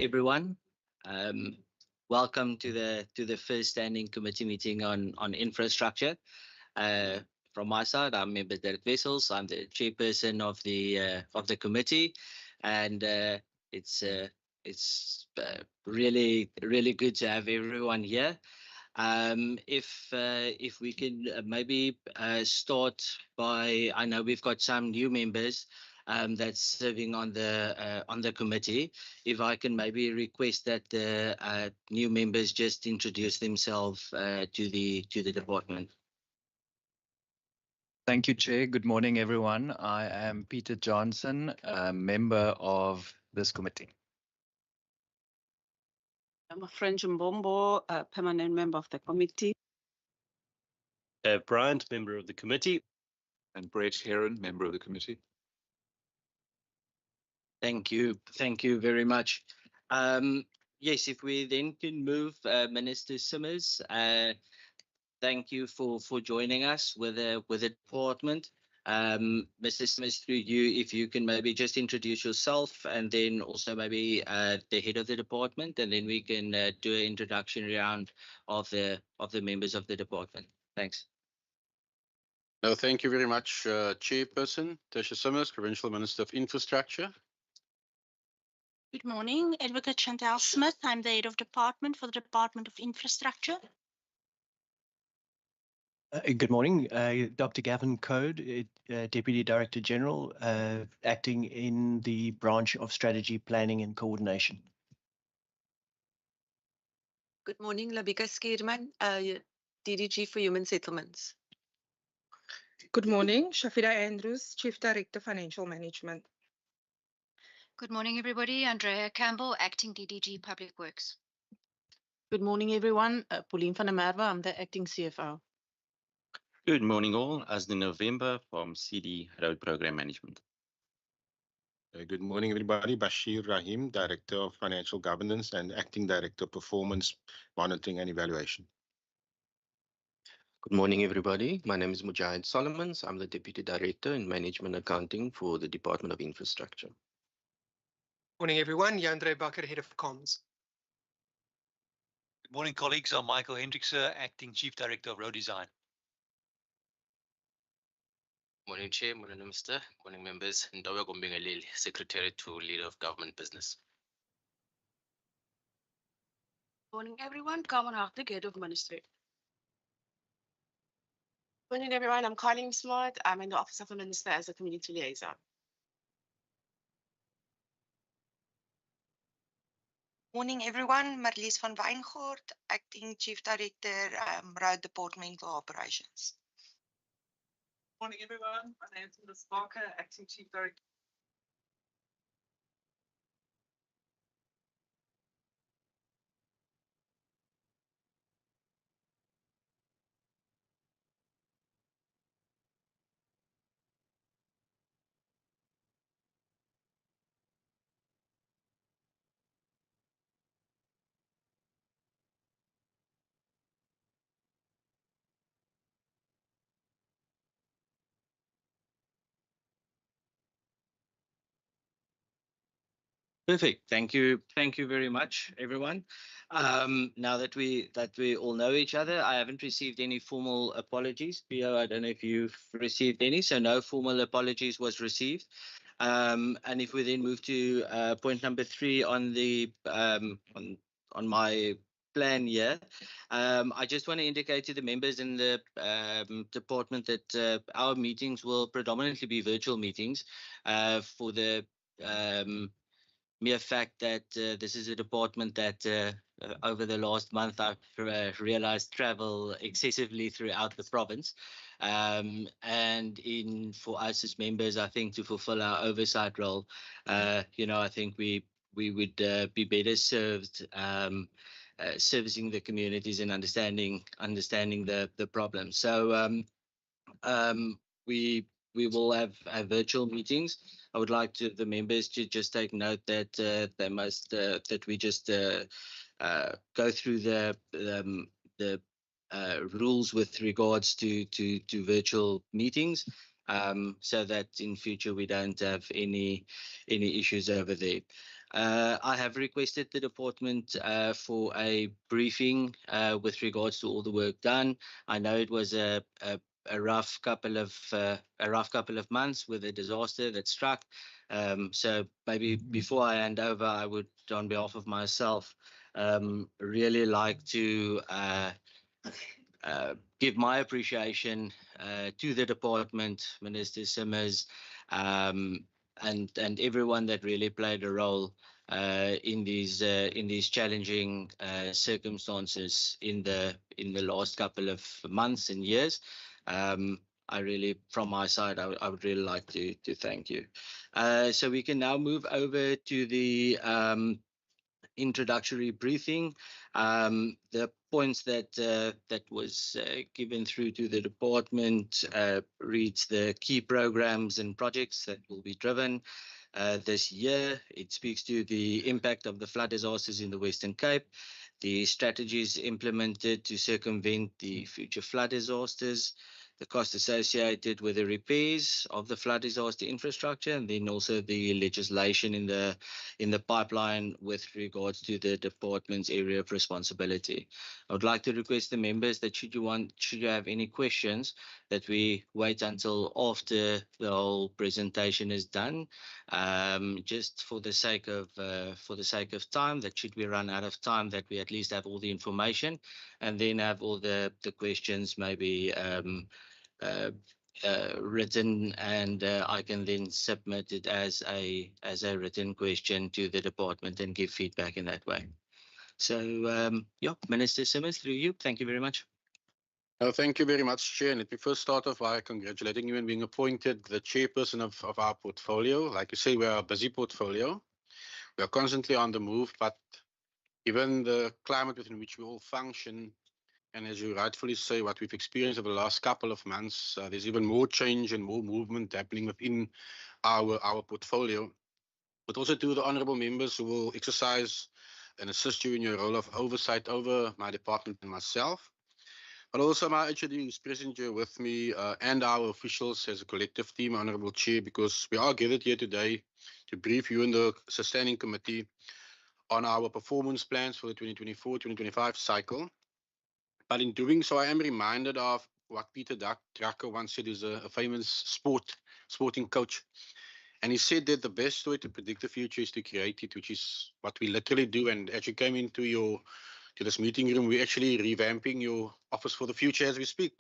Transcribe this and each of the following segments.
everyone. Um, Welcome to the first standing committee meeting on infrastructure. Uh, from my side, I'm member Derek Wessels. I'm the chairperson of the committee, and it's really good to have everyone here. If we can maybe start by, I know we've got some new members that's serving on the committee. If I can maybe request that the new members just introduce themselves to the department. Thank you, Chair. Good morning, everyone. I am Peter Johnson, a member of this committee. I'm a French Mbombo, a permanent member of the committee. Bryant, member of the committee. And Brett Heron, member of the committee. Thank you very much. Yes, if we then can move, Minister Simmers. Thank you for joining us with the department. Mr. Smith, through you, if you can maybe just introduce yourself and then also maybe the head of the department, and then we can do an introduction round of the members of the department. Thanks. No, thank you very much, Chairperson Tasha Simmers, Provincial Minister of Infrastructure. Good morning, Advocate Chantal Smith. I'm the head of department for the Department of Infrastructure. Good morning, Dr. Gavin Code, Deputy Director General, acting in the branch of Strategy, Planning and Coordination. Good morning, Labika Skierman, DDG for Human Settlements. Good morning, Shafira Andrews, Chief Director Financial Management. Good morning, everybody. Andrea Campbell, Acting DDG Public Works. Good morning, everyone. Pauline van der Merwe, I'm the acting CFO. Good morning, all. Asli November from CD Road Program Management. Good morning, everybody. Bashir Rahim, Director of Financial Governance and Acting Director of Performance Monitoring and Evaluation. Good morning, everybody. My name is Mujahid Solomons. I'm the Deputy Director in Management Accounting for the Department of Infrastructure. Morning, everyone. Jandre Bakker, Head of Comms. Good morning, colleagues. I'm Michael Hendrickse, Acting Chief Director of Road Design. Morning, Chair. Morning, Minister. Morning, members. Ndowe Gombingeleli, Secretary to Leader of Government Business. Morning, everyone. Carmen Hartig, Head of Ministry. Morning, everyone. I'm Colleen Smart. I'm in the Office of the Minister as a Community Liaison. Morning, everyone. Marlies van Wijngaard, Acting Chief Director, Road Departmental Operations. Morning, everyone. My name is Liz Barker, Acting Chief Director. Perfect. Thank you very much, everyone. Now that we all know each other, I haven't received any formal apologies. Pio, I don't know if you've received any, so no formal apologies was received. And if we then move to point number 3 on the on my plan here, I just want to indicate to the members in the department that our meetings will predominantly be virtual meetings for the mere fact that this is a department that over the last month I've realized travel excessively throughout the province. And for us as members, I think to fulfill our oversight role, I think we would be better served servicing the communities and understanding the problem. So we will have virtual meetings. I would like the members to just take note that they must that we just go through the rules with regards to virtual meetings, so that in future we don't have any issues over there. I have requested the department for a briefing with regards to all the work done. I know it was a rough couple of months with a disaster that struck. So maybe before I hand over, I would, on behalf of myself, really like to give my appreciation to the department, Minister Simmers, and everyone that really played a role in these challenging circumstances in the last couple of months and years. I really, from my side, I would really like to thank you. So we can now move over to the introductory briefing. The points that was given through to the department reads the key programs and projects that will be driven this year. It speaks to the impact of the flood disasters in the Western Cape, the strategies implemented to circumvent the future flood disasters, the cost associated with the repairs of the flood disaster infrastructure, and then also the legislation in the pipeline with regards to the department's area of responsibility. I would like to request the members that should you have any questions, that we wait until after the whole presentation is done, just for the sake of time, that should we run out of time, that we at least have all the information, and then have all the questions maybe written, and I can then submit it as a written question to the department and give feedback in that way. So yeah, Minister Simmers, through you. Thank you very much. Thank you very much, Chair. And let me first start off by congratulating you on being appointed the chairperson of our portfolio. Like you say, we are a busy portfolio. We are constantly on the move, but given the climate within which we all function, and as you rightfully say, what we've experienced over the last couple of months, there's even more change and more movement happening within our portfolio. But also to the honourable members who will exercise and assist you in your role of oversight over my department and myself. But also my HOD who's present here with me and our officials as a collective team, Honourable Chair, because we are gathered here today to brief you in the Sustaining Committee on our performance plans for the 2024-2025 cycle. But in doing so, I am reminded of what Peter Drucker once said, is a famous sporting coach. And he said that the best way to predict the future is to create it, which is what we literally do. And as you came into this meeting room, we're actually revamping your office for the future as we speak.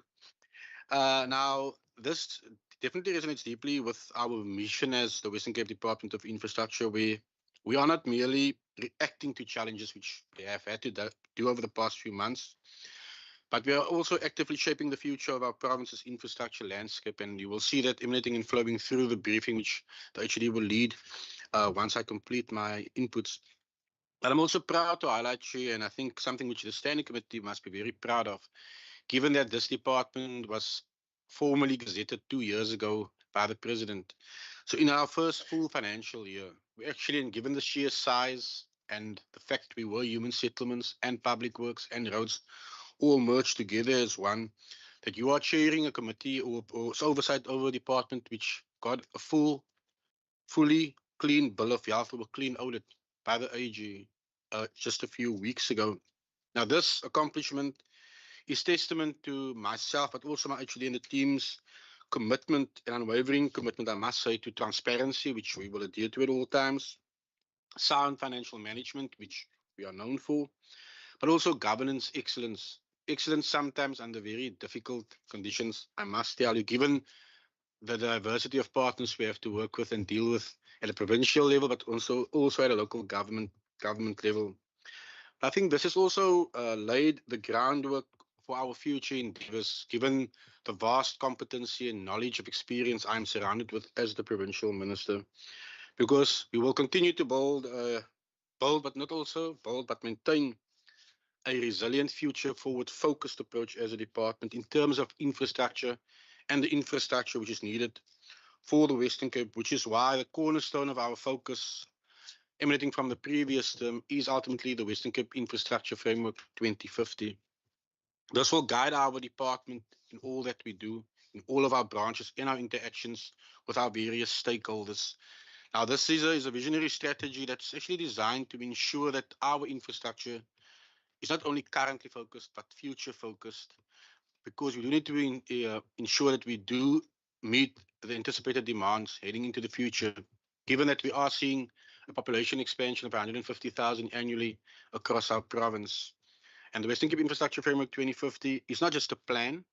Now, this definitely resonates deeply with our mission as the Western Cape Department of Infrastructure, where we are not merely reacting to challenges which we have had to do over the past few months, but we are also actively shaping the future of our province's infrastructure landscape. And you will see that emanating and flowing through the briefing, which the HOD will lead once I complete my inputs. But I'm also proud to highlight, Chair, and I think something which the Standing Committee must be very proud of, given that this department was formally gazetted 2 years ago by the President. So in our first full financial year, we actually, and given the sheer size and the fact we were human settlements and public works and roads all merged together as one, that you are chairing a committee or oversight over a department which got a fully clean bill of health or a clean audit by the AG just a few weeks ago. Now, this accomplishment is testament to myself, but also my HOD and the team's commitment and unwavering commitment, I must say, to transparency, which we will adhere to at all times, sound financial management, which we are known for, but also governance excellence. Excellence sometimes under very difficult conditions, I must tell you, given the diversity of partners we have to work with and deal with at a provincial level, but also at a local government level. I think this has also laid the groundwork for our future endeavours, given the vast competency and knowledge of experience I'm surrounded with as the provincial minister, because we will continue to build, but maintain a resilient future forward focused approach as a department in terms of infrastructure and the infrastructure which is needed for the Western Cape, which is why the cornerstone of our focus emanating from the previous term is ultimately the Western Cape Infrastructure Framework 2050. This will guide our department in all that we do, in all of our branches, in our interactions with our various stakeholders. Now, this is a visionary strategy that's actually designed to ensure that our infrastructure is not only currently focused, but future focused, because we do need to ensure that we do meet the anticipated demands heading into the future, given that we are seeing a population expansion of 150,000 annually across our province. And the Western Cape Infrastructure Framework 2050 is not just a plan.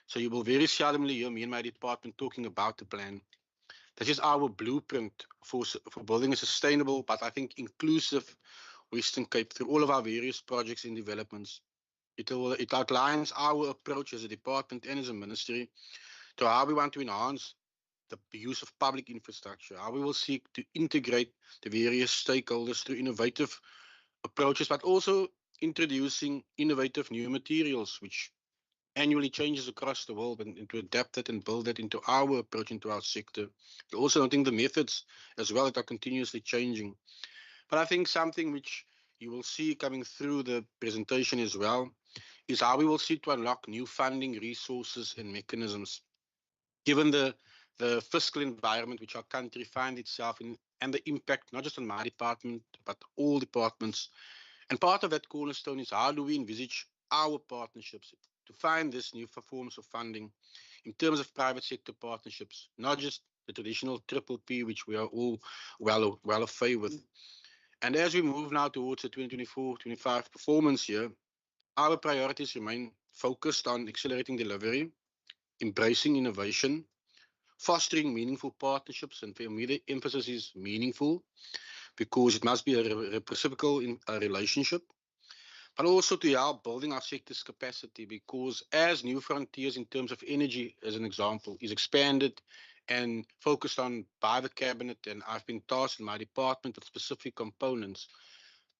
So you will very seldomly hear me and my department talking about the plan. This is our blueprint for building a sustainable, but I think inclusive Western Cape through all of our various projects and developments. It outlines our approach as a department and as a ministry to how we want to enhance the use of public infrastructure, how we will seek to integrate the various stakeholders through innovative approaches, but also introducing innovative new materials, which annually changes across the world, and to adapt it and build it into our approach, into our sector. But also noting the methods as well that are continuously changing. But I think something which you will see coming through the presentation as well is how we will seek to unlock new funding resources and mechanisms. Given the fiscal environment which our country finds itself in, and the impact not just on my department, but all departments. And part of that cornerstone is how do we envisage our partnerships to find this new forms of funding in terms of private sector partnerships, not just the traditional triple P, which we are all well afraid with. And as we move now towards the 2024-25 performance year, our priorities remain focused on accelerating delivery, embracing innovation, fostering meaningful partnerships, and for me the emphasis is meaningful because it must be a reciprocal relationship, but also to help building our sector's capacity, because as new frontiers in terms of energy, as an example, is expanded and focused on by the cabinet, and I've been tasked in my department with specific components.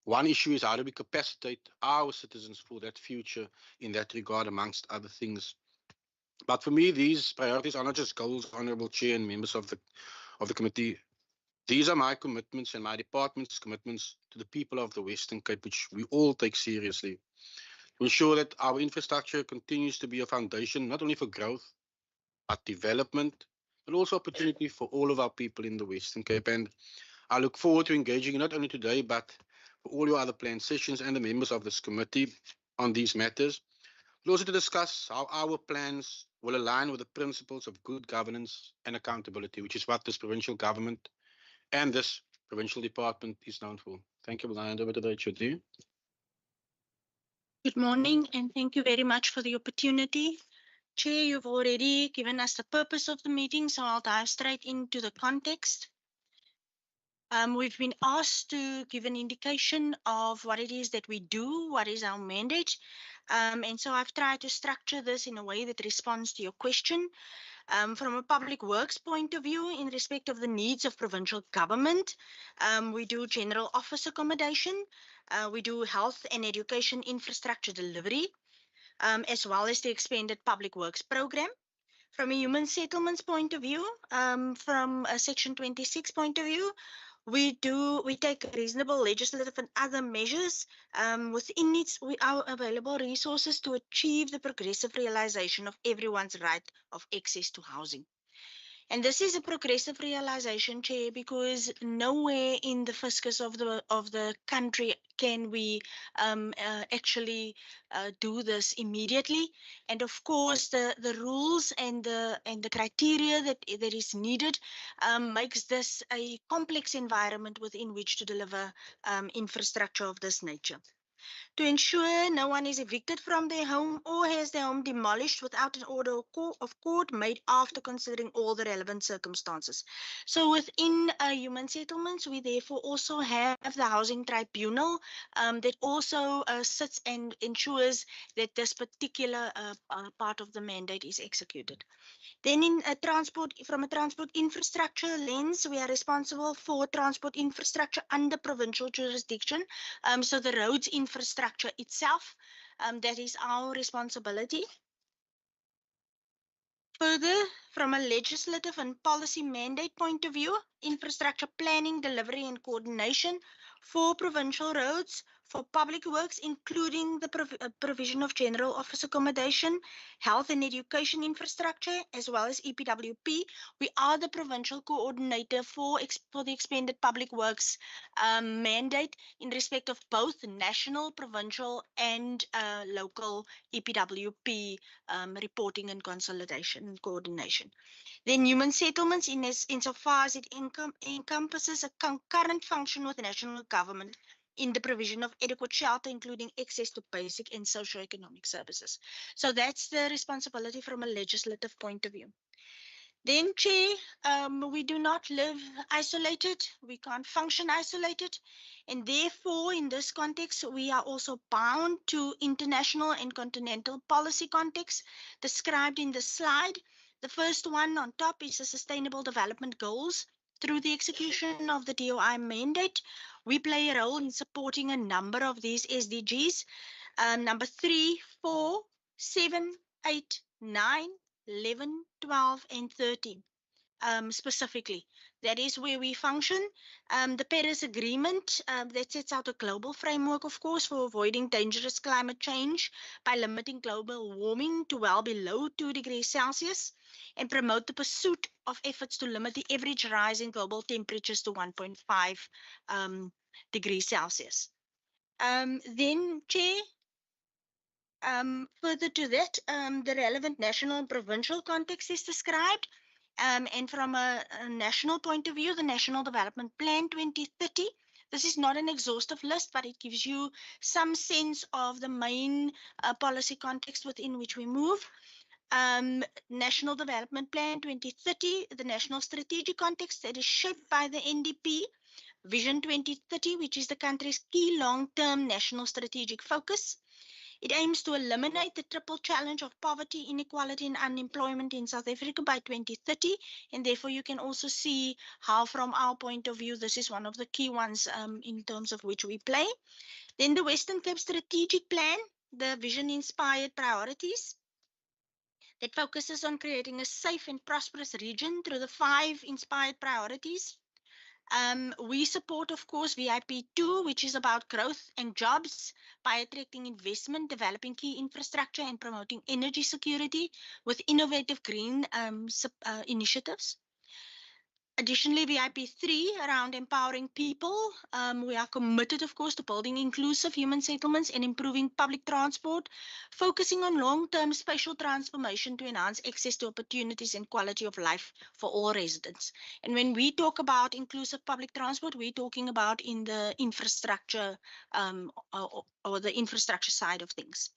One issue is how do we capacitate our citizens for that future in that regard, amongst other things. But for me, these priorities are not just goals, Honourable Chair and members of the committee. These are my commitments and my department's commitments to the people of the Western Cape, which we all take seriously, to ensure that our infrastructure continues to be a foundation, not only for growth, but development, but also opportunity for all of our people in the Western Cape. And I look forward to engaging not only today, but for all your other planned sessions and the members of this committee on these matters, but also to discuss how our plans will align with the principles of good governance and accountability, which is what this provincial government and this provincial department is known for. Thank you. We'll hand over to the HOD. Good morning, and thank you very much for the opportunity. Chair, you've already given us the purpose of the meeting, so I'll dive straight into the context. We've been asked to give an indication of what it is that we do, what is our mandate. And so I've tried to structure this in a way that responds to your question. From a public works point of view, in respect of the needs of provincial government, we do general office accommodation, we do health and education infrastructure delivery, as well as the expanded public works program. From a human settlements point of view, from a Section 26 point of view, we take reasonable legislative and other measures within our available resources to achieve the progressive realization of everyone's right of access to housing. And this is a progressive realization, Chair, because nowhere in the fiscus of the country can we actually do this immediately. And of course, the rules and the criteria that is needed makes this a complex environment within which to deliver infrastructure of this nature. To ensure no one is evicted from their home or has their home demolished without an order of court made after considering all the relevant circumstances. So within human settlements, we therefore also have the housing tribunal that also sits and ensures that this particular part of the mandate is executed. Then in from a transport infrastructure lens, we are responsible for transport infrastructure under provincial jurisdiction. So the roads infrastructure itself, that is our responsibility. Further, from a legislative and policy mandate point of view, infrastructure planning, delivery and coordination for provincial roads, for public works, including the provision of general office accommodation, health and education infrastructure, as well as EPWP. We are the provincial coordinator for the expanded public works mandate in respect of both national, provincial, and local EPWP reporting and consolidation and coordination. Then human settlements, insofar as it encompasses a concurrent function with national government in the provision of adequate shelter, including access to basic and socio-economic services. So that's the responsibility from a legislative point of view. Then, Chair, we do not live isolated. We can't function isolated. And therefore, in this context, we are also bound to international and continental policy contexts described in the slide. The first one on top is the Sustainable Development Goals. Through the execution of the DOI mandate, we play a role in supporting a number of these SDGs. Number 3, 4, 7, 8, 9, 11, 12, and 13. Specifically, that is where we function. The Paris Agreement that sets out a global framework, of course, for avoiding dangerous climate change by limiting global warming to well below 2 degrees Celsius and promote the pursuit of efforts to limit the average rise in global temperatures to 1.5 degrees Celsius. Then, Chair, further to that, the relevant national and provincial context is described. And from a national point of view, the National Development Plan 2030, this is not an exhaustive list, but it gives you some sense of the main policy context within which we move. National Development Plan 2030, the national strategic context that is shaped by the NDP, Vision 2030, which is the country's key long-term national strategic focus. It aims to eliminate the triple challenge of poverty, inequality, and unemployment in South Africa by 2030. And therefore, you can also see how, from our point of view, this is one of the key ones in terms of which we play. Then the Western Cape Strategic Plan, the vision-inspired priorities that focuses on creating a safe and prosperous region through the 5 inspired priorities. We support, of course, VIP2, which is about growth and jobs by attracting investment, developing key infrastructure, and promoting energy security with innovative green initiatives. Additionally, VIP3 around empowering people. We are committed, of course, to building inclusive human settlements and improving public transport, focusing on long-term spatial transformation to enhance access to opportunities and quality of life for all residents. And when we talk about inclusive public transport, we're talking about in the infrastructure or the infrastructure side of things.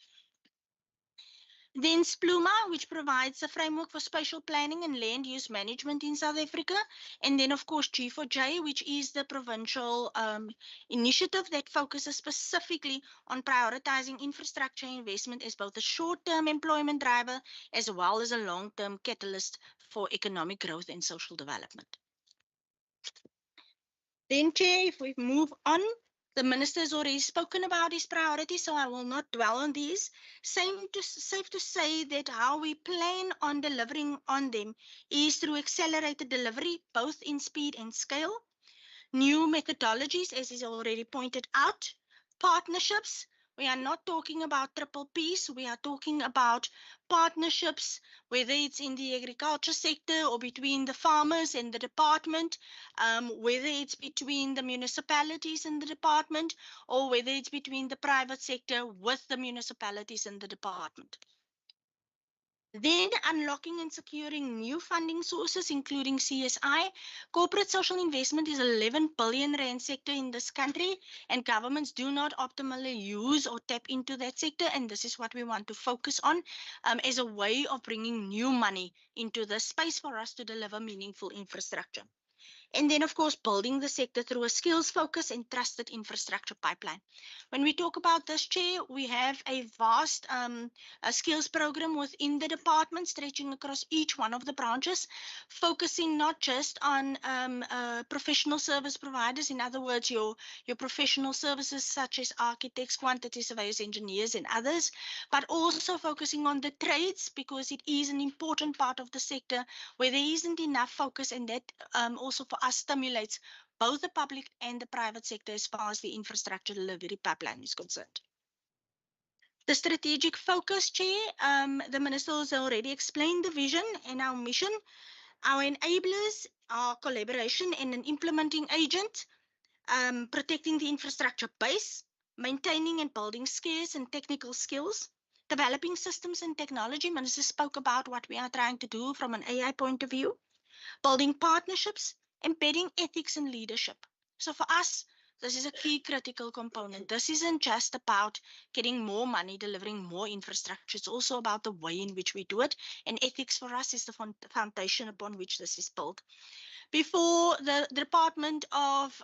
Then SPLUMA, which provides a framework for spatial planning and land use management in South Africa. And then, of course, G4J, which is the provincial initiative that focuses specifically on prioritizing infrastructure investment as both a short-term employment driver as well as a long-term catalyst for economic growth and social development. Then, Chair, if we move on, the Minister has already spoken about his priorities, so I will not dwell on these. Safe to say that how we plan on delivering on them is through accelerated delivery, both in speed and scale, new methodologies, as is already pointed out, partnerships. We are not talking about triple Ps. We are talking about partnerships, whether it's in the agriculture sector or between the farmers and the department, whether it's between the municipalities and the department, or whether it's between the private sector with the municipalities and the department. Then unlocking and securing new funding sources, including CSI. Corporate social investment is 11 billion rand sector in this country, and governments do not optimally use or tap into that sector. And this is what we want to focus on as a way of bringing new money into the space for us to deliver meaningful infrastructure. And then, of course, building the sector through a skills focus and trusted infrastructure pipeline. When we talk about this, Chair, we have a vast skills program within the department stretching across each one of the branches, focusing not just on professional service providers, in other words, your professional services such as architects, quantity surveyors, engineers, and others, but also focusing on the trades, because it is an important part of the sector where there isn't enough focus, and that also for for us stimulates both the public and the private sector as far as the infrastructure delivery pipeline is concerned. The strategic focus, Chair, the Minister has already explained the vision and our mission. Our enablers are collaboration and an implementing agent, protecting the infrastructure base, maintaining and building scarce and technical skills, developing systems and technology. Minister spoke about what we are trying to do from an AI point of view, building partnerships, embedding ethics and leadership. So for us, this is a key critical component. This isn't just about getting more money, delivering more infrastructure. It's also about the way in which we do it. And ethics for us is the foundation upon which this is built. Before the Department of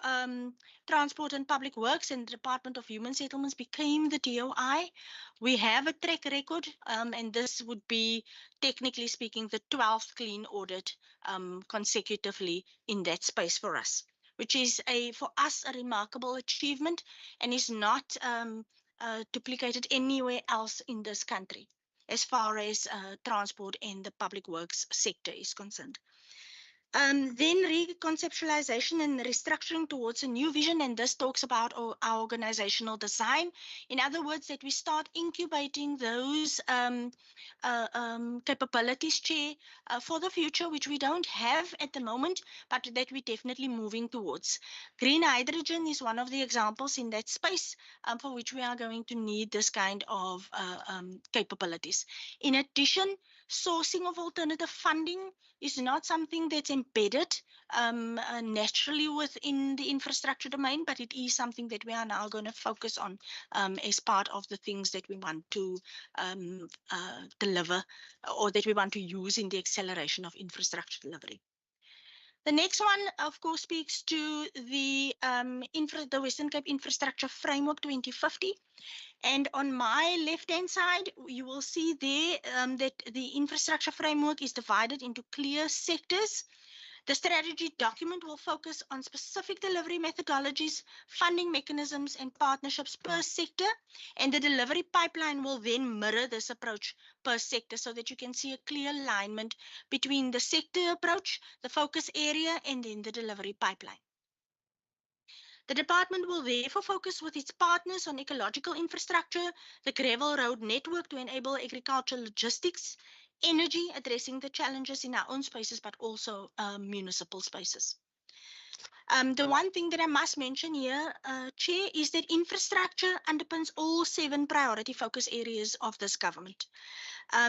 Transport and Public Works and the Department of Human Settlements became the DOI, we have a track record, and this would be, technically speaking, the 12th clean audit consecutively in that space for us, which is for us a remarkable achievement and is not duplicated anywhere else in this country as far as transport and the public works sector is concerned. Then reconceptualization and restructuring towards a new vision, and this talks about our organizational design. In other words, that we start incubating those capabilities, Chair, for the future, which we don't have at the moment, but that we're definitely moving towards. Green hydrogen is one of the examples in that space for which we are going to need this kind of capabilities. In addition, sourcing of alternative funding is not something that's embedded naturally within the infrastructure domain, but it is something that we are now going to focus on as part of the things that we want to deliver or that we want to use in the acceleration of infrastructure delivery. The next one, of course, speaks to the Western Cape Infrastructure Framework 2050. And on my left-hand side, you will see there that the infrastructure framework is divided into clear sectors. The strategy document will focus on specific delivery methodologies, funding mechanisms, and partnerships per sector. And the delivery pipeline will then mirror this approach per sector so that you can see a clear alignment between the sector approach, the focus area, and then the delivery pipeline. The department will therefore focus with its partners on ecological infrastructure, the gravel road network to enable agricultural logistics, energy, addressing the challenges in our own spaces, but also municipal spaces. The one thing that I must mention here, Chair, is that infrastructure underpins all 7 priority focus areas of this government.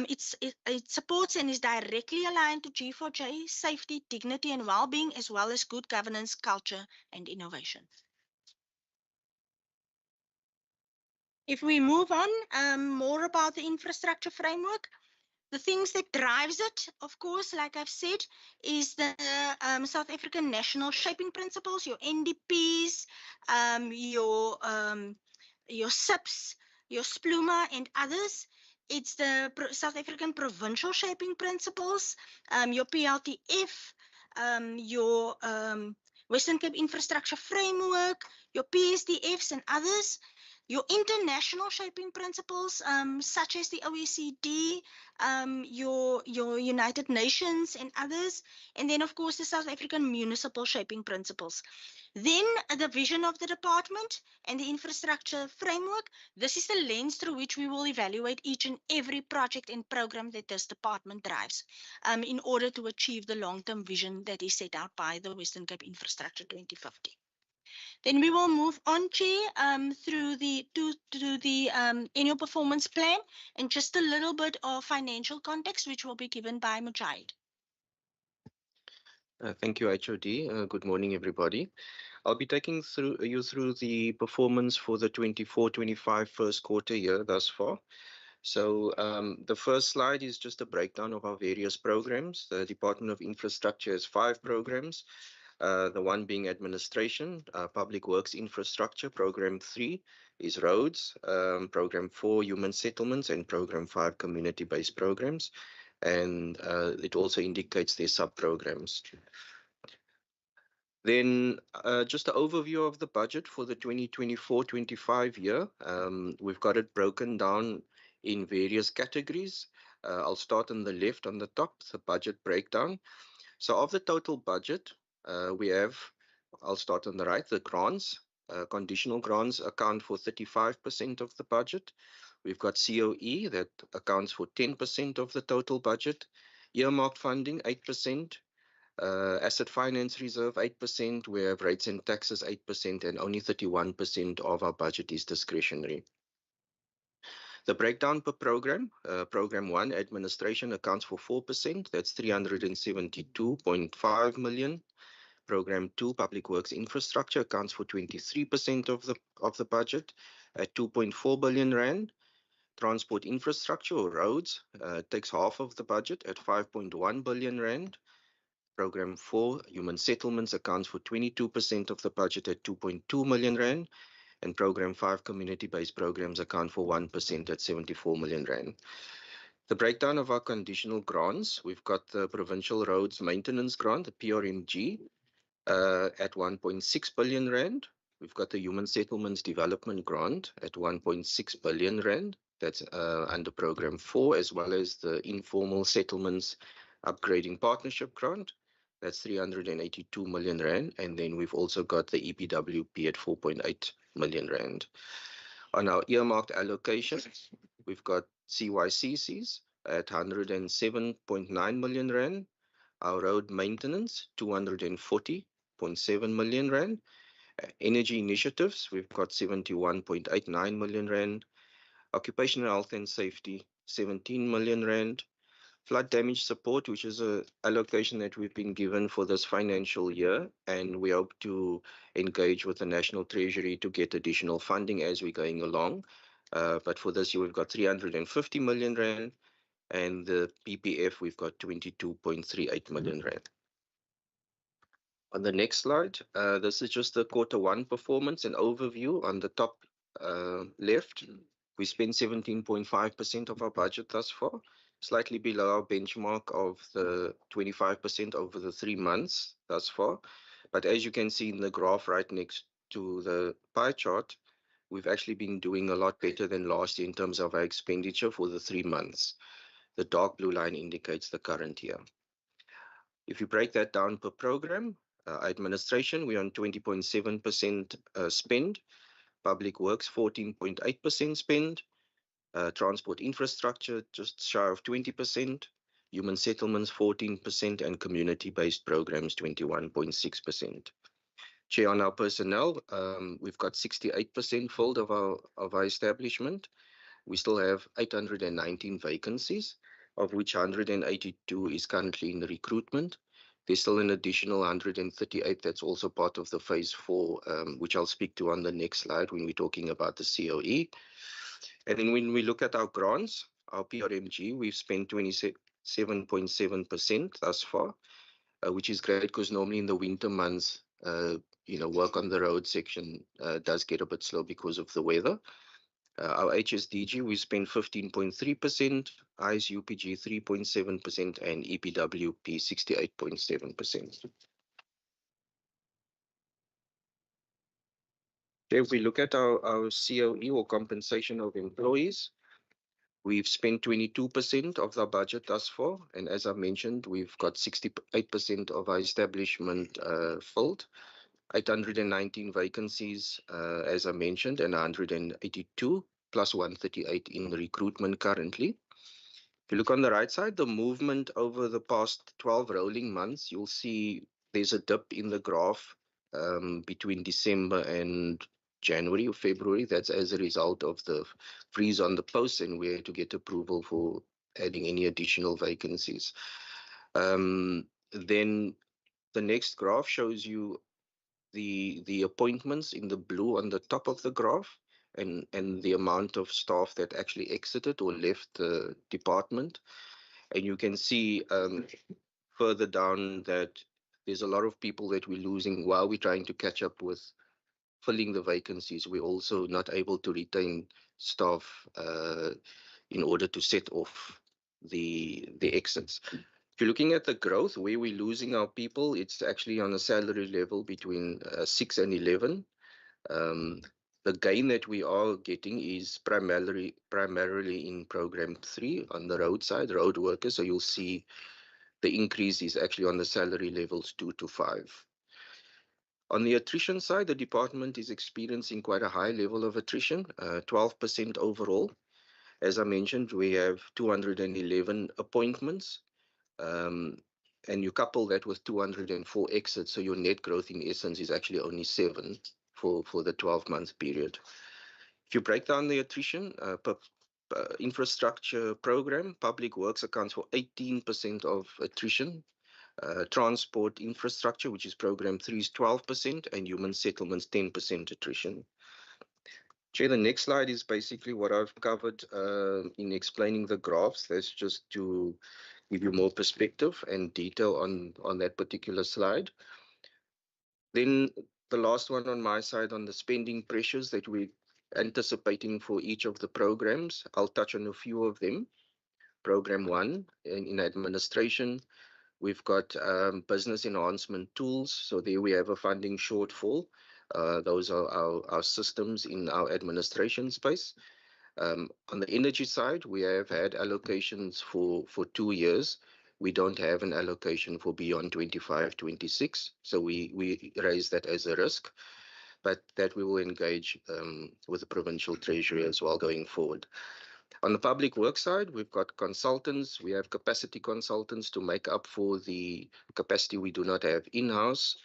It supports and is directly aligned to G4J, safety, dignity, and well-being, as well as good governance, culture, and innovation. If we move on, more about the infrastructure framework, the things that drives it, of course, like I've said, is the South African National Shaping Principles, your NDPs, your SIPs, your SPLUMA, and others. It's the South African Provincial Shaping Principles, your PLTF, your Western Cape Infrastructure Framework, your PSDFs, and others. Your international shaping principles, such as the OECD, your United Nations and others, and then, of course, the South African municipal shaping principles. Then the vision of the department and the infrastructure framework. This is the lens through which we will evaluate each and every project and program that this department drives in order to achieve the long-term vision that is set out by the Western Cape Infrastructure 2050. Then we will move on, Chair, through the annual performance plan and just a little bit of financial context, which will be given by Mujahid. Thank you, HOD. Good morning, everybody. I'll be taking you through the performance for the 24-25 first quarter year thus far. So the first slide is just a breakdown of our various programs. The Department of Infrastructure has 5 programs. The one being administration, public works infrastructure. Program 3 is roads. Program 4, human settlements, and program 5, community-based programs. And it also indicates their sub-programs. Then just an overview of the budget for the 2024-25 year. We've got it broken down in various categories. I'll start on the left on the top, the budget breakdown. So of the total budget, I'll start on the right, the grants. Conditional grants account for 35% of the budget. We've got COE that accounts for 10% of the total budget. Earmarked funding, 8%. Asset finance reserve, 8%. We have rates and taxes, 8%, and only 31% of our budget is discretionary. The breakdown per program, program 1, administration accounts for 4%. That's 372.5 million. Program 2, Public Works Infrastructure, accounts for 23% of the budget at 2.4 billion rand. Transport Infrastructure or roads takes half of the budget at 5.1 billion rand. Program 4, Human Settlements, accounts for 22% of the budget at 2.2 million rand. And Program 5, Community-Based Programs, account for 1% at 74 million rand. The breakdown of our conditional grants, we've got the Provincial Roads Maintenance Grant, the PRMG, at 1.6 billion rand. We've got the Human Settlements Development Grant at 1.6 billion rand. That's under Program 4, as well as the Informal Settlements Upgrading Partnership Grant. That's 382 million rand. And then we've also got the EPWP at 4.8 million rand. On our earmarked allocations, we've got CYCCs at 107.9 million rand. Our road maintenance, 240.7 million rand. Energy initiatives, we've got 71.89 million rand. Occupational health and safety, 17 million rand. Flood damage support, which is an allocation that we've been given for this financial year, and we hope to engage with the National Treasury to get additional funding as we're going along. But for this year, we've got 350 million rand, and the PPF, we've got 22.38 million rand. On the next slide, this is just the Q1 performance and overview. On the top left, we spent 17.5% of our budget thus far, slightly below our benchmark of the 25% over the 3 months thus far. But as you can see in the graph right next to the pie chart, we've actually been doing a lot better than last year in terms of our expenditure for the 3 months. The dark blue line indicates the current year. If you break that down per program, administration, we're on 20.7% spend. Public Works, 14.8% spend. Transport Infrastructure, just shy of 20%. Human Settlements, 14%. And Community-Based Programs, 21.6%. Chair, on our personnel, we've got 68% filled of our establishment. We still have 819 vacancies, of which 182 is currently in recruitment. There's still an additional 138 that's also part of the phase 4, which I'll speak to on the next slide when we're talking about the COE. And then when we look at our grants, our PRMG, we've spent 27.7% thus far, which is great because normally in the winter months, work on the road section does get a bit slow because of the weather. Our HSDG, we spent 15.3%, ISUPG 3.7%, and EPWP 68.7%. If we look at our COE or compensation of employees, we've spent 22% of our budget thus far. And as I mentioned, we've got 68% of our establishment filled. 819 vacancies, as I mentioned, and 182 plus 138 in recruitment currently. If you look on the right side, the movement over the past 12 rolling months, you'll see there's a dip in the graph between December and January or February. That's as a result of the freeze on the posts, and we had to get approval for adding any additional vacancies. Then the next graph shows you the appointments in the blue on the top of the graph and the amount of staff that actually exited or left the department. And you can see further down that there's a lot of people that we're losing while we're trying to catch up with filling the vacancies. We're also not able to retain staff in order to set off the exits. If you're looking at the growth, where we're losing our people, it's actually on a salary level between 6 and 11. The gain that we are getting is primarily in Program 3 on the roadside, road workers. So you'll see the increase is actually on the salary levels 2 to 5. On the attrition side, the department is experiencing quite a high level of attrition, 12% overall. As I mentioned, we have 211 appointments, and you couple that with 204 exits, so your net growth in essence is actually only 7 for the 12-month period. If you break down the attrition per infrastructure program, public works accounts for 18% of attrition. Transport infrastructure, which is program 3, is 12%, and human settlements 10% attrition. Chair, the next slide is basically what I've covered in explaining the graphs. That's just to give you more perspective and detail on that particular slide. Then the last one on my side on the spending pressures that we're anticipating for each of the programs. I'll touch on a few of them. Program 1 in administration, we've got business enhancement tools. So there we have a funding shortfall. Those are our systems in our administration space. On the energy side, we have had allocations for 2 years. We don't have an allocation for beyond 25-26. So we raise that as a risk, but that we will engage with the provincial treasury as well going forward. On the public work side, we've got consultants. We have capacity consultants to make up for the capacity we do not have in-house.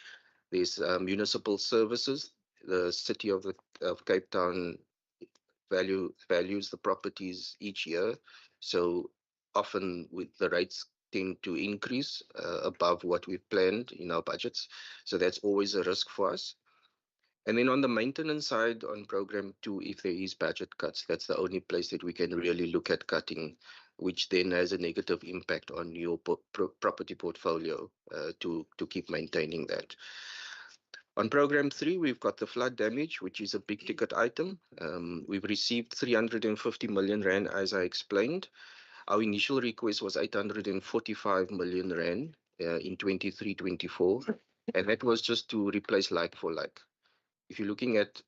There's municipal services. The city of Cape Town values the properties each year. So often the rates tend to increase above what we've planned in our budgets. So that's always a risk for us. And then on the maintenance side, on program 2, if there is budget cuts, that's the only place that we can really look at cutting, which then has a negative impact on your property portfolio to keep maintaining that. On program 3, we've got the flood damage, which is a big ticket item. We've received 350 million rand, as I explained. Our initial request was 845 million rand in 23-24, and that was just to replace like for like. If you're looking at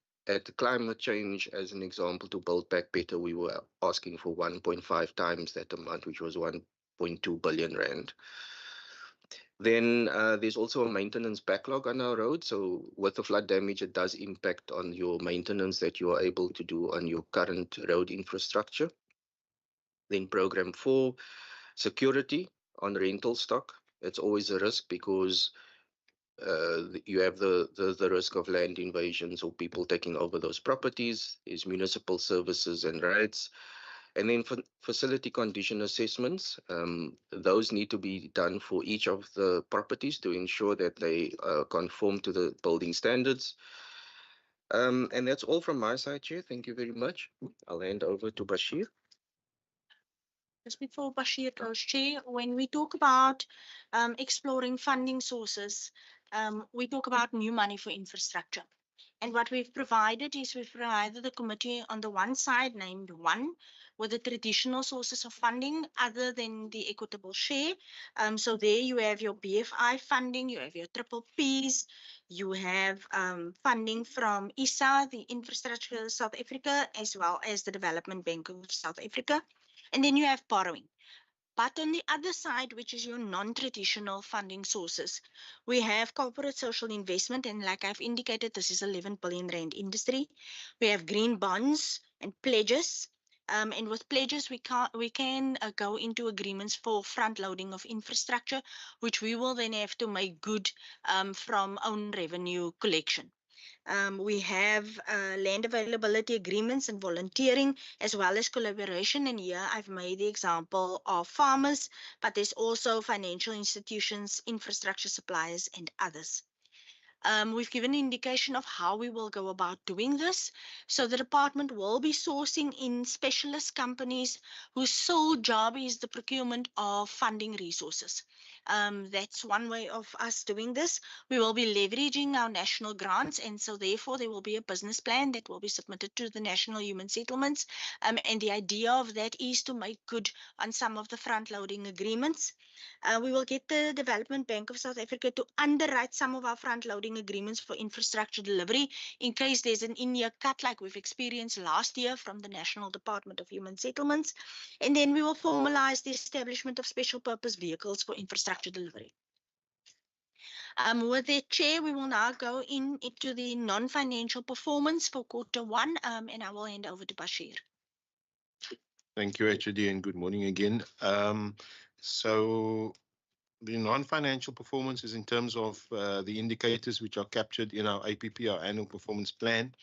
climate change as an example, to build back better, we were asking for 1.5 times that amount, which was 1.2 billion rand. Then there's also a maintenance backlog on our road. So with the flood damage, it does impact on your maintenance that you are able to do on your current road infrastructure. Then program 4, security on rental stock. It's always a risk because you have the risk of land invasions or people taking over those properties. Is municipal services and rights. And then for facility condition assessments, those need to be done for each of the properties to ensure that they conform to the building standards. And that's all from my side, Chair. Thank you very much. I'll hand over to Bashir. Just before Bashir goes, Chair, when we talk about exploring funding sources, we talk about new money for infrastructure. And what we've provided is we've provided the committee on the one side named 1 with the traditional sources of funding other than the equitable share. So there you have your BFI funding, you have your triple Ps, you have funding from ISA, the Infrastructure South Africa, as well as the Development Bank of South Africa. And then you have borrowing. But on the other side, which is your non-traditional funding sources, we have corporate social investment. And like I've indicated, this is 11 billion rand industry. We have green bonds and pledges. And with pledges, we can go into agreements for front loading of infrastructure, which we will then have to make good from own revenue collection. We have land availability agreements and volunteering, as well as collaboration. And here I've made the example of farmers, but there's also financial institutions, infrastructure suppliers, and others. We've given an indication of how we will go about doing this. So the department will be sourcing in specialist companies whose sole job is the procurement of funding resources. That's one way of us doing this. We will be leveraging our national grants, and so therefore there will be a business plan that will be submitted to the National Human Settlements. And the idea of that is to make good on some of the front-loading agreements. We will get the Development Bank of South Africa to underwrite some of our front-loading agreements for infrastructure delivery in case there's an in-year cut like we've experienced last year from the National Department of Human Settlements. And then we will formalize the establishment of special purpose vehicles for infrastructure delivery. With the chair, we will now go into the non-financial performance for Q1, and I will hand over to Bashir. Thank you, HOD, and good morning again. So the non-financial performance is in terms of the indicators which are captured in our APP, our annual performance plan.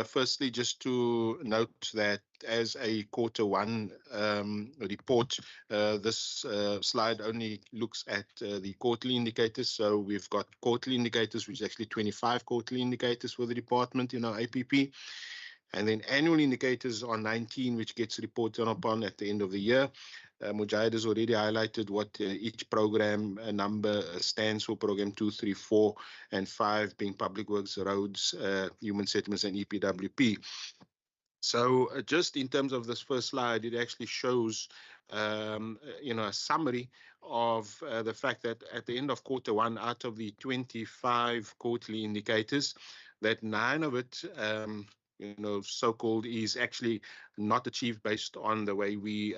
Firstly, just to note that as a Q1 report, this slide only looks at the quarterly indicators. So we've got quarterly indicators, which is actually 25 quarterly indicators for the department in our APP. And then annual indicators are 19, which gets reported upon at the end of the year. Mujahid has already highlighted what each program number stands for: program 2, 3, 4, and 5 being public works, roads, human settlements, and EPWP. So just in terms of this first slide, it actually shows a summary of the fact that at the end of Q1, out of the 25 quarterly indicators, that 9 of it so-called is actually not achieved based on the way we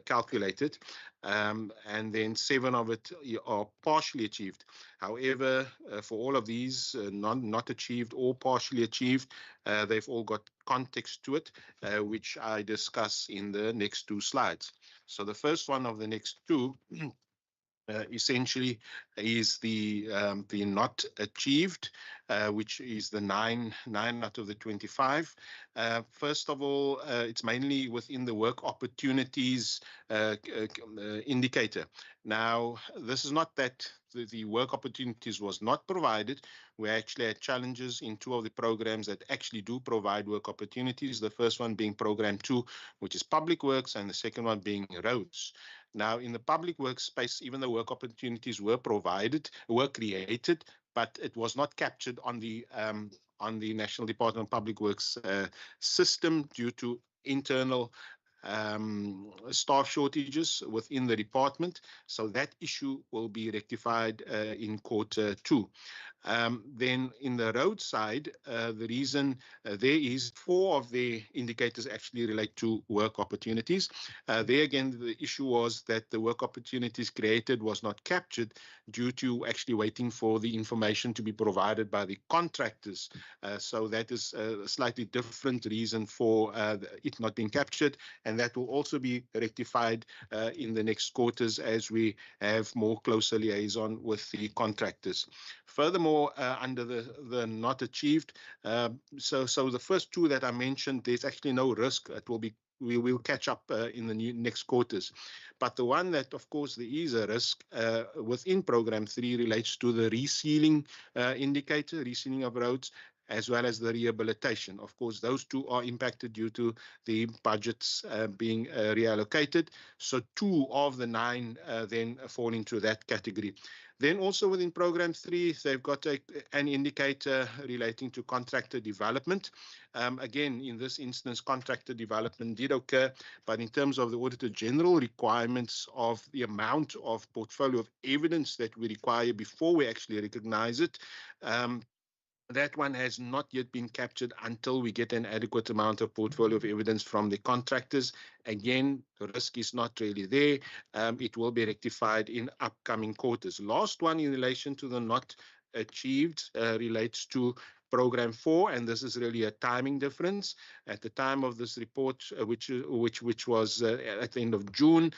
calculate it. And then 7 of it are partially achieved. However, for all of these not achieved or partially achieved, they've all got context to it, which I discuss in the next 2 slides. So the first one of the next 2 essentially is the not achieved, which is the 9 out of the 25. First of all, it's mainly within the work opportunities indicator. Now, this is not that the work opportunities was not provided. We actually had challenges in 2 of the programs that actually do provide work opportunities. The first one being program 2, which is public works, and the second one being roads. Now, in the public works space, even though work opportunities were created, but it was not captured on the National Department of Public Works system due to internal staff shortages within the department. So that issue will be rectified in Q2. Then in the road side, the reason there is 4 of the indicators actually relate to work opportunities. There again, the issue was that the work opportunities created was not captured due to actually waiting for the information to be provided by the contractors. So that is a slightly different reason for it not being captured, and that will also be rectified in the next quarters as we have more closer liaison with the contractors. Furthermore, under the not achieved, so the first 2 that I mentioned, there's actually no risk. It will be, we will catch up in the next quarters. But the one that, of course, there is a risk within program 3 relates to the resealing indicator, resealing of roads, as well as the rehabilitation. Of course, those 2 are impacted due to the budgets being reallocated. So 2 of the 9 then fall into that category. Then also within program 3, they've got an indicator relating to contractor development. Again, in this instance, contractor development did occur, but in terms of the Auditor General requirements of the amount of portfolio of evidence that we require before we actually recognize it, that one has not yet been captured until we get an adequate amount of portfolio of evidence from the contractors. Again, the risk is not really there. It will be rectified in upcoming quarters. Last one in relation to the not achieved relates to program 4, and this is really a timing difference. At the time of this report, which was at the end of June,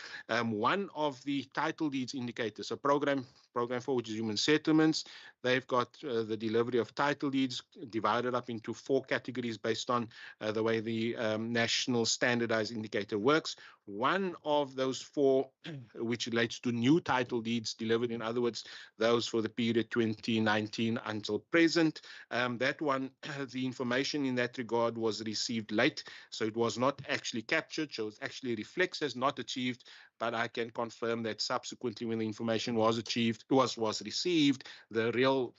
one of the title deeds indicators, so program 4, which is human settlements, they've got the delivery of title deeds divided up into 4 categories based on the way the national standardized indicator works. One of those 4, which relates to new title deeds delivered, in other words, those for the period 2019 until present, that one, the information in that regard was received late, so it was not actually captured, so it actually reflects as not achieved. But I can confirm that subsequently, when the information was received, the real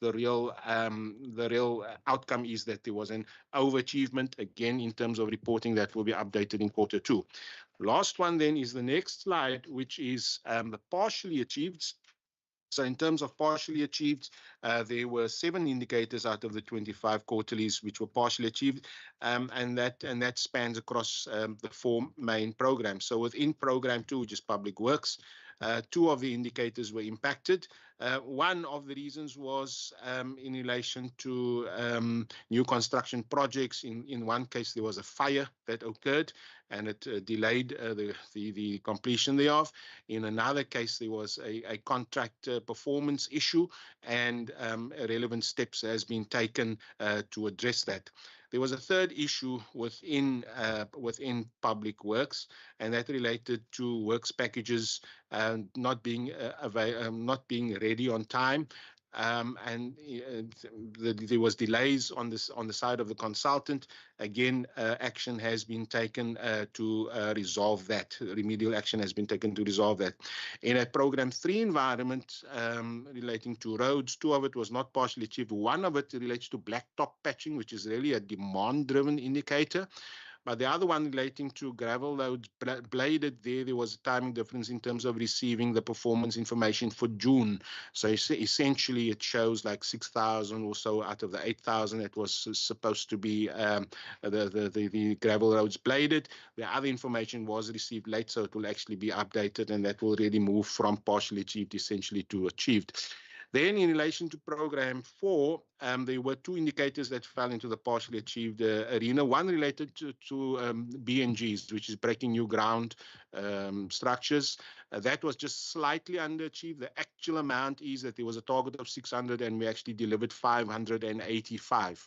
outcome is that there was an overachievement. Again, in terms of reporting, that will be updated in Q2. Last one then is the next slide, which is the partially achieved. So in terms of partially achieved, there were 7 indicators out of the 25 quarterlies which were partially achieved, and that spans across the 4 main programs. So within program 2, which is public works, Two of the indicators were impacted. One of the reasons was in relation to new construction projects. In one case, there was a fire that occurred and it delayed the completion thereof. In another case, there was a contract performance issue, and relevant steps has been taken to address that. There was a third issue within public works, and that related to works packages not being ready on time. There was delays on the side of the consultant. Again, action has been taken to resolve that. Remedial action has been taken to resolve that. In a program 3 environment relating to roads, 2 of it was not partially achieved. 1 of it relates to blacktop patching, which is really a demand-driven indicator. But the other one relating to gravel loads bladed, there was a timing difference in terms of receiving the performance information for June. So essentially it shows like 6,000 or so out of the 8,000 that was supposed to be the gravel roads bladed. The other information was received late, so it will actually be updated, and that will really move from partially achieved essentially to achieved. Then in relation to program 4, there were 2 indicators that fell into the partially achieved arena. One related to BNGs, which is breaking new ground structures. That was just slightly underachieved. The actual amount is that there was a target of 600 and we actually delivered 585.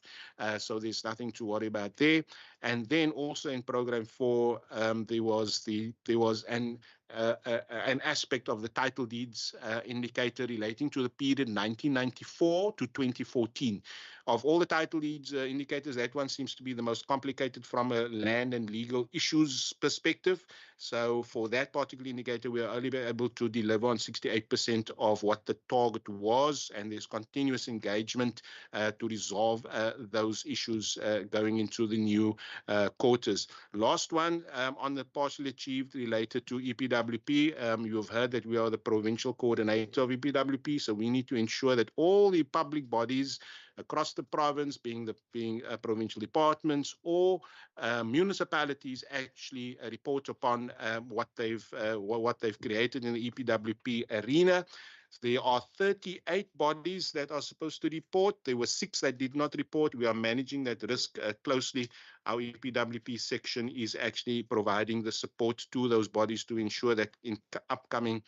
So there's nothing to worry about there. And then also in program 4, there was an aspect of the title deeds indicator relating to the period 1994 to 2014. Of all the title deeds indicators, that one seems to be the most complicated from a land and legal issues perspective. So for that particular indicator, we are only able to deliver on 68% of what the target was, and there's continuous engagement to resolve those issues going into the new quarters. Last one on the partially achieved related to EPWP. You have heard that we are the provincial coordinator of EPWP, so we need to ensure that all the public bodies across the province, being provincial departments or municipalities, actually report upon what they've created in the EPWP arena. There are 38 bodies that are supposed to report. There were 6 that did not report. We are managing that risk closely. Our EPWP section is actually providing the support to those bodies to ensure that in upcoming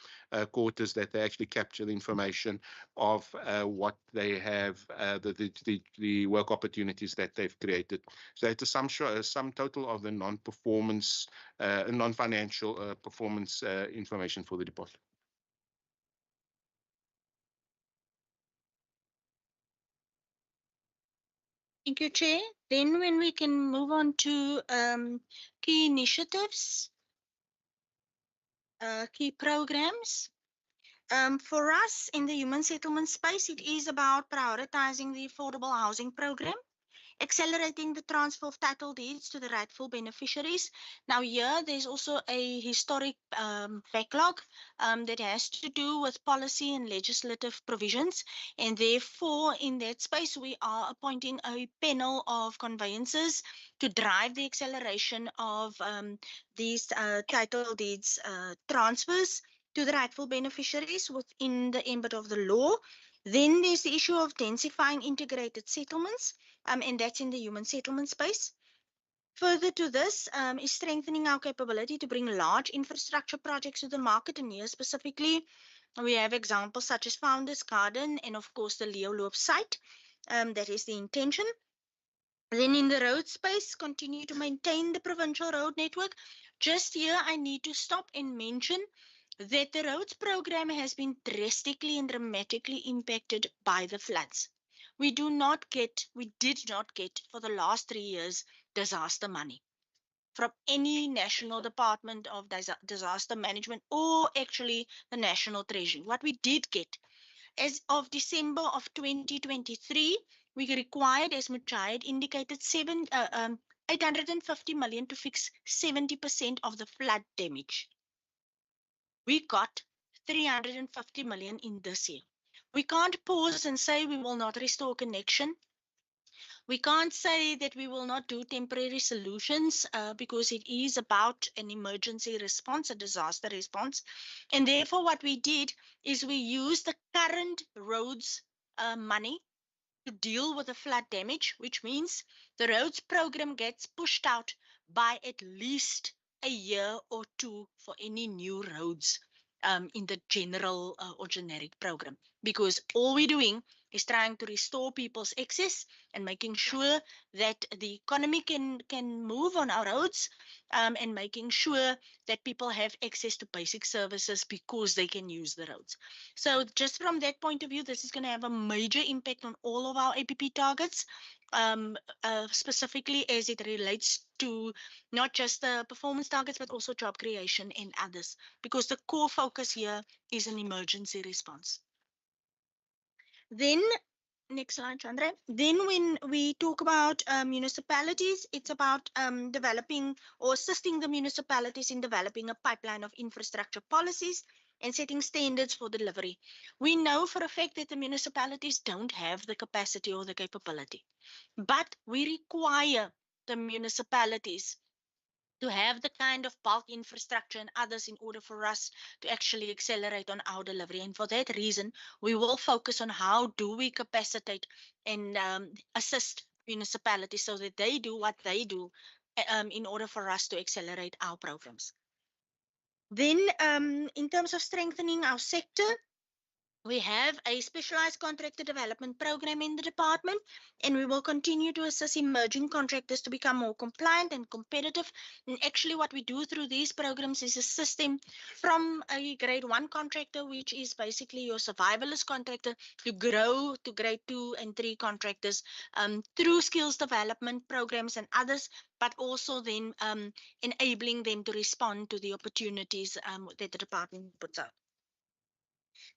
quarters that they actually capture the information of what they have, the work opportunities that they've created. So it's a sum total of the non-performance, non-financial performance information for the department. Thank you, Chair. Then when we can move on to key initiatives, key programs. For us in the human settlement space, it is about prioritizing the affordable housing program, accelerating the transfer of title deeds to the rightful beneficiaries. Now here, there's also a historic backlog that has to do with policy and legislative provisions. And therefore, in that space, we are appointing a panel of conveyancers to drive the acceleration of these title deeds transfers to the rightful beneficiaries within the ambit of the law. Then there's the issue of densifying integrated settlements, and that's in the human settlement space. Further to this is strengthening our capability to bring large infrastructure projects to the market. And here specifically, we have examples such as Founders Garden and of course the Leo Loop site. That is the intention. Then in the road space, continue to maintain the provincial road network. Just here, I need to stop and mention that the roads program has been drastically and dramatically impacted by the floods. We did not get for the last 3 years disaster money from any national department of disaster management or actually the national treasury. What we did get as of December of 2023, we required, as Mujahid indicated, 850 million to fix 70% of the flood damage. We got 350 million in this year. We can't pause and say we will not restore connection. We can't say that we will not do temporary solutions because it is about an emergency response, a disaster response. And therefore, what we did is we used the current roads money to deal with the flood damage, which means the roads program gets pushed out by at least a year or two for any new roads in the general or generic program. Because all we're doing is trying to restore people's access and making sure that the economy can move on our roads and making sure that people have access to basic services because they can use the roads. So just from that point of view, this is going to have a major impact on all of our APP targets, specifically as it relates to not just the performance targets, but also job creation and others, because the core focus here is an emergency response. Then, next slide, Chandra. Then when we talk about municipalities, it's about developing or assisting the municipalities in developing a pipeline of infrastructure policies and setting standards for delivery. We know for a fact that the municipalities don't have the capacity or the capability, but we require the municipalities to have the kind of bulk infrastructure and others in order for us to actually accelerate on our delivery. And for that reason, we will focus on how do we capacitate and assist municipalities so that they do what they do in order for us to accelerate our programs. Then in terms of strengthening our sector, we have a specialized contractor development program in the department, and we will continue to assist emerging contractors to become more compliant and competitive. And actually what we do through these programs is assist them from a grade 1 contractor, which is basically your survivalist contractor, to grow to grade 2 and 3 contractors through skills development programs and others, but also then enabling them to respond to the opportunities that the department puts out.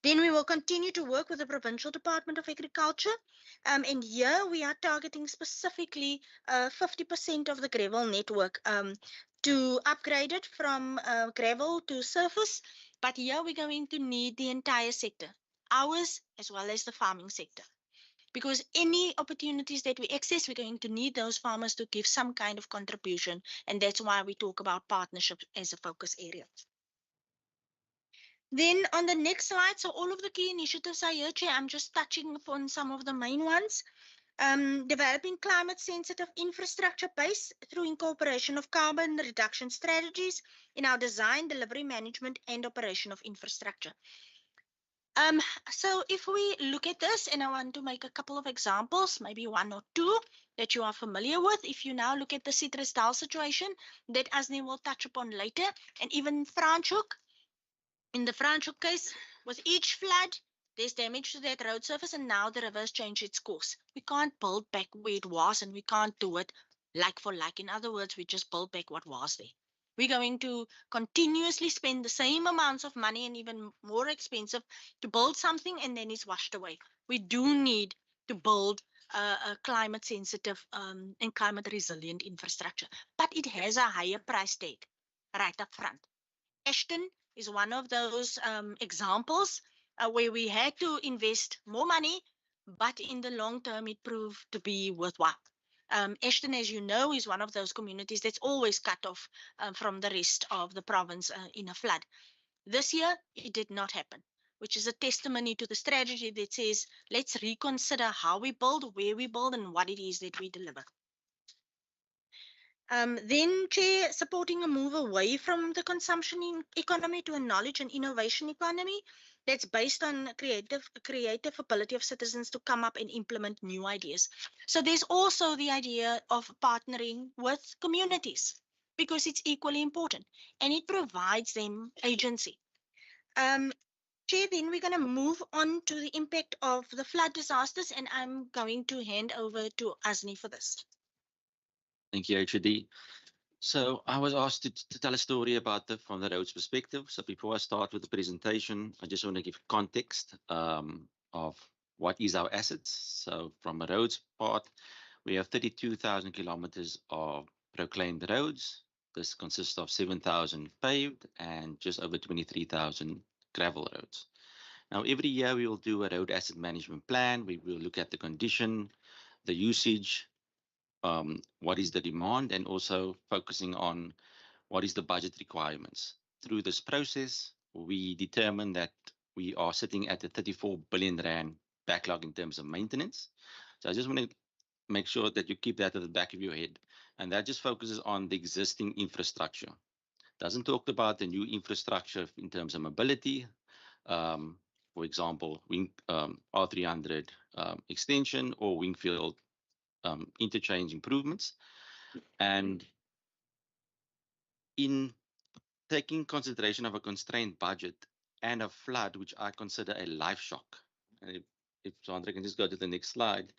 Then we will continue to work with the Provincial Department of Agriculture. And here we are targeting specifically 50% of the gravel network to upgrade it from gravel to surface. But here we're going to need the entire sector, ours as well as the farming sector. Because any opportunities that we access, we're going to need those farmers to give some kind of contribution. And that's why we talk about partnerships as a focus area. Then on the next slide, so all of the key initiatives are here, Chair. I'm just touching upon some of the main ones. Developing climate sensitive infrastructure base through incorporation of carbon reduction strategies in our design, delivery, management, and operation of infrastructure. So if we look at this, and I want to make a couple of examples, maybe one or two that you are familiar with. If you now look at the Citrus Dal situation that Asni will touch upon later, and even Franschhoek. In the Franschhoek case, with each flood, there's damage to that road surface, and now the river's changed its course. We can't build back where it was, and we can't do it like for like. In other words, we just build back what was there. We're going to continuously spend the same amounts of money and even more expensive to build something, and then it's washed away. We do need to build a climate sensitive and climate resilient infrastructure, but it has a higher price tag right up front. Ashton is one of those examples where we had to invest more money, but in the long term, it proved to be worthwhile. Ashton, as you know, is one of those communities that's always cut off from the rest of the province in a flood. This year, it did not happen, which is a testimony to the strategy that says, let's reconsider how we build, where we build, and what it is that we deliver. Then, Chair, supporting a move away from the consumption economy to a knowledge and innovation economy that's based on creative ability of citizens to come up and implement new ideas. So there's also the idea of partnering with communities because it's equally important and it provides them agency. Chair, then we're going to move on to the impact of the flood disasters, and I'm going to hand over to Asni for this. Thank you, HOD. So I was asked to tell a story about from the roads perspective. So before I start with the presentation, I just want to give context of what is our assets. So from a roads part, we have 32,000 kilometers of proclaimed roads. This consists of 7,000 paved and just over 23,000 gravel roads. Now, every year we will do a road asset management plan. We will look at the condition, the usage, what is the demand, and also focusing on what is the budget requirements. Through this process, we determined that we are sitting at a 34 billion rand backlog in terms of maintenance. So I just want to make sure that you keep that at the back of your head. And that just focuses on the existing infrastructure. Doesn't talk about the new infrastructure in terms of mobility. For example, R300 extension or Wingfield interchange improvements. And in taking consideration of a constrained budget and a flood, which I consider a life shock. And if Sandra can just go to the next slide,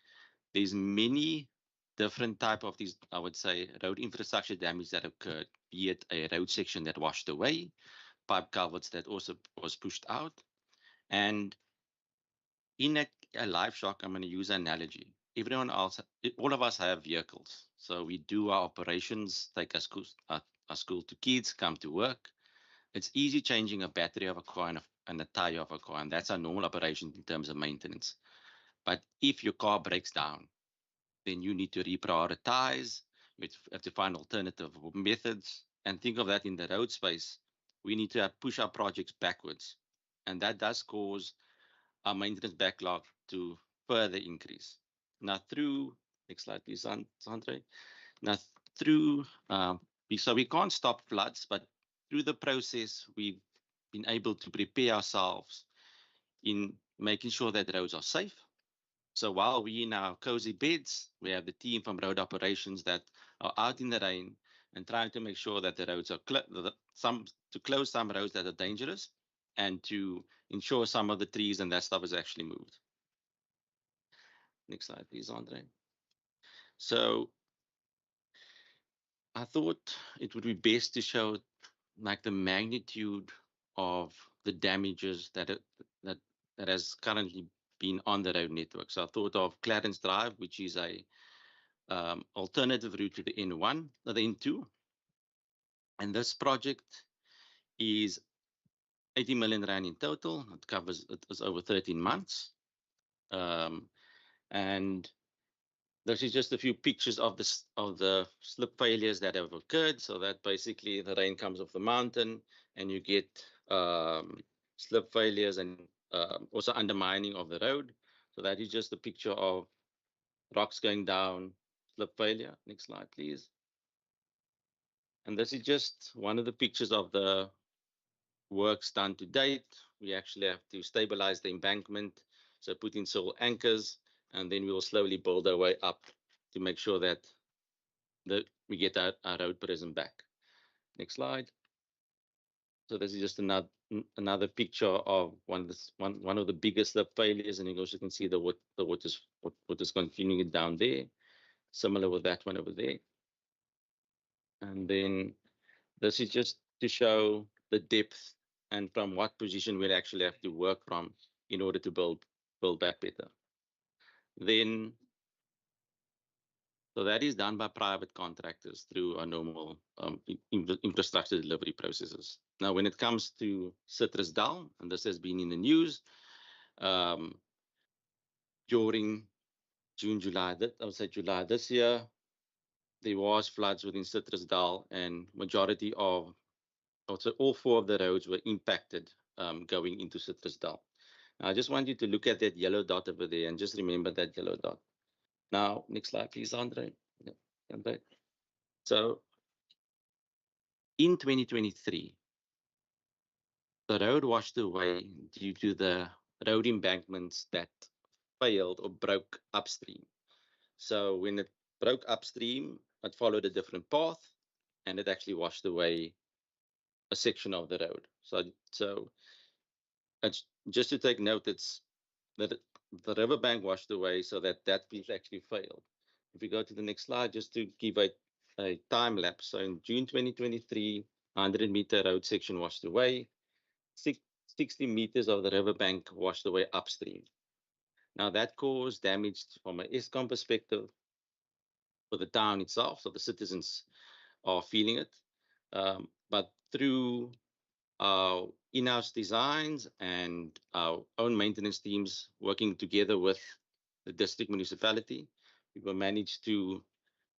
there's many different type of these, I would say, road infrastructure damage that occurred, be it a road section that washed away, pipe culverts that also was pushed out. And in a life shock, I'm going to use an analogy. Everyone else, all of us have vehicles. So we do our operations, take our school to kids, come to work. It's easy changing a battery of a car and a tire of a car, and that's our normal operation in terms of maintenance. But if your car breaks down, then you need to reprioritize. You have to find alternative methods. And think of that in the road space. We need to push our projects backwards. And that does cause our maintenance backlog to further increase. Now through, next slide please, Andre. Now through, so we can't stop floods, but through the process, we've been able to prepare ourselves in making sure that roads are safe. So while we in our cozy beds, we have the team from road operations that are out in the rain and trying to make sure that the roads are to close some roads that are dangerous and to ensure some of the trees and that stuff is actually moved. Next slide, please, Andre. So I thought it would be best to show like the magnitude of the damages that has currently been on the road network. So I thought of Clarence Drive, which is a alternative route to the N1, or the N2. And this project is 80 million rand in total. It is over 13 months. And this is just a few pictures of the slip failures that have occurred. So that basically the rain comes off the mountain and you get slip failures and also undermining of the road. So that is just a picture of rocks going down, slip failure. Next slide, please. And this is just one of the pictures of the works done to date. We actually have to stabilize the embankment, so put in soil anchors, and then we will slowly build our way up to make sure that we get our road prism back. Next slide. So this is just another picture of one of the biggest slip failures, and you also can see the water's continuing down there. Similar with that one over there. And then this is just to show the depth and from what position we'll actually have to work from in order to build back better. Then, so that is done by private contractors through our normal infrastructure delivery processes. Now, when it comes to Citrusdal, and this has been in the news during June, July, I would say July this year, there was floods within Citrusdal, and majority of, also all 4 of the roads were impacted going into Citrusdal. Now, I just want you to look at that yellow dot over there and just remember that yellow dot. Now, next slide, please, Andre. Yeah, Andre. So, in 2023, the road washed away due to the road embankments that failed or broke upstream. So, when it broke upstream, it followed a different path, and it actually washed away a section of the road. So it's just to take note, it's that the riverbank washed away, so that piece actually failed. If we go to the next slide, just to give a time lapse. So in June 2023, 100-meter road section washed away. 60 meters of the riverbank washed away upstream. Now that caused damage from an Eskom perspective for the town itself, so the citizens are feeling it. But through our in-house designs and our own maintenance teams working together with the district municipality, we will manage to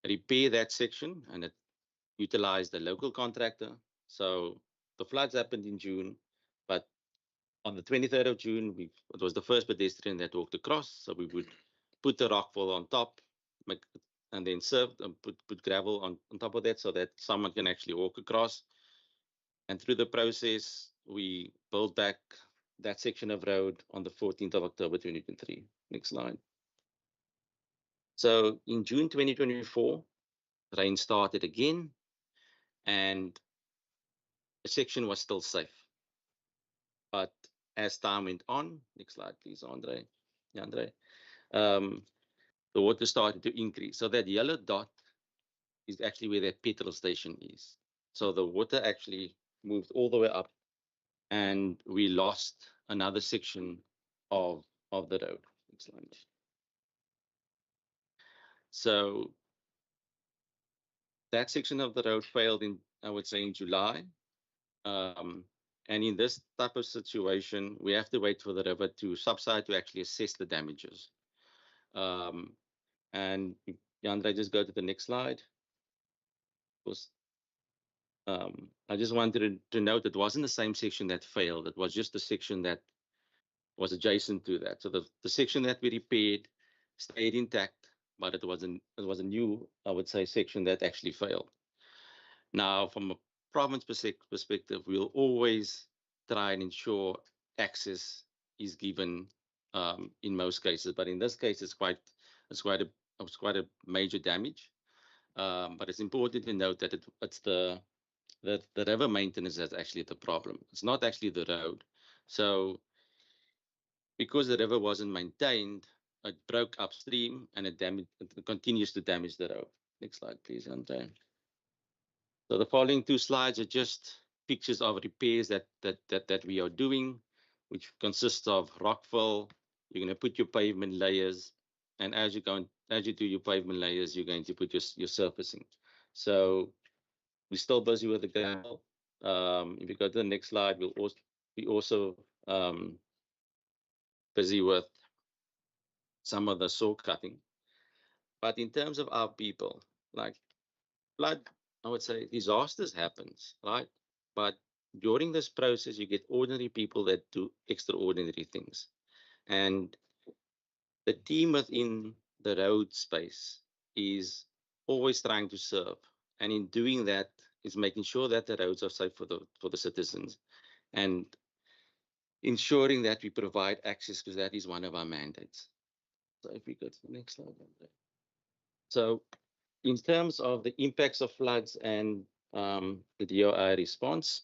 repair that section and it utilized the local contractor. So the floods happened in June, but on the 23rd of June, it was the first pedestrian that walked across. So we would put the rockfall on top, and then put gravel on top of that so that someone can actually walk across. And through the process, we built back that section of road on the 14th of October 2023. Next slide. So in June 2024, rain started again, and the section was still safe. But as time went on, next slide, please, Andre. Yeah, Andre. The water started to increase. So that yellow dot is actually where that petrol station is. So the water actually moved all the way up, and we lost another section of the road. Next slide. So that section of the road failed in, I would say, in July. And in this type of situation, we have to wait for the river to subside to actually assess the damages. And Yandre, just go to the next slide. I just wanted to note it wasn't the same section that failed. It was just the section that was adjacent to that. So the section that we repaired stayed intact, but it was a new, I would say, section that actually failed. Now, from a province perspective, we'll always try and ensure access is given in most cases, but in this case, it's quite a major damage. But it's important to note that it's the river maintenance that's actually the problem. It's not actually the road. So because the river wasn't maintained, it broke upstream and it continues to damage the road. Next slide, please, Andre. So the following two slides are just pictures of repairs that we are doing, which consists of rockfill. You're going to put your pavement layers, and as you do your pavement layers, you're going to put your surfacing. So we're still busy with the gravel. If you go to the next slide, we'll also busy with some of the saw cutting. But in terms of our people, like flood, I would say disasters happens, right? But during this process, you get ordinary people that do extraordinary things. And the team within the road space is always trying to serve. And in doing that, is making sure that the roads are safe for the citizens and ensuring that we provide access, because that is one of our mandates. So if we go to the next slide. So in terms of the impacts of floods and the DOI response,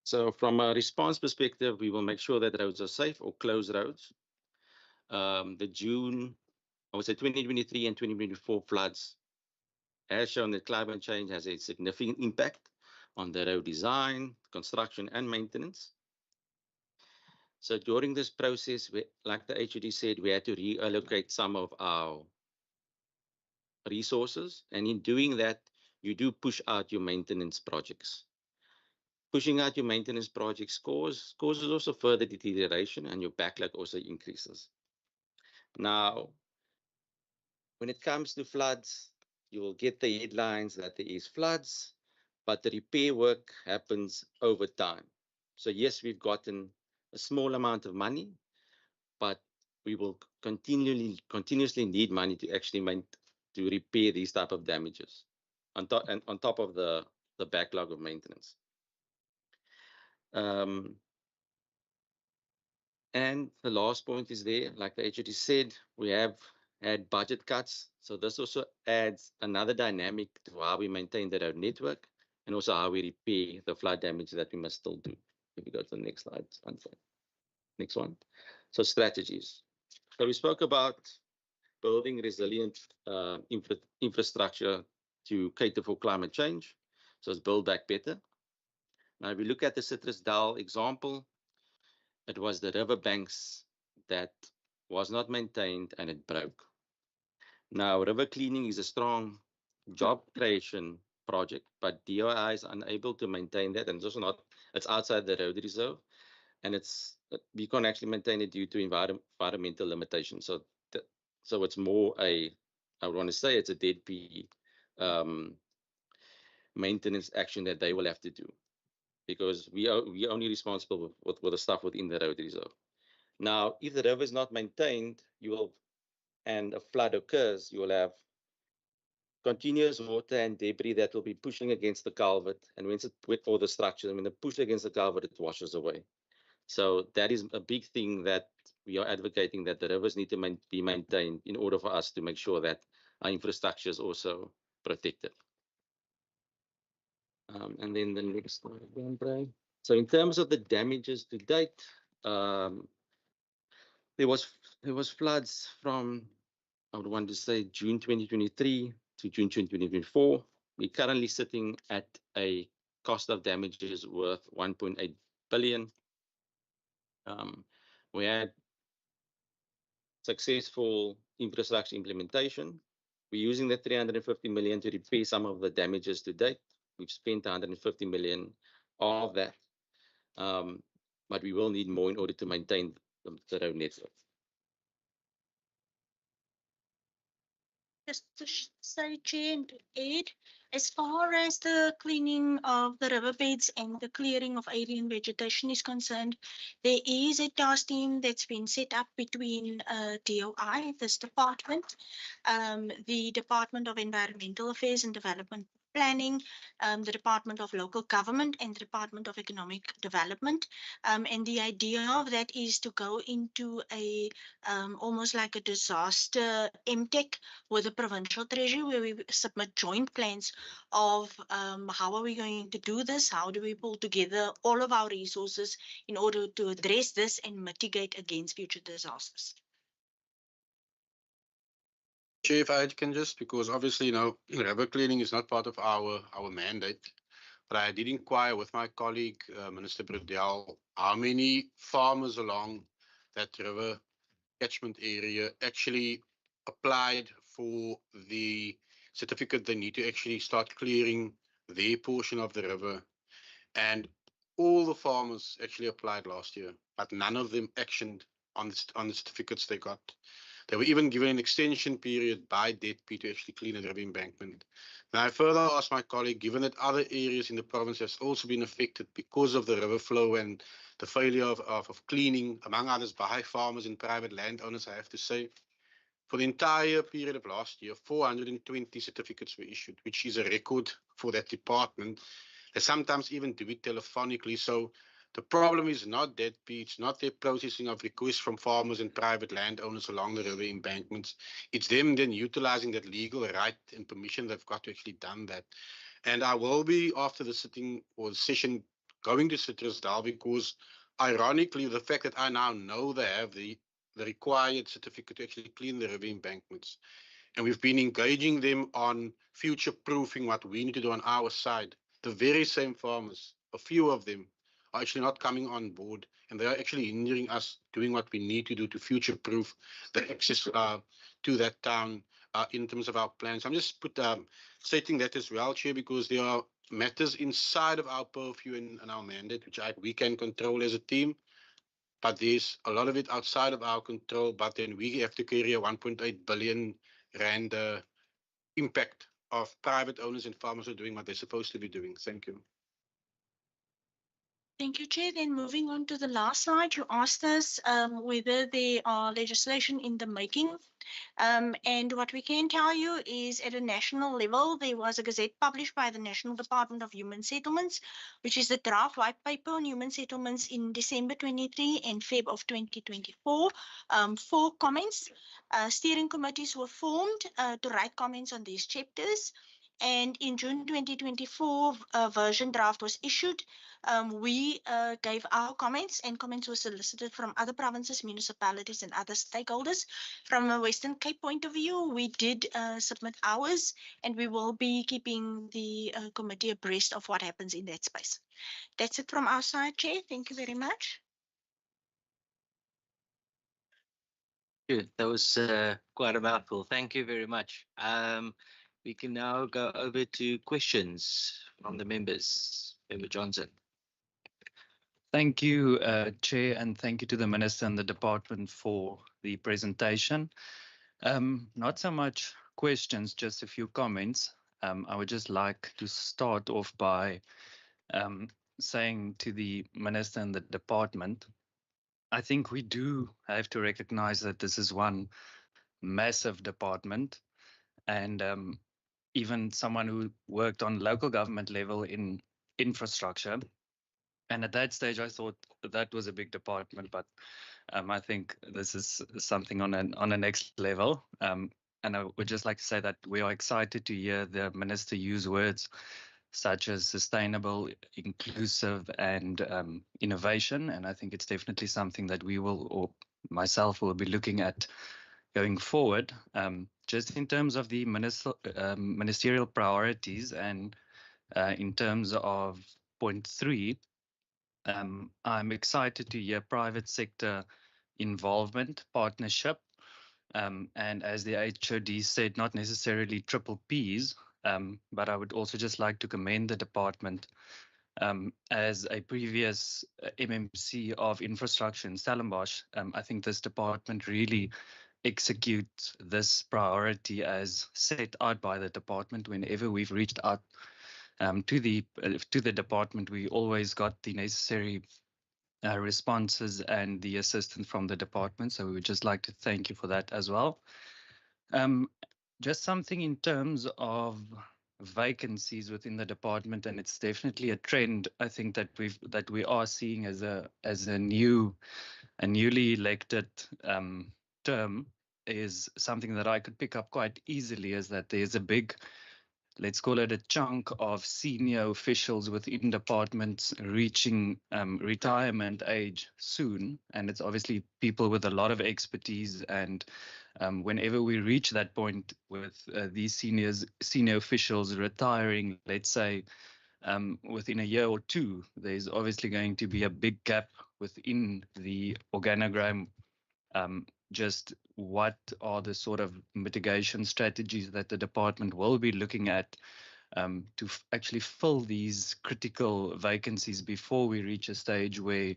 so from a response perspective, we will make sure that roads are safe or closed roads. The June, I would say 2023 and 2024 floods has shown that climate change has a significant impact on the road design, construction, and maintenance. So during this process, like the HOD said, we had to reallocate some of our resources. And in doing that, you do push out your maintenance projects. Pushing out your maintenance projects causes also further deterioration, and your backlog also increases. Now, when it comes to floods, you will get the headlines that there is floods, but the repair work happens over time. So yes, we've gotten a small amount of money, but we will continuously need money to actually to repair these type of damages on top of the backlog of maintenance. And the last point is there, like the HOD said, we have had budget cuts. So this also adds another dynamic to how we maintain the road network and also how we repair the flood damage that we must still do. If we go to the next slide. Next one. So strategies. So we spoke about building resilient infrastructure to cater for climate change. So it's build back better. Now, if we look at the Citrus Dal example, it was the riverbanks that was not maintained and it broke. Now, river cleaning is a strong job creation project, but DOI is unable to maintain that, and it's also not, it's outside the road reserve. and we can't actually maintain it due to environmental limitations. So it's more I want to say it's a deadbeat maintenance action that they will have to do, because we are only responsible for the stuff within the road reserve. Now, if the river is not maintained, and a flood occurs, you will have continuous water and debris that will be pushing against the culvert, and when it's with all the structures, when they push against the culvert, it washes away. So that is a big thing that we are advocating, that the rivers need to be maintained in order for us to make sure that our infrastructure is also protected. And then the next slide again, Brian. So in terms of the damages to date, there was floods from, I would want to say, June 2023 to June 2024. We're currently sitting at a cost of damages worth 1.8 billion. We had successful infrastructure implementation. We're using the 350 million to repair some of the damages to date. We've spent 150 million of that, but we will need more in order to maintain the road network. Just to say, Chair, and to add, as far as the cleaning of the riverbeds and the clearing of alien vegetation is concerned, there is a task team that's been set up between DOI, this department, the Department of Environmental Affairs and Development Planning, the Department of Local Government, and the Department of Economic Development. And the idea of that is to go into a almost like a disaster MTech with the Provincial Treasury, where we submit joint plans of how are we going to do this, how do we pull together all of our resources in order to address this and mitigate against future disasters. Chair, if I can just, because obviously, river cleaning is not part of our mandate, but I did inquire with my colleague, Minister Bredell, how many farmers along that river catchment area actually applied for the certificate they need to actually start clearing their portion of the river. And all the farmers actually applied last year, but none of them actioned on the certificates they got. They were even given an extension period by DETP to actually clean the river embankment. Now, I further asked my colleague, given that other areas in the province have also been affected because of the river flow and the failure of cleaning, among others, by farmers and private landowners, I have to say, for the entire period of last year, 420 certificates were issued, which is a record for that department. They sometimes even do it telephonically. So the problem is not that it's not their processing of requests from farmers and private landowners along the river embankments. It's them then utilizing that legal right and permission they've got to actually done that. And I will be, after the sitting or the session, going to Citrusdal, because ironically, the fact that I now know they have the required certificate to actually clean the river embankments, and we've been engaging them on future proofing what we need to do on our side. The very same farmers, a few of them, are actually not coming on board, and they are actually hindering us doing what we need to do to future proof the access to that town in terms of our plans. I'm just stating that as well, Chair, because there are matters inside of our purview and our mandate, which we can control as a team, but there's a lot of it outside of our control. But then we have to carry a 1.8 billion rand impact of private owners and farmers who are doing what they're supposed to be doing. Thank you. Thank you, Chair. Then moving on to the last slide, you asked us whether there are legislation in the making. And what we can tell you is at a national level, there was a gazette published by the National Department of Human Settlements, which is the draft white paper on human settlements in December 23 and Feb of 2024. 4 comments. Steering committees were formed to write comments on these chapters. And in June 2024, a version draft was issued. We gave our comments, and comments were solicited from other provinces, municipalities, and other stakeholders. From a Western Cape point of view, we did submit ours, and we will be keeping the committee abreast of what happens in that space. That's it from our side, Chair. Thank you very much. Good. That was quite a mouthful. Thank you very much. We can now go over to questions from the members. Member Johnson. Thank you, Chair, and thank you to the Minister and the Department for the presentation. Not so much questions, just a few comments. I would just like to start off by saying to the Minister and the Department, I think we do have to recognize that this is one massive department, and even someone who worked on local government level in infrastructure. And at that stage, I thought that was a big department, but I think this is something on a next level. And I would just like to say that we are excited to hear the minister use words such as sustainable, inclusive, and innovation. And I think it's definitely something that we will, or myself, will be looking at going forward. Just in terms of the ministerial priorities and in terms of point 3, I'm excited to hear private sector involvement, partnership, and as the HOD said, not necessarily triple Ps, but I would also just like to commend the department. As a previous MMC of infrastructure in Stellenbosch, I think this department really executes this priority as set out by the department. Whenever we've reached out to the department, we always got the necessary responses and the assistance from the department. So we would just like to thank you for that as well. Just something in terms of vacancies within the department, and it's definitely a trend I think that we are seeing as a newly elected term, is something that I could pick up quite easily, is that there's a big, let's call it a chunk of senior officials within departments reaching retirement age soon. And it's obviously people with a lot of expertise. And whenever we reach that point with these senior officials retiring, let's say within a year or two, there's obviously going to be a big gap within the organogram. Just what are the sort of mitigation strategies that the department will be looking at to actually fill these critical vacancies before we reach a stage where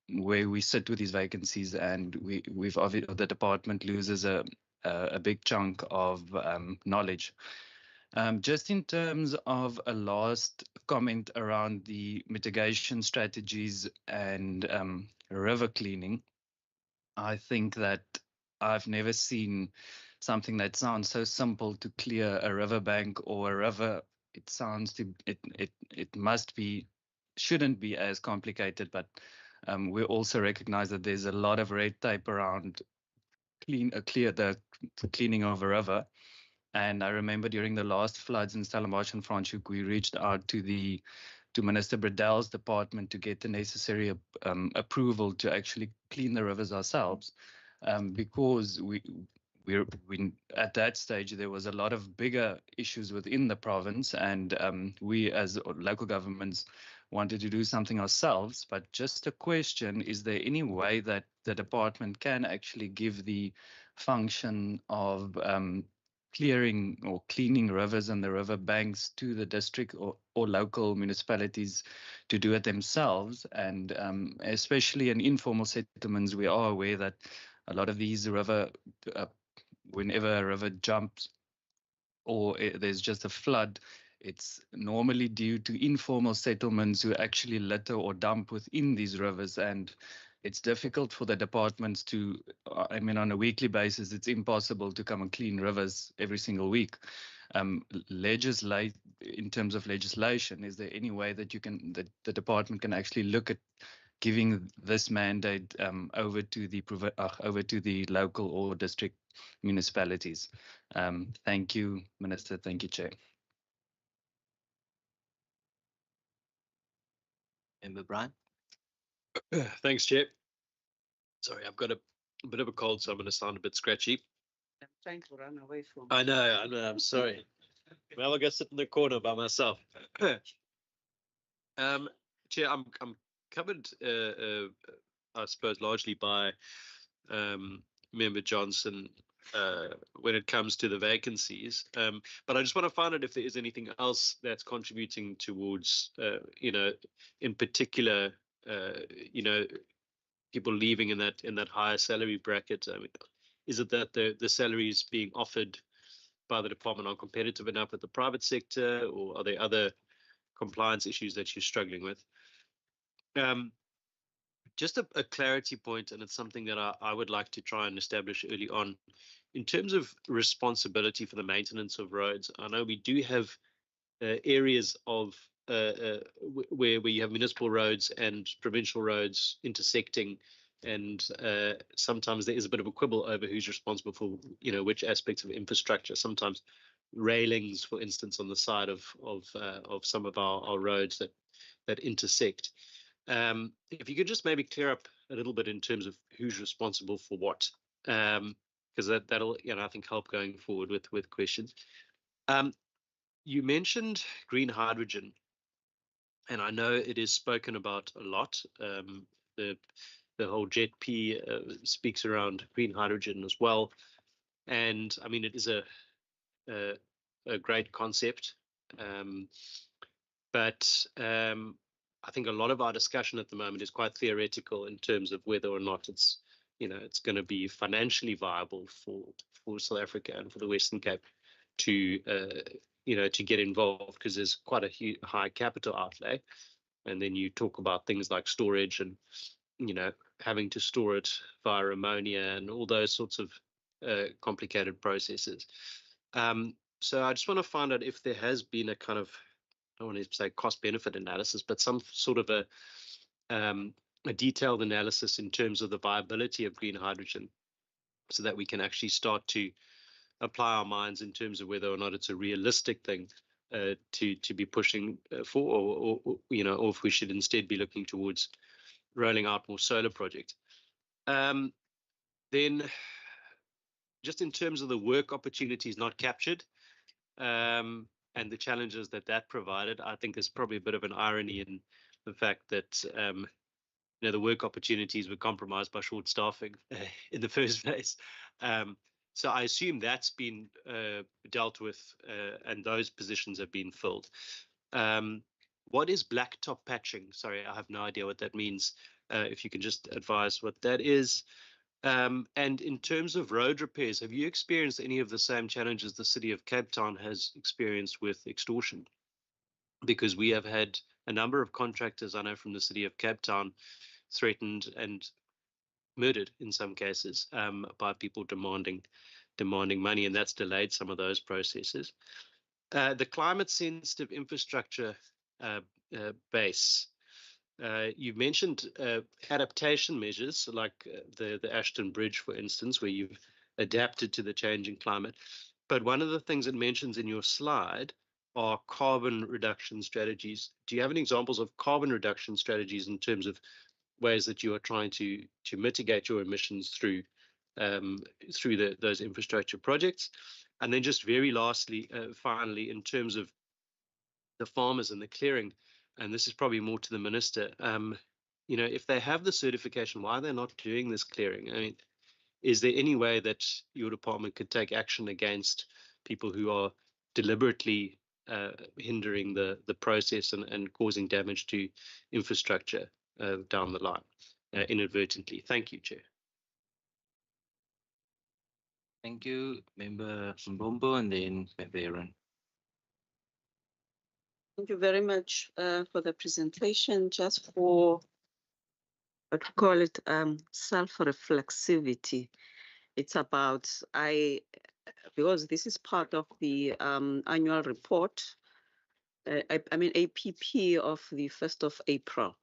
we sit with these vacancies and the department loses a big chunk of knowledge. Just in terms of a last comment around the mitigation strategies and river cleaning, I think that I've never seen something that sounds so simple to clear a riverbank or a river. It sounds to it must be, shouldn't be as complicated, but we also recognize that there's a lot of red tape around the cleaning of a river. And I remember during the last floods in Stellenbosch and Franschhoek, we reached out to Minister Bredel's department to get the necessary approval to actually clean the rivers ourselves, because we at that stage there was a lot of bigger issues within the province, and we as local governments wanted to do something ourselves. But just a question, is there any way that the department can actually give the function of clearing or cleaning rivers and the river banks to the district or local municipalities to do it themselves? And especially in informal settlements, we are aware that a lot of these whenever a river jumps or there's just a flood, it's normally due to informal settlements who actually litter or dump within these rivers. And it's difficult for the departments to, I mean, on a weekly basis, it's impossible to come and clean rivers every single week. Legislate in terms of legislation, is there any way that the department can actually look at giving this mandate over to the local or district municipalities? Thank you, Minister. Thank you, Chair. Member Brian. Thanks, Chair. Sorry, I've got a bit of a cold, so I'm going to sound a bit scratchy. I'm trying to run away from. I know, I'm sorry. Well, I'll go sit in the corner by myself. Chair, I'm covered, I suppose, largely by Member Johnson when it comes to the vacancies. But I just want to find out if there is anything else that's contributing towards, in particular, you know, people leaving in that higher salary bracket? I mean, is it that the salaries being offered by the department are competitive enough with the private sector, or are there other compliance issues that you're struggling with? Just a clarity point, and it's something that I would like to try and establish early on. In terms of responsibility for the maintenance of roads, I know we do have areas of where you have municipal roads and provincial roads intersecting, and sometimes there is a bit of a quibble over who's responsible for, you know, which aspects of infrastructure. Sometimes railings, for instance, on the side of some of our roads that intersect. If you could just maybe clear up a little bit in terms of who's responsible for what, because that'll, you know, I think help going forward with questions. You mentioned green hydrogen, and I know it is spoken about a lot. The whole JETP speaks around green hydrogen as well, and I mean it is a great concept, but I think a lot of our discussion at the moment is quite theoretical in terms of whether or not it's, you know, it's going to be financially viable for South Africa and for the Western Cape to you know, to get involved, because there's quite a high capital outlay, and then you talk about things like storage and, you know, having to store it via ammonia and all those sorts of complicated processes. So I just want to find out if there has been a kind of, I don't want to say cost benefit analysis, but some sort of a detailed analysis in terms of the viability of green hydrogen, so that we can actually start to apply our minds in terms of whether or not it's a realistic thing to be pushing for, or you know, or if we should instead be looking towards rolling out more solar projects. Then, just in terms of the work opportunities not captured, and the challenges that provided, I think there's probably a bit of an irony in the fact that you know, the work opportunities were compromised by short staffing in the first place. So I assume that's been dealt with, and those positions have been filled. What is blacktop patching? Sorry, I have no idea what that means. If you can just advise what that is. And in terms of road repairs, have you experienced any of the same challenges the city of Cape Town has experienced with extortion? Because we have had a number of contractors, I know, from the city of Cape Town threatened and murdered in some cases by people demanding money, and that's delayed some of those processes. The climate sensitive infrastructure base. You mentioned adaptation measures like the Ashton Bridge, for instance, where you've adapted to the changing climate. But one of the things it mentions in your slide are carbon reduction strategies. Do you have any examples of carbon reduction strategies in terms of ways that you are trying to mitigate your emissions through those infrastructure projects? And then just very lastly, finally, in terms of the farmers and the clearing, and this is probably more to the minister, you know, if they have the certification, why are they not doing this clearing? I mean, is there any way that your department could take action against people who are deliberately hindering the process and causing damage to infrastructure down the line inadvertently? Thank you, Chair. Thank you, Member Mbombo, and then Member Aaron. Thank you very much for the presentation. Just for what we call it self-reflexivity. It's about because this is part of the annual report. I mean APP of the 1st of April,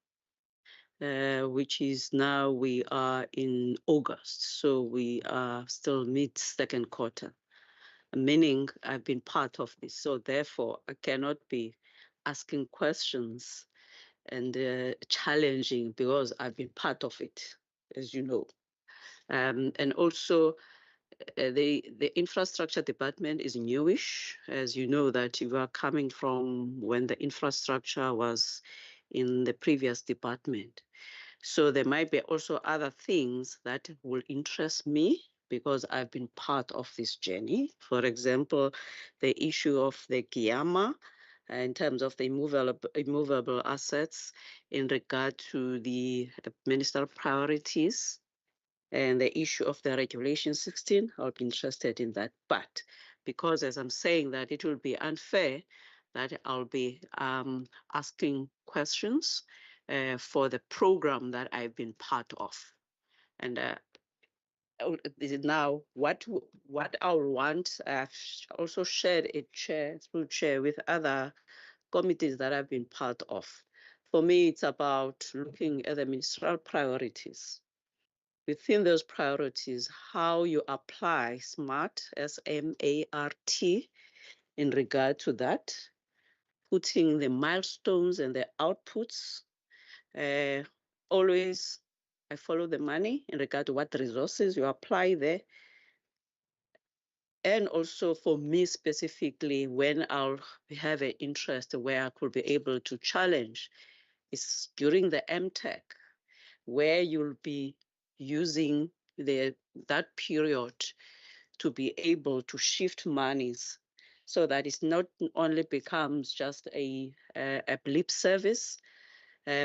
which is now we are in August, so we are still mid-second quarter, meaning I've been part of this. So therefore, I cannot be asking questions and challenging because I've been part of it, as you know. And also, the infrastructure department is newish, as you know that you are coming from when the infrastructure was in the previous department. So there might be also other things that will interest me because I've been part of this journey. For example, the issue of the Kiama in terms of the immovable assets in regard to the ministerial priorities and the issue of the Regulation 16. I'll be interested in that. But because, as I'm saying, that it will be unfair that I'll be asking questions for the program that I've been part of. And now what I'll want, I've also shared a chair with other committees that I've been part of. For me, it's about looking at the ministerial priorities. Within those priorities, how you apply SMART, S-M-A-R-T, in regard to that, putting the milestones and the outputs. Always, I follow the money in regard to what resources you apply there. And also for me specifically, when I'll have an interest where I could be able to challenge, is during the MTech, where you'll be using that period to be able to shift monies so that it's not only becomes just a blip service,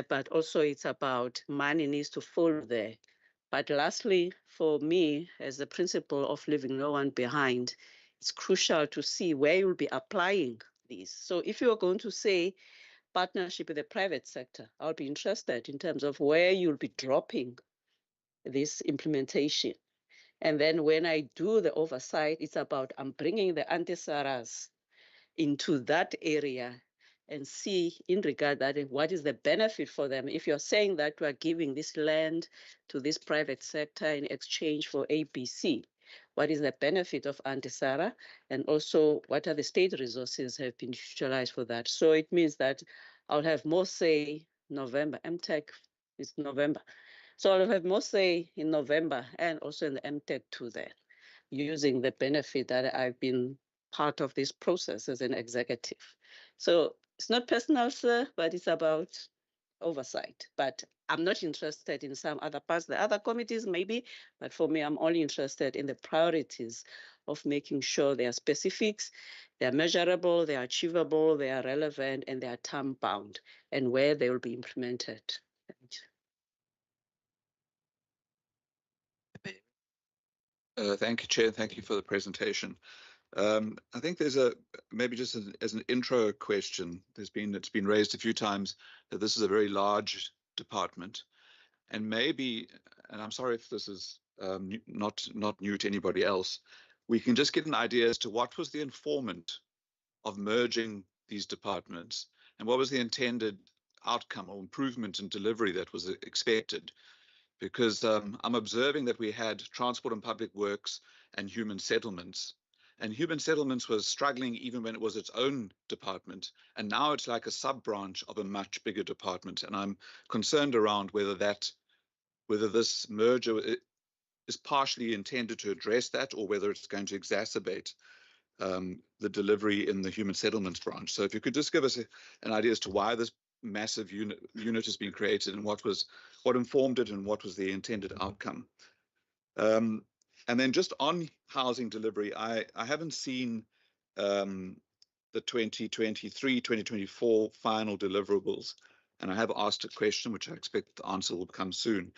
but also it's about money needs to follow there. But lastly, for me, as the principle of leaving no one behind, it's crucial to see where you'll be applying these. So if you're going to say partnership with the private sector, I'll be interested in terms of where you'll be dropping this implementation. And then when I do the oversight, it's about I'm bringing the anti-SARAs into that area and see in regard that what is the benefit for them. If you're saying that we are giving this land to this private sector in exchange for ABC, what is the benefit of anti-SARA? And also what are the state resources have been utilized for that? So it means that I'll have more say November. MTech is November. So I'll have more say in November and also in the MTech too there, using the benefit that I've been part of this process as an executive. So it's not personal, sir, but it's about oversight. But I'm not interested in some other parts, the other committees maybe, but for me, I'm only interested in the priorities of making sure they are specifics, they are measurable, they are achievable, they are relevant, and they are time bound, and where they will be implemented. Thank you, Chair. Thank you for the presentation. I think there's maybe just as an intro question, it's been raised a few times that this is a very large department, and maybe, and I'm sorry if this is not new to anybody else, we can just get an idea as to what was the informant of merging these departments and what was the intended outcome or improvement in delivery that was expected. Because I'm observing that we had Transport and Public Works and Human Settlements. And Human Settlements was struggling even when it was its own department. And now it's like a sub-branch of a much bigger department. And I'm concerned around whether this merger is partially intended to address that or whether it's going to exacerbate the delivery in the Human Settlements branch. So if you could just give us an idea as to why this massive unit has been created and what informed it and what was the intended outcome. And then just on housing delivery, I haven't seen the 2023-2024 final deliverables, and I have asked a question which I expect the answer will come soon.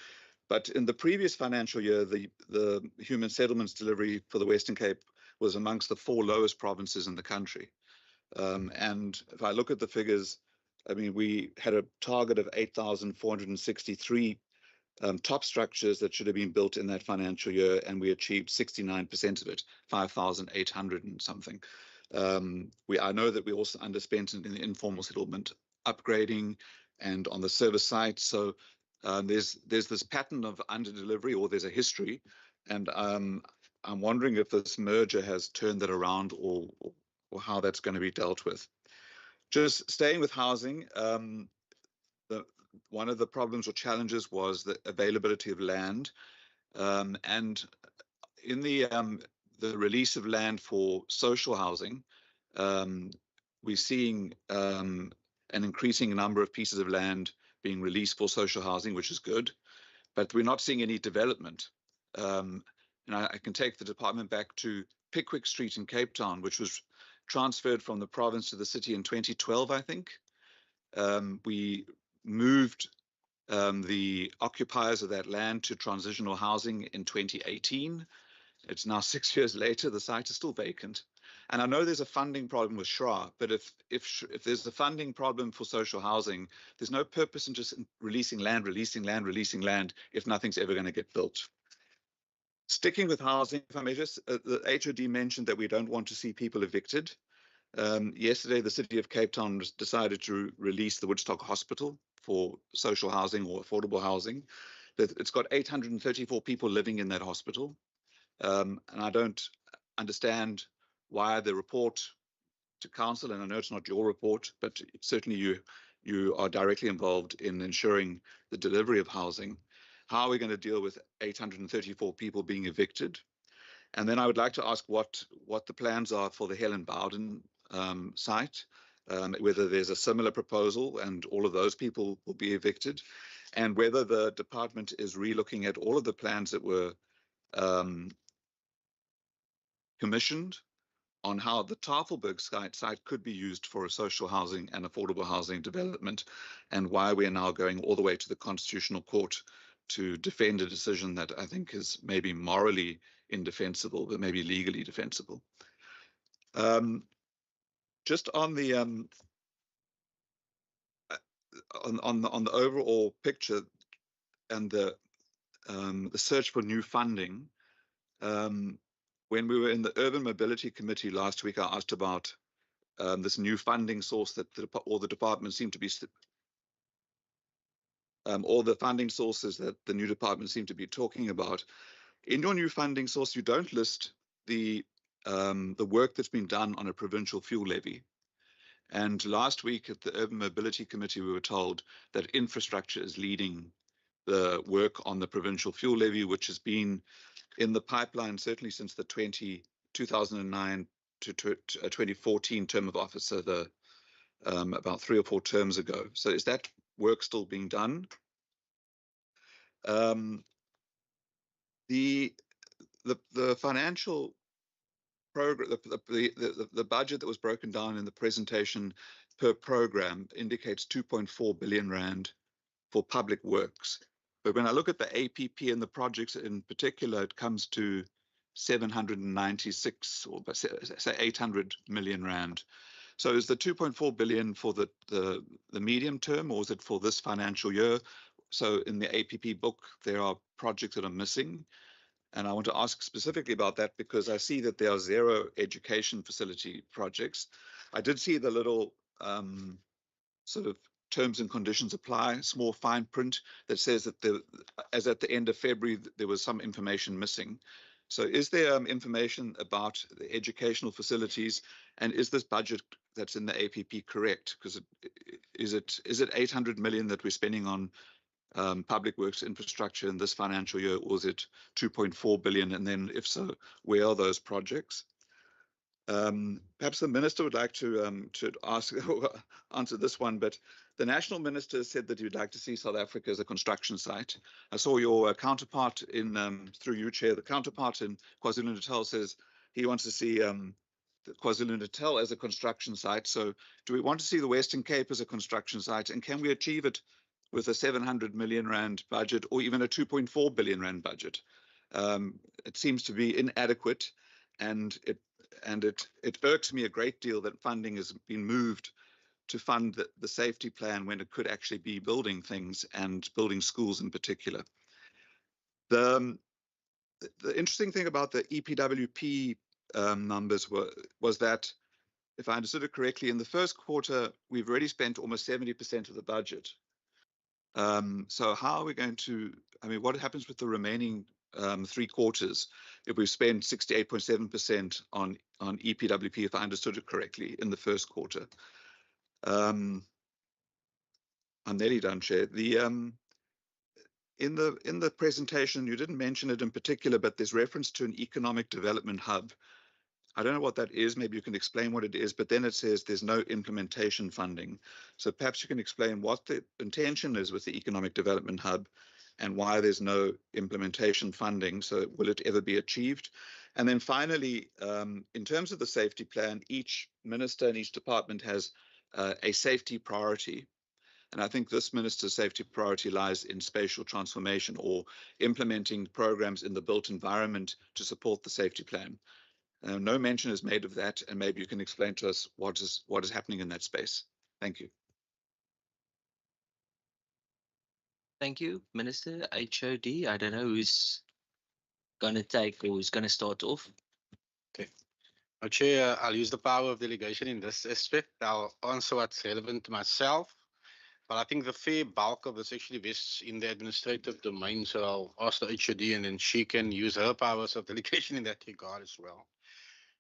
But in the previous financial year, the Human Settlements delivery for the Western Cape was amongst the 4 lowest provinces in the country. And if I look at the figures, I mean, we had a target of 8,463 top structures that should have been built in that financial year, and we achieved 69% of it, 5,800 and something. I know that we also underspent in the informal settlement upgrading and on the service side. So there's this pattern of under-delivery, or there's a history, and I'm wondering if this merger has turned that around or how that's going to be dealt with. Just staying with housing, one of the problems or challenges was the availability of land, and in the release of land for social housing, we're seeing an increasing number of pieces of land being released for social housing, which is good, but we're not seeing any development. And I can take the department back to Pickwick Street in Cape Town, which was transferred from the province to the city in 2012, I think. We moved the occupiers of that land to transitional housing in 2018. It's now 6 years later, the site is still vacant. And I know there's a funding problem with SHRA, but if there's a funding problem for social housing, there's no purpose in just releasing land if nothing's ever going to get built. Sticking with housing, if I may just, the HOD mentioned that we don't want to see people evicted. Yesterday, the City of Cape Town decided to release the Woodstock Hospital for social housing or affordable housing. It's got 834 people living in that hospital. And I don't understand why the report to council, and I know it's not your report, but certainly you are directly involved in ensuring the delivery of housing. How are we going to deal with 834 people being evicted? And then I would like to ask what the plans are for the Helen Bowden site, whether there's a similar proposal and all of those people will be evicted, and whether the department is relooking at all of the plans that were commissioned on how the Tafelberg site could be used for a social housing and affordable housing development, and why we are now going all the way to the Constitutional Court to defend a decision that I think is maybe morally indefensible, but maybe legally defensible. Just on the on the overall picture and the search for new funding. When we were in the Urban Mobility Committee last week, I asked about this new funding source that all the departments seem to be, all the funding sources that the new department seem to be talking about. In your new funding source, you don't list the work that's been done on a provincial fuel levy. And last week at the Urban Mobility Committee, we were told that infrastructure is leading the work on the provincial fuel levy, which has been in the pipeline certainly since the 2009 to 2014 term of office, so about 3 or 4 terms ago. So is that work still being done? The financial program, the budget that was broken down in the presentation per program indicates 2.4 billion rand for public works. But when I look at the APP and the projects in particular, it comes to 796 or say 800 million rand. So is the 2.4 billion for the medium term, or is it for this financial year? So in the APP book, there are projects that are missing. And I want to ask specifically about that because I see that there are 0 education facility projects. I did see the little sort of terms and conditions apply, small fine print that says that as at the end of February, there was some information missing. So is there information about the educational facilities, and is this budget that's in the APP correct? Because is it 800 million that we're spending on public works infrastructure in this financial year, or is it 2.4 billion? And then if so, where are those projects? Perhaps the minister would like to ask answer this one, but the national minister said that he'd like to see South Africa as a construction site. I saw your counterpart in through you, Chair. The counterpart in KwaZulu-Natal says he wants to see KwaZulu-Natal as a construction site. So, do we want to see the Western Cape as a construction site, and can we achieve it with a 700 million rand budget or even a 2.4 billion rand budget? It seems to be inadequate, and it irks me a great deal that funding has been moved to fund the safety plan when it could actually be building things and building schools in particular. The interesting thing about the EPWP numbers was that, if I understood it correctly, in the first quarter, we've already spent almost 70% of the budget. So how are we going to, I mean, what happens with the remaining 3 quarters if we spend 68.7% on EPWP, if I understood it correctly, in the first quarter? I'm nearly done, Chair. In the presentation, you didn't mention it in particular, but there's reference to an economic development hub. I don't know what that is. Maybe you can explain what it is, but then it says there's no implementation funding. So perhaps you can explain what the intention is with the economic development hub, and why there's no implementation funding. So will it ever be achieved? And then finally, in terms of the safety plan, each minister and each department has a safety priority. And I think this minister's safety priority lies in spatial transformation or implementing programs in the built environment to support the safety plan. No mention is made of that, and maybe you can explain to us what is happening in that space. Thank you. Thank you, Minister. HOD, I don't know who's going to take or who's going to start off. Okay. Chair, I'll use the power of delegation in this aspect. I'll answer what's relevant to myself. But I think the fair bulk of this actually vests in the administrative domain. So I'll ask the HOD and then she can use her powers of delegation in that regard as well.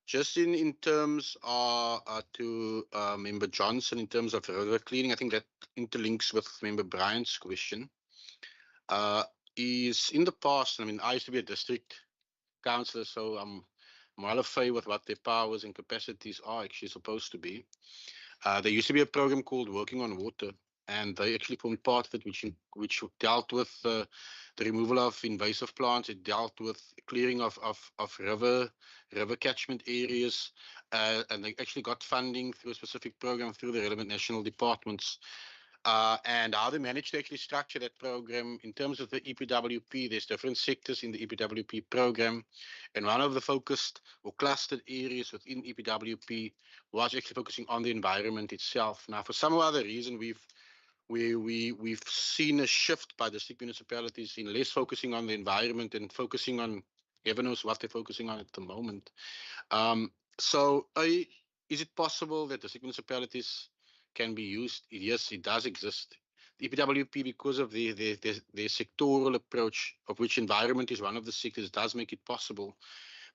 Just in terms to Member Johnson, in terms of river cleaning, I think that interlinks with Member Bryant's question. Is in the past, I mean, I used to be a district councillor, so I'm well familiar with what their powers and capacities are actually supposed to be. There used to be a program called Working on Water, and they actually formed part of it, which dealt with the removal of invasive plants. It dealt with clearing of river catchment areas, and they actually got funding through a specific program through the relevant national departments. And how they managed to actually structure that program in terms of the EPWP, there's different sectors in the EPWP program. And one of the focused or clustered areas within EPWP was actually focusing on the environment itself. Now, for some other reason, we've seen a shift by district municipalities in less focusing on the environment and focusing on heaven knows what they're focusing on at the moment. Is it possible that district municipalities can be used? Yes, it does exist. The EPWP, because of their sectoral approach, of which environment is one of the sectors, does make it possible.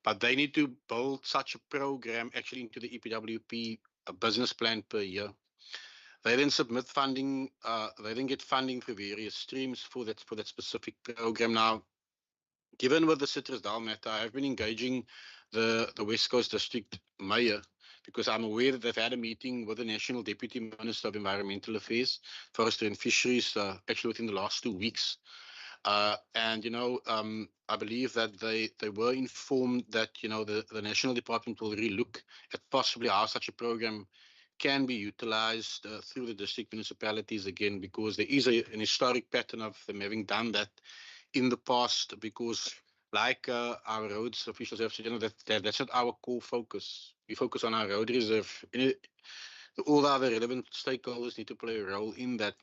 But they need to build such a program actually into the EPWP a business plan per year. They then submit funding. They then get funding through various streams for that specific program. Now, given with the Citrusdal matter, I've been engaging the West Coast District Mayor because I'm aware that they've had a meeting with the National Deputy Minister of Environmental Affairs, Forestry and Fisheries, actually within the last 2 weeks. And I believe that they were informed that the National Department will really look at possibly how such a program can be utilized through the district municipalities again, because there is an historic pattern of them having done that in the past, because like our roads officials have said, that's not our core focus. We focus on our road reserve. All the other relevant stakeholders need to play a role in that.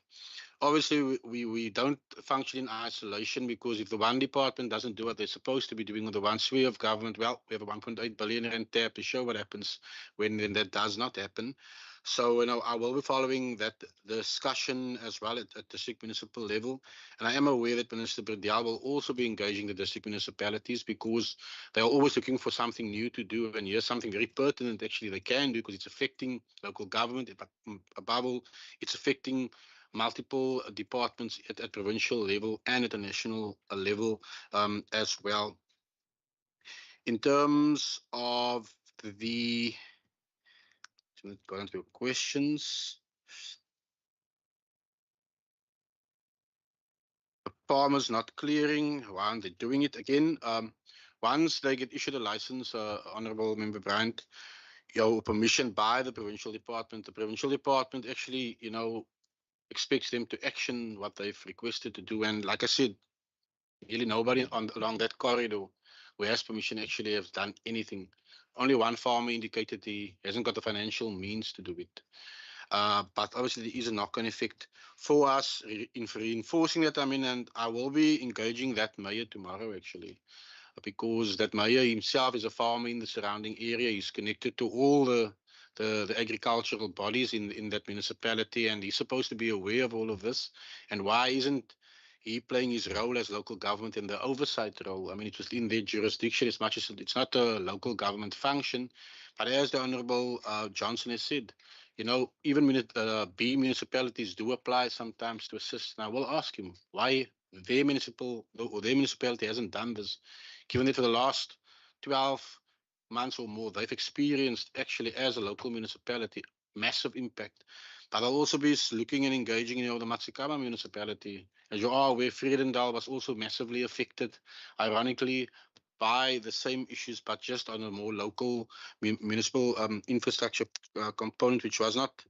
Obviously, we don't function in isolation, because if the one department doesn't do what they're supposed to be doing, or the one sphere of government, well, we have a 1.8 billion rand tab to show what happens when that does not happen. So, I will be following that discussion as well at district municipal level. And I am aware that Minister Bredel will also be engaging the district municipalities, because they are always looking for something new to do. And here's something very pertinent actually they can do, because it's affecting local government, but above all, it's affecting multiple departments at provincial level and at a national level as well. In terms of the go into questions. The farmers not clearing, why aren't they doing it again? Once they get issued a license, Honorable Member Bryant, permission by the provincial department, the provincial department actually, expects them to action what they've requested to do. And like I said, really nobody along that corridor who has permission actually has done anything. Only one farmer indicated he hasn't got the financial means to do it. But obviously there is a knock-on effect for us in reinforcing that. And I will be engaging that mayor tomorrow actually, because that mayor himself is a farmer in the surrounding area. He's connected to all the agricultural bodies in that municipality, and he's supposed to be aware of all of this. And why isn't he playing his role as local government in the oversight role? I mean, it's within their jurisdiction as much as it's not a local government function. But as the Honorable Johnson has said, even B municipalities do apply sometimes to assist. And I will ask him why their municipality hasn't done this, given that for the last 12 months or more, they've experienced actually as a local municipality massive impact. But I'll also be looking and engaging in the Matsikama municipality. As you are aware, Vredendal was also massively affected, ironically, by the same issues, but just on a more local municipal infrastructure component, which was not,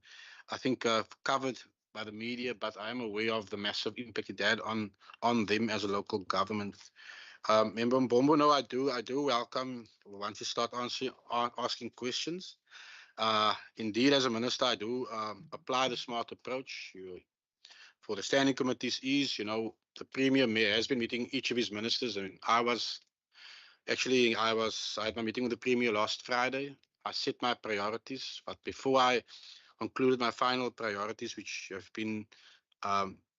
I think, covered by the media, but I'm aware of the massive impact it had on them as a local government. Member Mbombo, no, I do welcome once you start asking questions. Indeed, as a minister, I do apply the smart approach. For the standing committees is, the Premier Mayor has been meeting each of his ministers. I mean, I had my meeting with the Premier last Friday. I set my priorities, but before I concluded my final priorities, which have been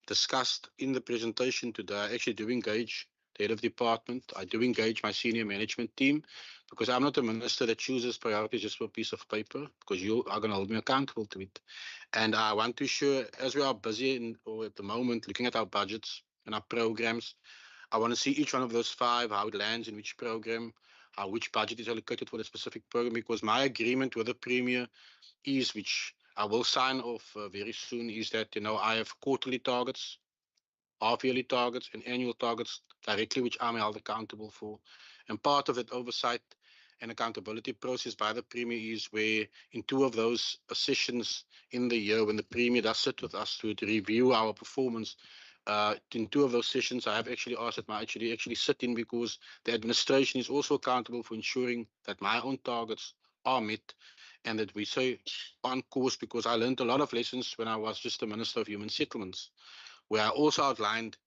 discussed in the presentation today, I actually do engage the head of department. I do engage my senior management team, because I'm not a minister that chooses priorities just for a piece of paper, because you are going to hold me accountable to it. And I want to ensure, as we are busy or at the moment looking at our budgets and our programs, I want to see each one of those 5, how it lands in which program, how which budget is allocated for the specific program, because my agreement with the Premier is, which I will sign off very soon, is that, I have quarterly targets, half-yearly targets, and annual targets directly, which I'm held accountable for. And part of that oversight and accountability process by the Premier is where in 2 of those sessions in the year, when the Premier does sit with us to review our performance, in 2 of those sessions, I have actually asked that my actually sit in, because the administration is also accountable for ensuring that my own targets are met and that we say on course, because I learned a lot of lessons when I was just the Minister of Human Settlements, where I also outlined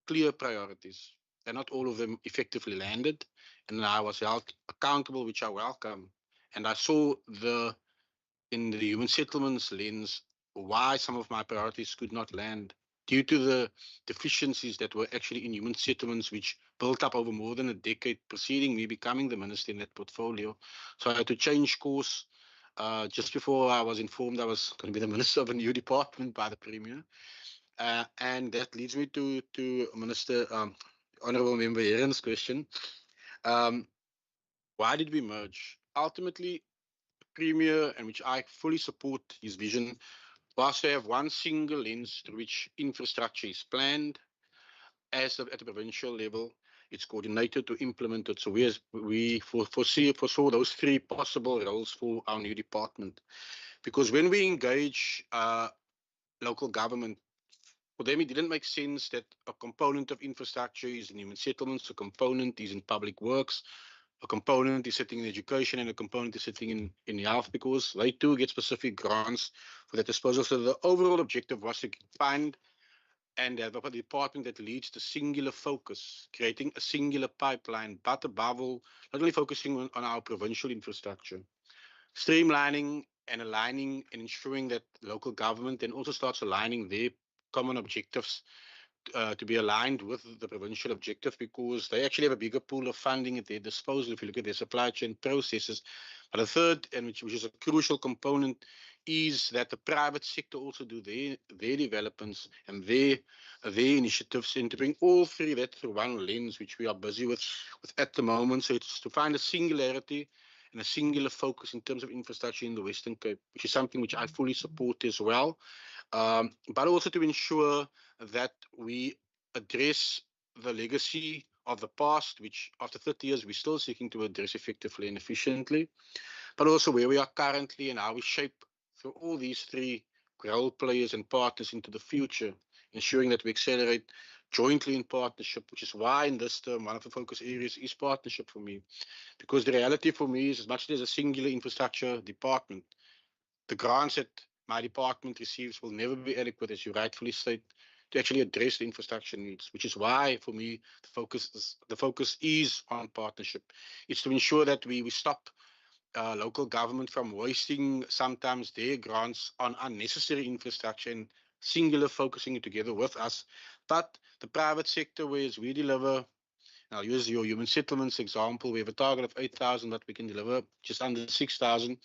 clear priorities, and not all of them effectively landed. And I was held accountable, which I welcome. And I saw in the human settlements lens, why some of my priorities could not land due to the deficiencies that were actually in human settlements, which built up over more than a decade preceding me becoming the minister in that portfolio. So I had to change course just before I was informed I was going to be the minister of a new department by the Premier. And that leads me to Minister, Honorable Member Heron's question. Why did we merge? Ultimately, Premier, and which I fully support his vision, was to have one single lens through which infrastructure is planned at the provincial level. It's coordinated to implement it. So we foresaw those 3 possible roles for our new department. Because when we engage local government, for them, it didn't make sense that a component of infrastructure is in human settlements, a component is in public works, a component is sitting in education, and a component is sitting in health, because they too get specific grants for that disposal. So the overall objective was to find and have a department that leads to singular focus, creating a singular pipeline, but above all, not only focusing on our provincial infrastructure, streamlining and aligning and ensuring that local government then also starts aligning their common objectives to be aligned with the provincial objective, because they actually have a bigger pool of funding at their disposal if you look at their supply chain processes. But the third, and which is a crucial component, is that the private sector also do their developments and their initiatives, and to bring all 3 that through one lens, which we are busy with at the moment. So it's to find a singularity and a singular focus in terms of infrastructure in the Western Cape, which is something which I fully support as well. But also to ensure that we address the legacy of the past, which after 30 years, we're still seeking to address effectively and efficiently, but also where we are currently and how we shape through all these 3 role players and partners into the future, ensuring that we accelerate jointly in partnership, which is why in this term, one of the focus areas is partnership for me. Because the reality for me is, as much as a singular infrastructure department, the grants that my department receives will never be adequate, as you rightfully state, to actually address the infrastructure needs, which is why, for me, the focus is on partnership. It's to ensure that we stop local government from wasting sometimes their grants on unnecessary infrastructure and singular focusing it together with us. But the private sector, whereas we deliver, I'll use your human settlements example. We have a target of 8,000, but we can deliver just under 6,000.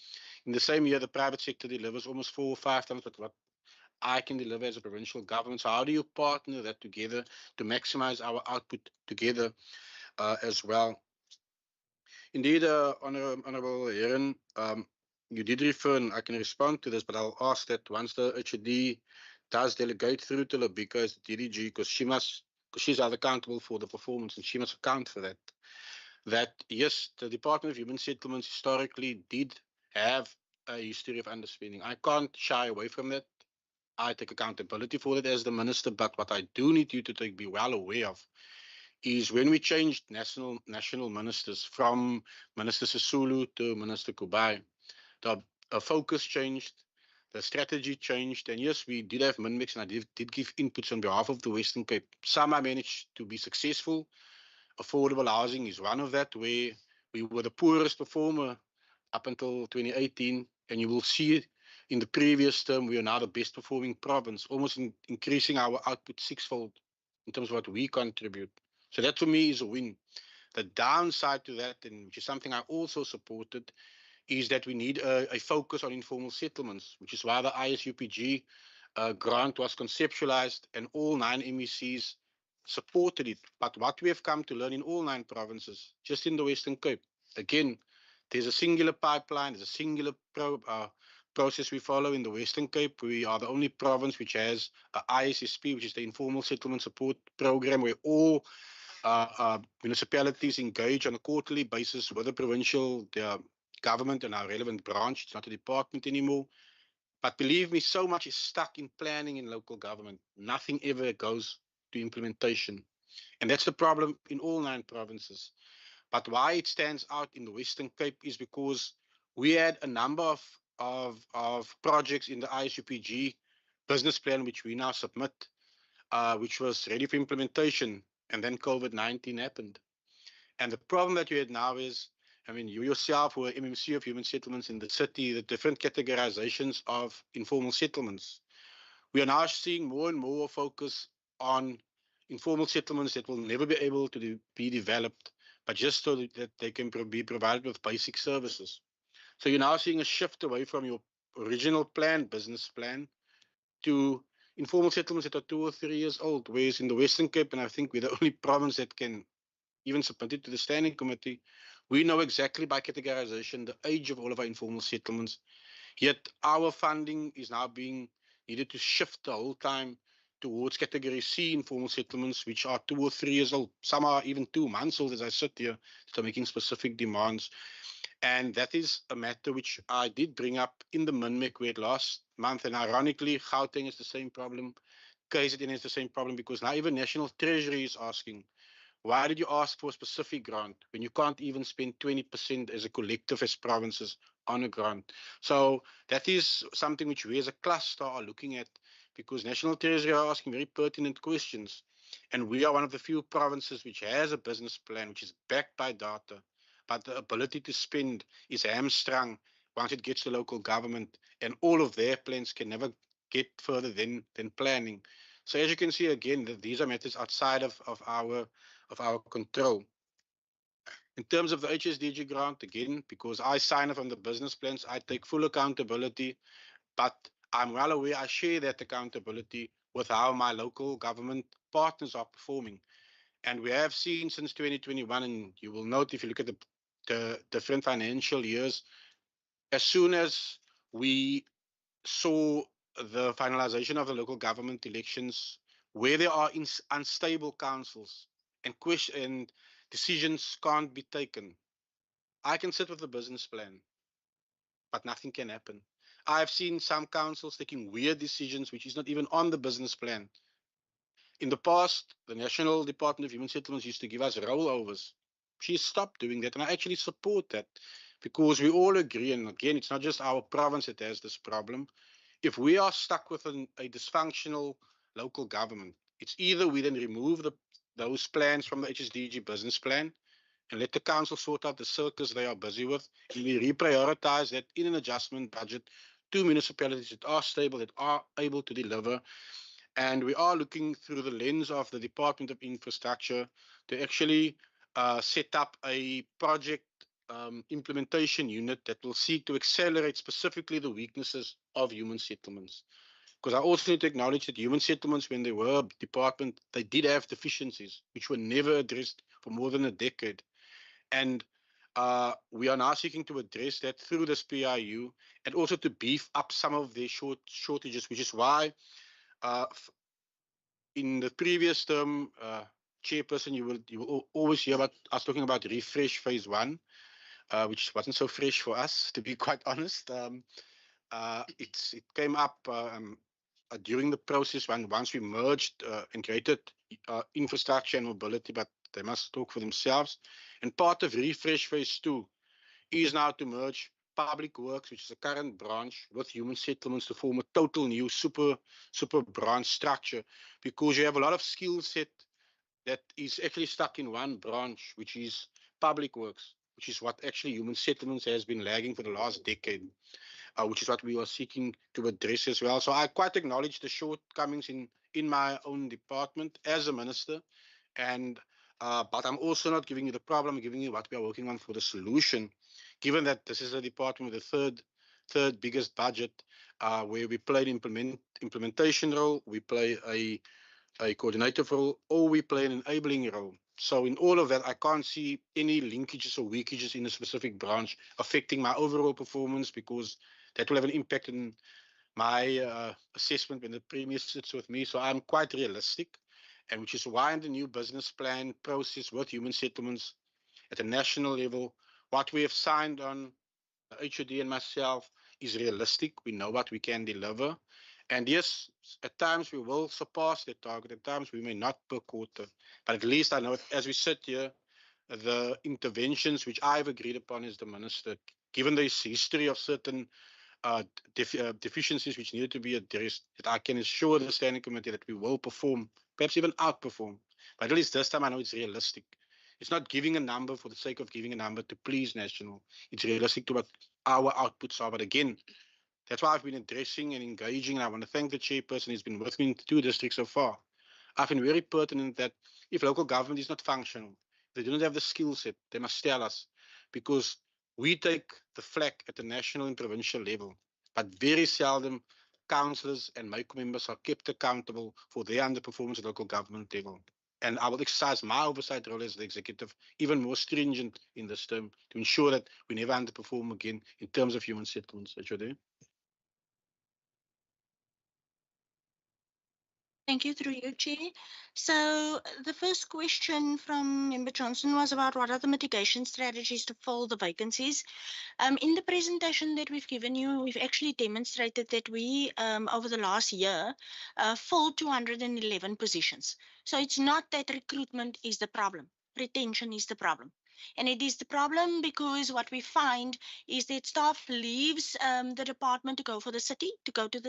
In the same year, the private sector delivers almost 4 or 5 times what I can deliver as a provincial government. So how do you partner that together to maximize our output together as well? Indeed, Honorable Heron, you did refer, and I can respond to this, but I'll ask that once the HOD does delegate through to Labika as the DDG, because she's held accountable for the performance and she must account for that. That yes, the Department of Human Settlements historically did have a history of underspending. I can't shy away from that. I take accountability for it as the minister, but what I do need you to be well aware of is when we changed national ministers from Minister Sisulu to Minister Kubai, the focus changed, the strategy changed, and yes, we did have min-mix, and I did give inputs on behalf of the Western Cape. Some I managed to be successful. Affordable housing is one of that, where we were the poorest performer up until 2018, and you will see in the previous term, we are now the best performing province, almost increasing our output sixfold in terms of what we contribute. So that for me is a win. The downside to that, and which is something I also supported, is that we need a focus on informal settlements, which is why the ISUPG grant was conceptualized and all 9 MECs supported it. But what we have come to learn in all 9 provinces, just in the Western Cape, again, there's a singular pipeline, there's a singular process we follow in the Western Cape. We are the only province which has a ISSP, which is the Informal Settlement Support Program, where all municipalities engage on a quarterly basis with the provincial government and our relevant branch. It's not a department anymore. But believe me, so much is stuck in planning in local government. Nothing ever goes to implementation. And that's the problem in all 9 provinces. But why it stands out in the Western Cape is because we had a number of projects in the ISUPG business plan, which we now submit, which was ready for implementation. And then COVID-19 happened. And the problem that you had now is, I mean, you yourself were MMC of Human Settlements in the city, the different categorizations of informal settlements. We are now seeing more and more focus on informal settlements that will never be able to be developed, but just so that they can be provided with basic services. So you're now seeing a shift away from your original plan, business plan, to informal settlements that are 2 or 3 years old, whereas in the Western Cape, and I think we're the only province that can even submit it to the standing committee, we know exactly by categorization the age of all of our informal settlements. Yet our funding is now being needed to shift the whole time towards category C informal settlements, which are 2 or 3 years old. Some are even 2 months old as I sit here, that are making specific demands. And that is a matter which I did bring up in the MINMEC we had last month. And ironically, Gauteng is the same problem. KZN is the same problem, because now even National Treasury is asking, why did you ask for a specific grant when you can't even spend 20% as a collective, as provinces, on a grant? So that is something which we as a cluster are looking at, because National Treasury are asking very pertinent questions. And we are one of the few provinces which has a business plan which is backed by data, but the ability to spend is hamstrung once it gets to local government, and all of their plans can never get further than planning. So as you can see, again, that these are matters outside of our control. In terms of the HSDG grant, again, because I sign off on the business plans, I take full accountability, but I'm well aware I share that accountability with how my local government partners are performing. And we have seen since 2021, and you will note if you look at the different financial years, as soon as we saw the finalization of the local government elections, where there are unstable councils and decisions can't be taken, I can sit with a business plan, but nothing can happen. I've seen some councils taking weird decisions which is not even on the business plan. In the past, the National Department of Human Settlements used to give us rollovers. She stopped doing that, and I actually support that, because we all agree, and again, it's not just our province that has this problem. If we are stuck with a dysfunctional local government, it's either we then remove those plans from the HSDG business plan and let the council sort out the circus they are busy with, and we reprioritize that in an adjustment budget to municipalities that are stable, that are able to deliver. And we are looking through the lens of the Department of Infrastructure to actually set up a project implementation unit that will seek to accelerate specifically the weaknesses of human settlements. Because I also need to acknowledge that human settlements, when they were a department, they did have deficiencies which were never addressed for more than a decade. And We are now seeking to address that through this PIU and also to beef up some of their shortages, which is why in the previous term, chairperson, you will always hear about us talking about refresh phase 1, which wasn't so fresh for us, to be quite honest. It came up during the process once we merged and created infrastructure and mobility, but they must talk for themselves. And part of refresh phase 2 is now to merge public works, which is a current branch, with human settlements to form a total new super branch structure, because you have a lot of skill set that is actually stuck in one branch, which is public works, which is what actually human settlements has been lagging for the last decade, which is what we are seeking to address as well. So I quite acknowledge the shortcomings in my own department as a minister, and but I'm also not giving you the problem, I'm giving you what we are working on for the solution, given that this is a department with the third biggest budget, where we play an implementation role, we play a coordinative role, or we play an enabling role. So in all of that, I can't see any linkages or weakages in a specific branch affecting my overall performance, because that will have an impact on my assessment when the premier sits with me. So I'm quite realistic, and which is why in the new business plan process with human settlements at a national level, what we have signed on, HOD and myself, is realistic. We know what we can deliver. And yes, at times we will surpass the target, at times we may not per quarter. But at least I know as we sit here, the interventions which I've agreed upon as the minister, given this history of certain deficiencies which needed to be addressed, that I can assure the standing committee that we will perform, perhaps even outperform. But at least this time I know it's realistic. It's not giving a number for the sake of giving a number to please National. It's realistic to what our outputs are. But again, that's why I've been addressing and engaging. And I want to thank the chairperson who's been with me in 2 districts so far. I've been very pertinent that if local government is not functional, they do not have the skill set, they must tell us, because we take the flak at the national and provincial level, but very seldom councillors and MACO members are kept accountable for their underperformance at local government level. And I will exercise my oversight role as the executive even more stringent in this term to ensure that we never underperform again in terms of human settlements. Thank you, through you, Chair. So the first question from Member Johnson was about what are the mitigation strategies to fill the vacancies. In the presentation that we've given you, we've actually demonstrated that we, over the last year, filled 211 positions. So it's not that recruitment is the problem, retention is the problem. And it is the problem because what we find is that staff leaves the department to go to the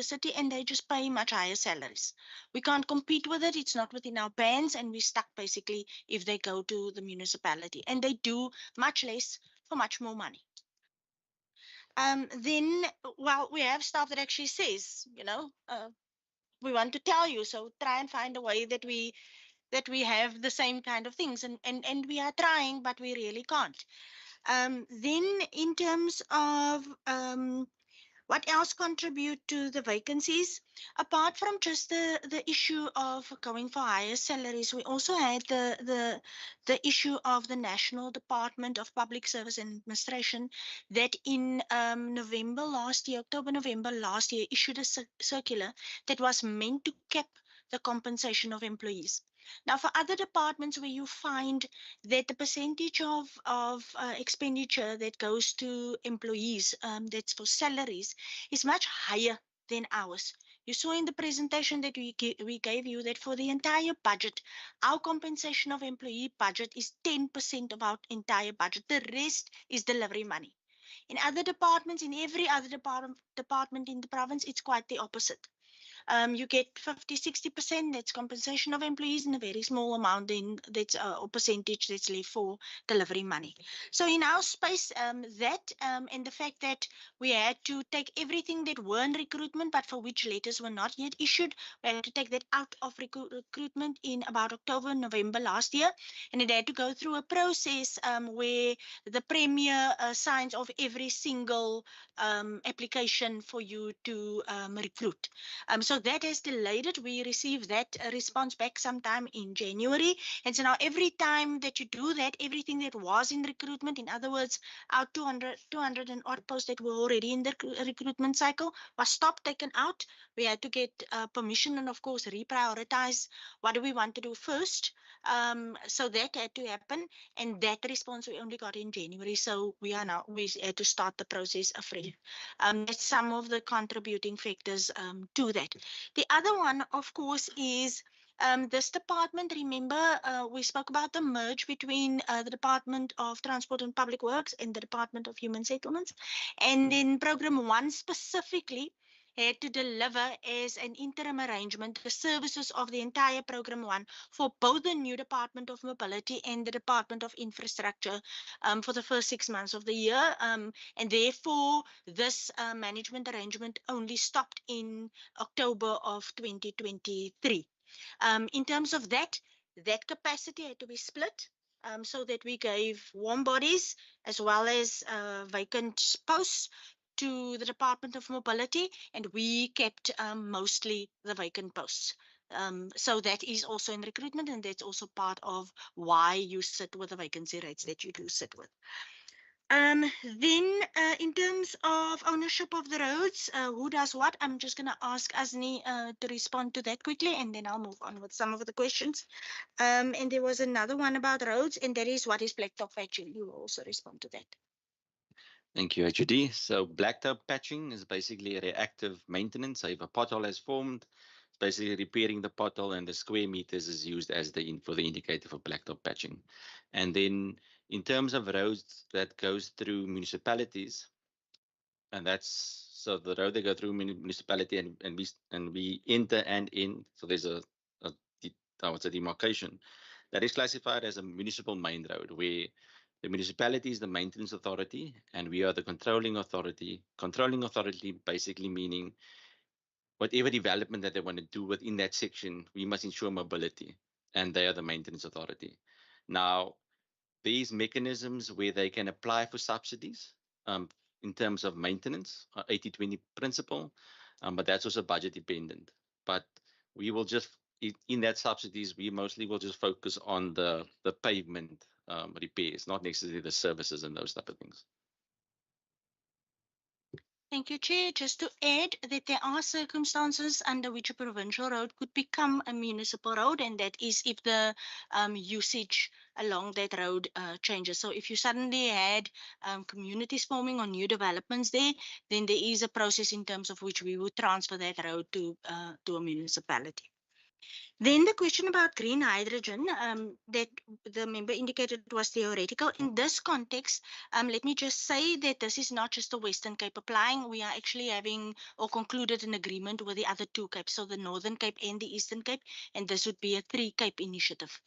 city, and they just pay much higher salaries. We can't compete with it. It's not within our bands, and we're stuck basically if they go to the municipality, and they do much less for much more money. Then, well, we have staff that actually says, we want to tell you, so try and find a way that we have the same kind of things, and we are trying, but we really can't. Then in terms of what else contribute to the vacancies, apart from just the issue of going for higher salaries, we also had the issue of the National Department of Public Service and Administration that in October, November last year, issued a circular that was meant to cap the compensation of employees. Now, for other departments where you find that the percentage of expenditure that goes to employees, that's for salaries, is much higher than ours. You saw in the presentation that we gave you that for the entire budget, our compensation of employee budget is 10% of our entire budget. The rest is delivery money. In other departments, in every other department in the province, it's quite the opposite. You get 50-60%, that's compensation of employees, and a very small amount then that's or percentage that's left for delivery money. So in our space, and the fact that we had to take everything that weren't recruitment but for which letters were not yet issued, we had to take that out of recruitment in about October, November last year, and it had to go through a process where the premier signs off every single application for you to recruit. So So that has delayed it. We received that response back sometime in January. And so now every time that you do that, everything that was in recruitment, in other words, our 200 and odd posts that were already in the recruitment cycle was stopped, taken out. We had to get permission and, of course, reprioritize what do we want to do first. So that had to happen. And that response we only got in January. So we had to start the process afresh. That's some of the contributing factors to that. The other one, of course, is this department. Remember, we spoke about the merge between the Department of Transport and Public Works and the Department of Human Settlements. And then Program 1 specifically had to deliver as an interim arrangement the services of the entire Program 1 for both the new Department of Mobility and the Department of Infrastructure for the first 6 months of the year. And therefore, this management arrangement only stopped in October of 2023. In terms of that capacity had to be split so that we gave warm bodies as well as vacant posts to the Department of Mobility, and we kept mostly the vacant posts. So that is also in recruitment, and that's also part of why you sit with the vacancy rates that you do sit with. Then in terms of ownership of the roads, who does what? I'm just going to ask Asni to respond to that quickly, and then I'll move on with some of the questions. And there was another one about roads, and that is what is blacktop patching. You will also respond to that. Thank you, HUD. So blacktop patching is basically reactive maintenance. So if a pothole has formed, it's basically repairing the pothole, and the square meters is used as for the indicator for blacktop patching. And then in terms of roads that goes through municipalities, and that's so the road that go through municipality and we enter and in. So there's a demarcation that is classified as a municipal main road, where the municipality is the maintenance authority and we are the controlling authority. Controlling authority basically meaning whatever development that they want to do within that section, we must ensure mobility, and they are the maintenance authority. Now, these mechanisms where they can apply for subsidies in terms of maintenance, 80-20 principle, but that's also budget dependent. But we will just, in that subsidies, we mostly will just focus on the pavement repairs, not necessarily the services and those type of things. Thank you, Chair. Just to add that there are circumstances under which a provincial road could become a municipal road, and that is if the usage along that road changes. So if you suddenly had communities forming on new developments there, then there is a process in terms of which we would transfer that road to a municipality. Then the question about green hydrogen that the member indicated was theoretical. In this context, let me just say that this is not just the Western Cape applying. We are actually having or concluded an agreement with the other two Capes, so the Northern Cape and the Eastern Cape, and this would be a 3-Cape initiative.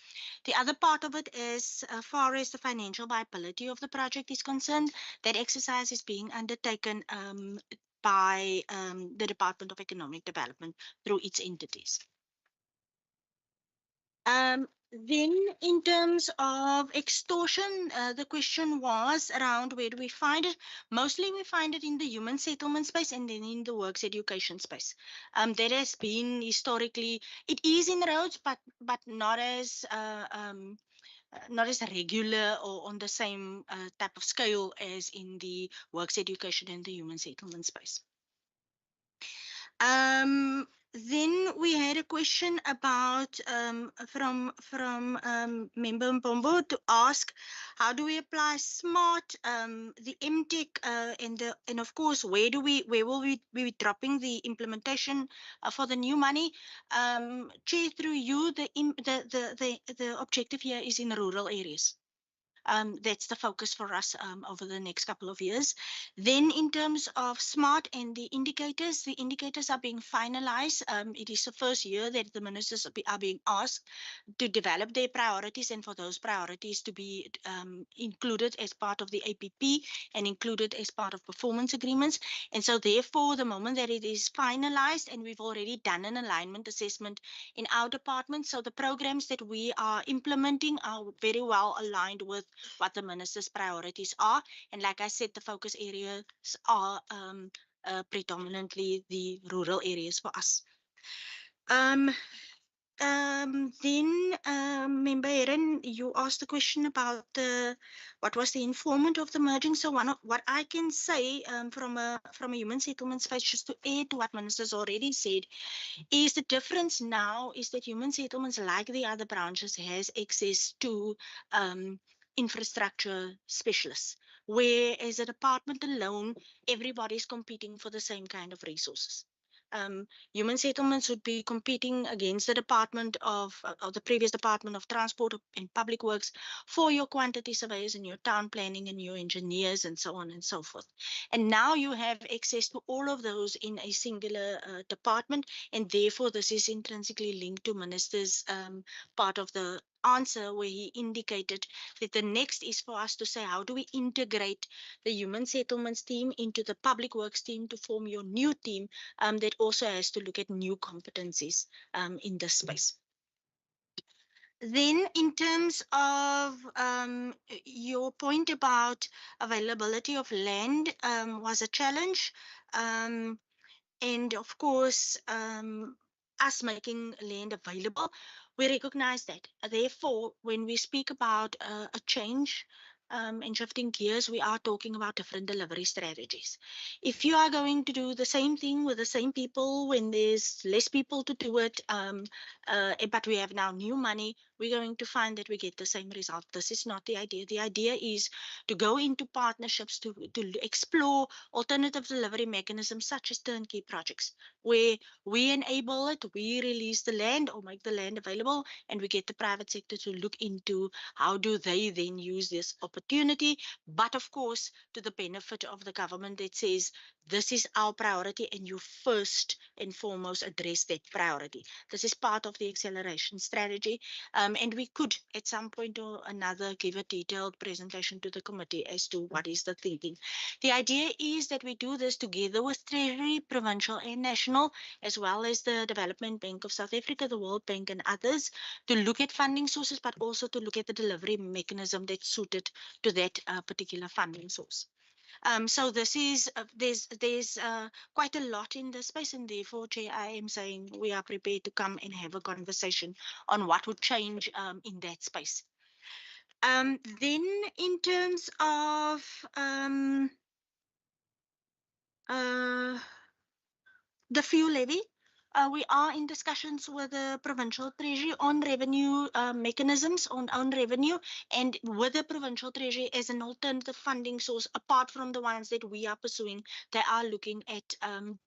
The other part of it is, as far as the financial viability of the project is concerned, that exercise is being undertaken by the Department of Economic Development through its entities. Then in terms of extortion, the question was around where do we find it? Mostly we find it in the human settlement space and then in the works education space. That has been historically, it is in roads, but not as regular or on the same type of scale as in the works education and the human settlement space. Then we had a question about from member Mbombo to ask how do we apply SMART, the MTech, and of course where will we be dropping the implementation for the new money? Chair, through you, the objective here is in rural areas. That's the focus for us over the next couple of years. Then in terms of SMART and the indicators are being finalized. It is the first year that the ministers are being asked to develop their priorities and for those priorities to be included as part of the APP and included as part of performance agreements. And so therefore, the moment that it is finalized, and we've already done an alignment assessment in our department, so the programs that we are implementing are very well aligned with what the minister's priorities are. And like I said, the focus areas are predominantly the rural areas for us. Um, then, Member Erin, you asked the question about what was the informant of the merging. So what I can say from a human settlement space, just to add to what Minister's already said, is the difference now is that human settlements, like the other branches, has access to infrastructure specialists, where as a department alone, everybody's competing for the same kind of resources. Human settlements would be competing against the Department of the previous Department of Transport and Public Works for your quantity surveyors and your town planning and your engineers and so on and so forth. And now you have access to all of those in a singular department, and therefore this is intrinsically linked to Minister's part of the answer, where he indicated that the next is for us to say, how do we integrate the human settlements team into the public works team to form your new team that also has to look at new competencies in this space. Then in terms of your point about availability of land was a challenge. And of course, us making land available, we recognize that. Therefore, when we speak about a change and shifting gears, we are talking about different delivery strategies. If you are going to do the same thing with the same people when there's less people to do it, but we have now new money, we're going to find that we get the same result. This is not the idea. The idea is to go into partnerships to explore alternative delivery mechanisms such as turnkey projects, where we enable it, we release the land or make the land available, and we get the private sector to look into how do they then use this opportunity, but of course to the benefit of the government that says this is our priority and you first and foremost address that priority. This is part of the acceleration strategy, and we could at some point or another give a detailed presentation to the committee as to what is the thinking. The idea is that we do this together with Treasury, Provincial and National, as well as the Development Bank of South Africa, the World Bank and others, to look at funding sources, but also to look at the delivery mechanism that's suited to that particular funding source. So this is there's quite a lot in this space, and therefore, Chair, I am saying we are prepared to come and have a conversation on what would change in that space. Then, in terms of the fuel levy, we are in discussions with the provincial treasury on revenue mechanisms on revenue, and with the provincial treasury as an alternative funding source apart from the ones that we are pursuing. They are looking at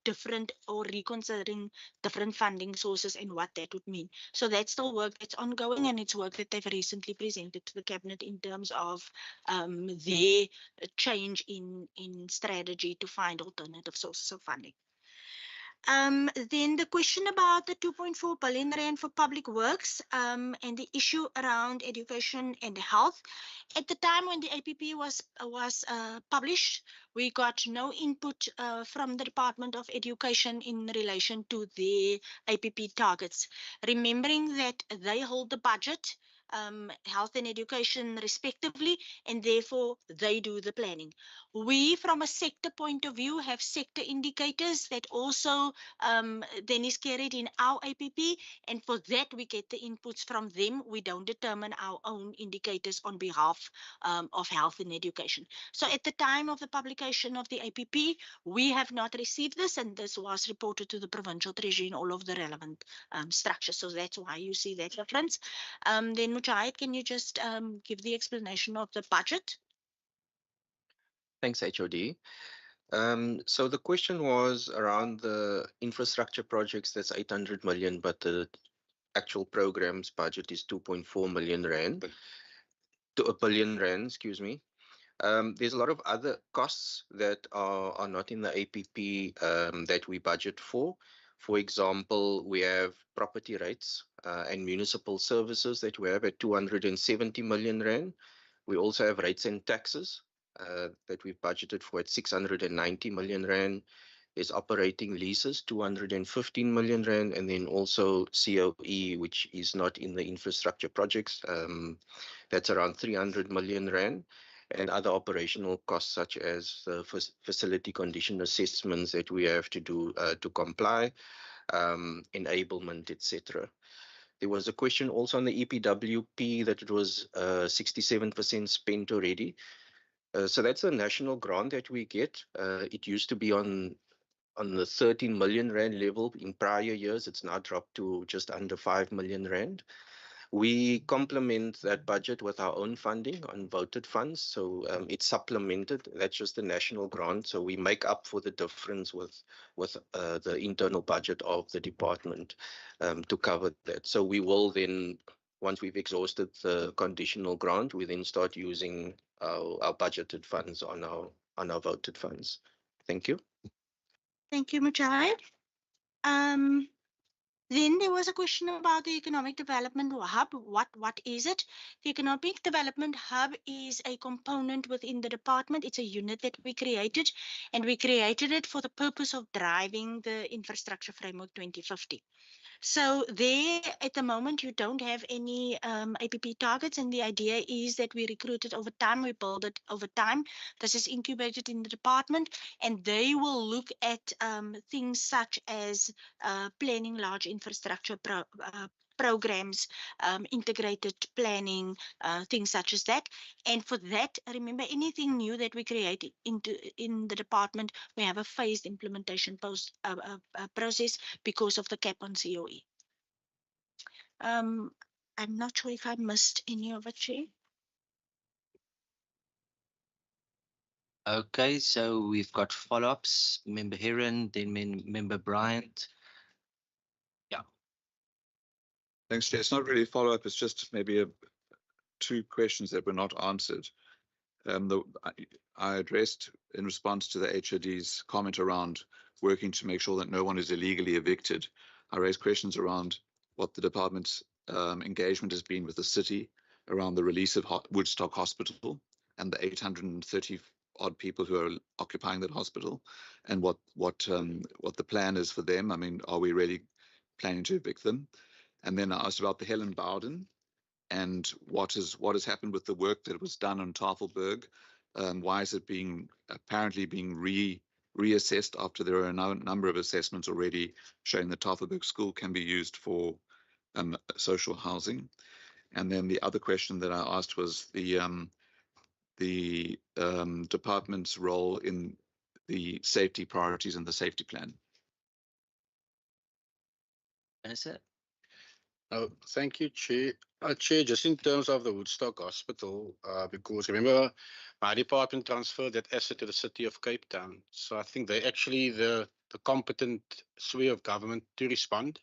different or reconsidering different funding sources and what that would mean. So that's still work that's ongoing, and it's work that they've recently presented to the cabinet in terms of their change in strategy to find alternative sources of funding. Then the question about the 2.4 billion rand for public works and the issue around education and health. At the time when the APP was published, we got no input from the Department of Education in relation to the APP targets. Remembering that they hold the budget, health and education respectively, and therefore they do the planning. We, from a sector point of view, have sector indicators that also then is carried in our APP, and for that we get the inputs from them. We don't determine our own indicators on behalf of health and education. So at the time of the publication of the APP, we have not received this, and this was reported to the provincial treasury in all of the relevant structures. So that's why you see that difference. Then Mujahid, can you just give the explanation of the budget? Thanks, HOD. So the question was around the infrastructure projects, that's 800 million, but the actual programs budget is 2.4 million rand, to a billion rand, excuse me. There's a lot of other costs that are not in the APP that we budget for. For example, we have property rates and municipal services that we have at 270 million rand. We also have rates and taxes that we've budgeted for at 690 million rand. There's operating leases, 215 million rand, and then also COE, which is not in the infrastructure projects. That's around 300 million rand, and other operational costs such as the facility condition assessments that we have to do to comply. enablement, etc. There was a question also on the EPWP that it was 67% spent already. So that's a national grant that we get. It used to be on the 13 million rand level in prior years. It's now dropped to just under 5 million rand. We complement that budget with our own funding on voted funds. So it's supplemented. That's just the national grant. So we make up for the difference with the internal budget of the department to cover that. So we will then, once we've exhausted the conditional grant, we then start using our budgeted funds on our voted funds. Thank you. Thank you, Mujahid. Then there was a question about the Economic Development Hub. What is it? The Economic Development Hub is a component within the department. It's a unit that we created, and we created it for the purpose of driving the Infrastructure Framework 2050. So there, at the moment, you don't have any APP targets, and the idea is that we recruit it over time, we build it over time. This is incubated in the department, and they will look at things such as planning large infrastructure programs, integrated planning, things such as that. And for that, remember, anything new that we create in the department, we have a phased implementation process because of the cap on COE. I'm not sure if I missed any of it, Chair. Okay, so we've got follow-ups. Member Heron, then Member Bryant. Yeah. Thanks, Chair. It's not really a follow-up. It's just maybe two questions that were not answered. I addressed in response to the HOD's comment around working to make sure that no one is illegally evicted. I raised questions around what the department's engagement has been with the city around the release of Woodstock Hospital and the 830 odd people who are occupying that hospital, and what the plan is for them. I mean, are we really planning to evict them? And then I asked about the Helen Bowden and what has happened with the work that was done on Tafelberg. Why is it apparently being reassessed after there are a number of assessments already showing that Tafelberg School can be used for social housing? And then the other question that I asked was the department's role in the safety priorities and the safety plan. Minister? Oh, thank you, Chair. Chair, just in terms of the Woodstock Hospital, because remember, my department transferred that asset to the city of Cape Town. So I think they're actually the competent sphere of government to respond.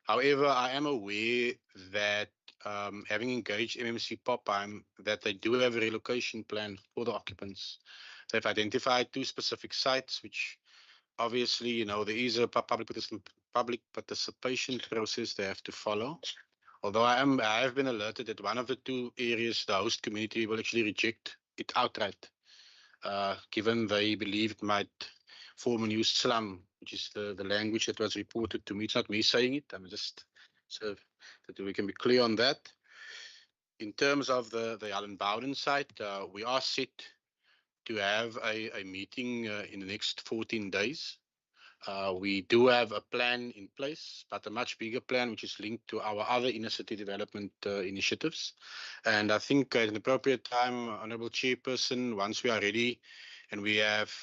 However, I am aware that having engaged MMC Popheim, that they do have a relocation plan for the occupants. They've identified 2 specific sites, which obviously, there is a public participation process they have to follow. Although I have been alerted that one of the 2 areas, the host community will actually reject it outright, given they believe it might form a new slum, which is the language that was reported to me. It's not me saying it. I'm just so that we can be clear on that. In terms of the Allen Bowden site, we are set to have a meeting in the next 14 days. We do have a plan in place, but a much bigger plan, which is linked to our other inner city development initiatives. And I think at an appropriate time, Honourable Chairperson, once we are ready and we have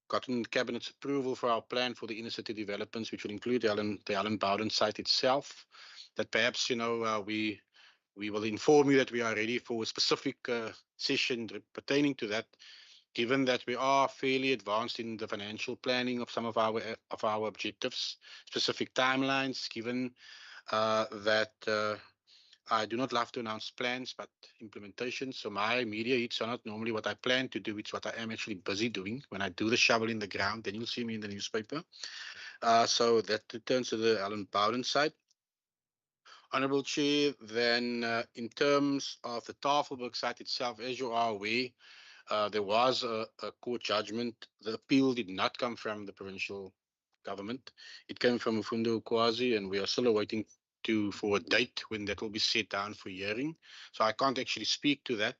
gotten Cabinet's approval for our plan for the inner city developments, which will include the Allen Bowden site itself, that perhaps, we will inform you that we are ready for a specific session pertaining to that, given that we are fairly advanced in the financial planning of some of our objectives, specific timelines, given that I do not love to announce plans, but implementation. So my media hits are not normally what I plan to do. It's what I am actually busy doing. When I do the shovel in the ground, then you'll see me in the newspaper. So that returns to the Allen Bowden side. Honourable Chair, then in terms of the Tafelberg site itself, as you are aware, there was a court judgment. The appeal did not come from the provincial government. It came from Mfundo Ukwazi, and we are still awaiting for a date when that will be set down for hearing. So I can't actually speak to that.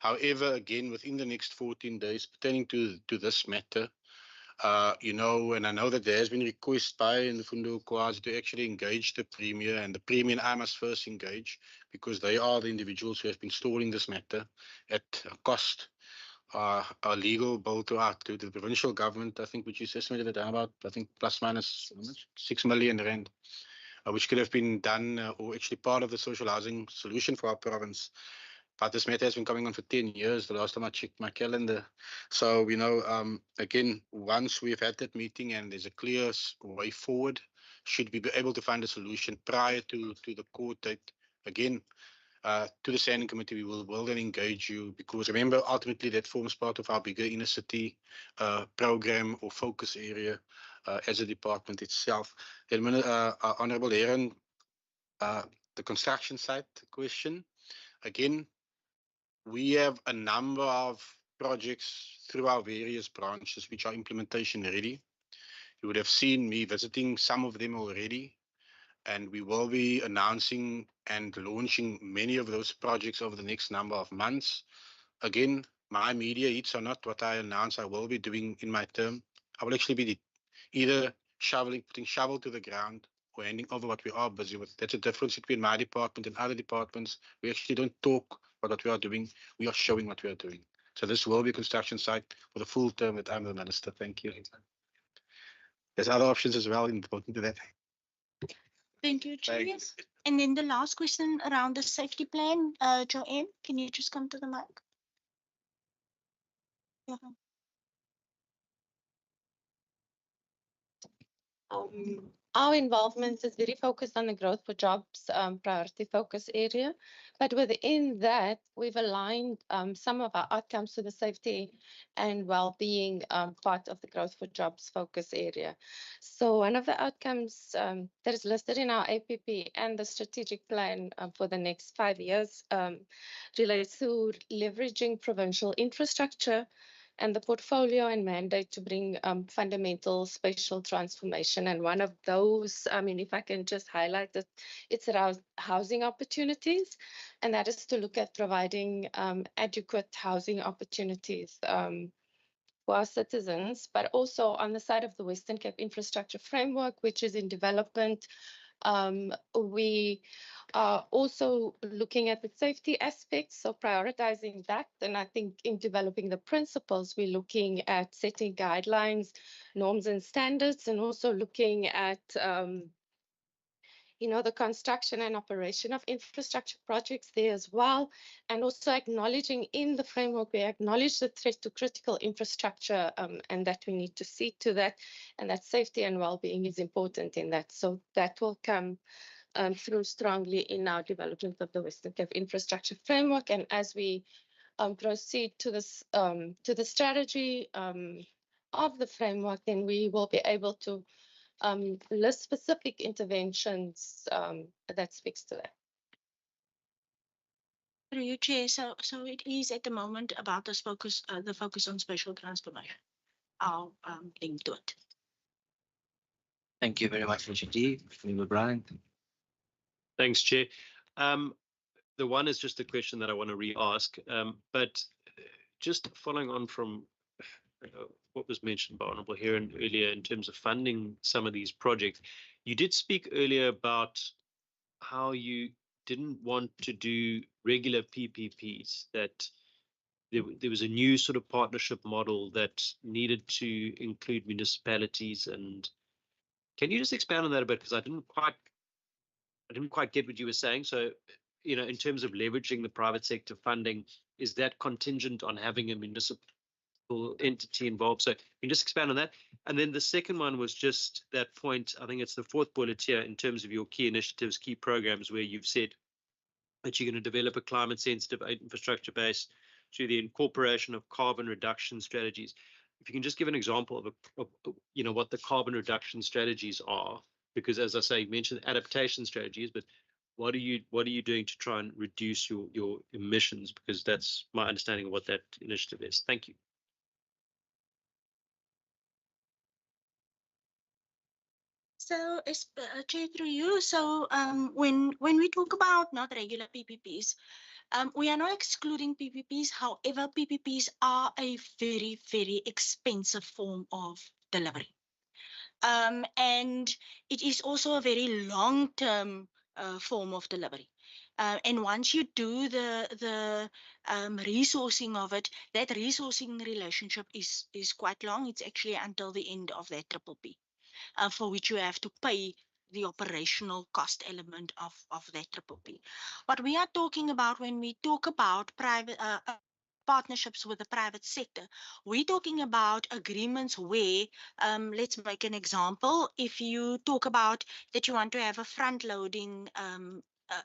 However, again, within the next 14 days pertaining to this matter, And I know that there has been request by Nfundo Kwazi to actually engage the Premier, and the Premier and I must first engage because they are the individuals who have been stalling this matter at a cost, a legal bill to the provincial government, I think, which is estimated at about, I think, plus minus how much? 6 million rand, which could have been done or actually part of the social housing solution for our province. But this matter has been coming on for 10 years, the last time I checked my calendar. So, again, once we've had that meeting and there's a clear way forward, should we be able to find a solution prior to the court date, again, to the standing committee, we will then engage you, because remember, ultimately that forms part of our bigger inner city program or focus area as a department itself. Then, Honorable Heron, the construction site question, again, we have a number of projects through our various branches which are implementation ready. You would have seen me visiting some of them already, and we will be announcing and launching many of those projects over the next number of months. Again, my media hits are not what I announce I will be doing in my term. I will actually be either putting shovel to the ground or handing over what we are busy with. That's a difference between my department and other departments. We actually don't talk about what we are doing. We are showing what we are doing. So this will be a construction site for the full term that I'm the minister. Thank you. There's other options as well important to that. Thank you, Chair. Thanks. And then the last question around the safety plan, Joanne, can you just come to the mic? Yeah. Our involvement is very focused on the growth for jobs priority focus area. But within that, we've aligned some of our outcomes to the safety and well-being part of the growth for jobs focus area. So one of the outcomes that is listed in our APP and the strategic plan for the next 5 years relates to leveraging provincial infrastructure and the portfolio and mandate to bring fundamental spatial transformation. And one of those, if I can just highlight that, it's around housing opportunities, and that is to look at providing adequate housing opportunities for our citizens, but also on the side of the Western Cape Infrastructure Framework, which is in development. We are also looking at the safety aspects, so prioritizing that. And I think in developing the principles, we're looking at setting guidelines, norms and standards, and also looking at the construction and operation of infrastructure projects there as well. And also acknowledging in the framework, we acknowledge the threat to critical infrastructure and that we need to see to that, and that safety and well-being is important in that. So that will come through strongly in our development of the Western Cape Infrastructure Framework. And as we proceed to this to the strategy of the framework, then we will be able to list specific interventions that speaks to that. Through you, Chair. So it is at the moment about this focus, the focus on spatial transformation. I'll link to it. Thank you very much, Richard D. Member Brian. Thanks, Chair. The one is just a question that I want to re-ask, but just following on from what was mentioned by Honourable Heron earlier in terms of funding some of these projects, you did speak earlier about how you didn't want to do regular PPPs, that there was a new sort of partnership model that needed to include municipalities. And can you just expand on that a bit, because I didn't quite get what you were saying. So, in terms of leveraging the private sector funding, is that contingent on having a municipal entity involved? So can you just expand on that? And then the second one was just that point, I think it's the fourth bullet here, in terms of your key initiatives, key programs, where you've said that you're going to develop a climate sensitive infrastructure base through the incorporation of carbon reduction strategies. If you can just give an example of what the carbon reduction strategies are, because as I say, you mentioned adaptation strategies, but what are you doing to try and reduce your emissions? Because that's my understanding of what that initiative is. Thank you. So, Chair, through you. So, when we talk about not regular PPPs, We are not excluding PPPs. However, PPPs are a very, very expensive form of delivery. And it is also a very long-term form of delivery. And once you do the resourcing of it, that resourcing relationship is quite long. It's actually until the end of that triple P, for which you have to pay the operational cost element of that triple P. What we are talking about when we talk about private partnerships with the private sector, we're talking about agreements where, let's make an example. If you talk about that you want to have a front loading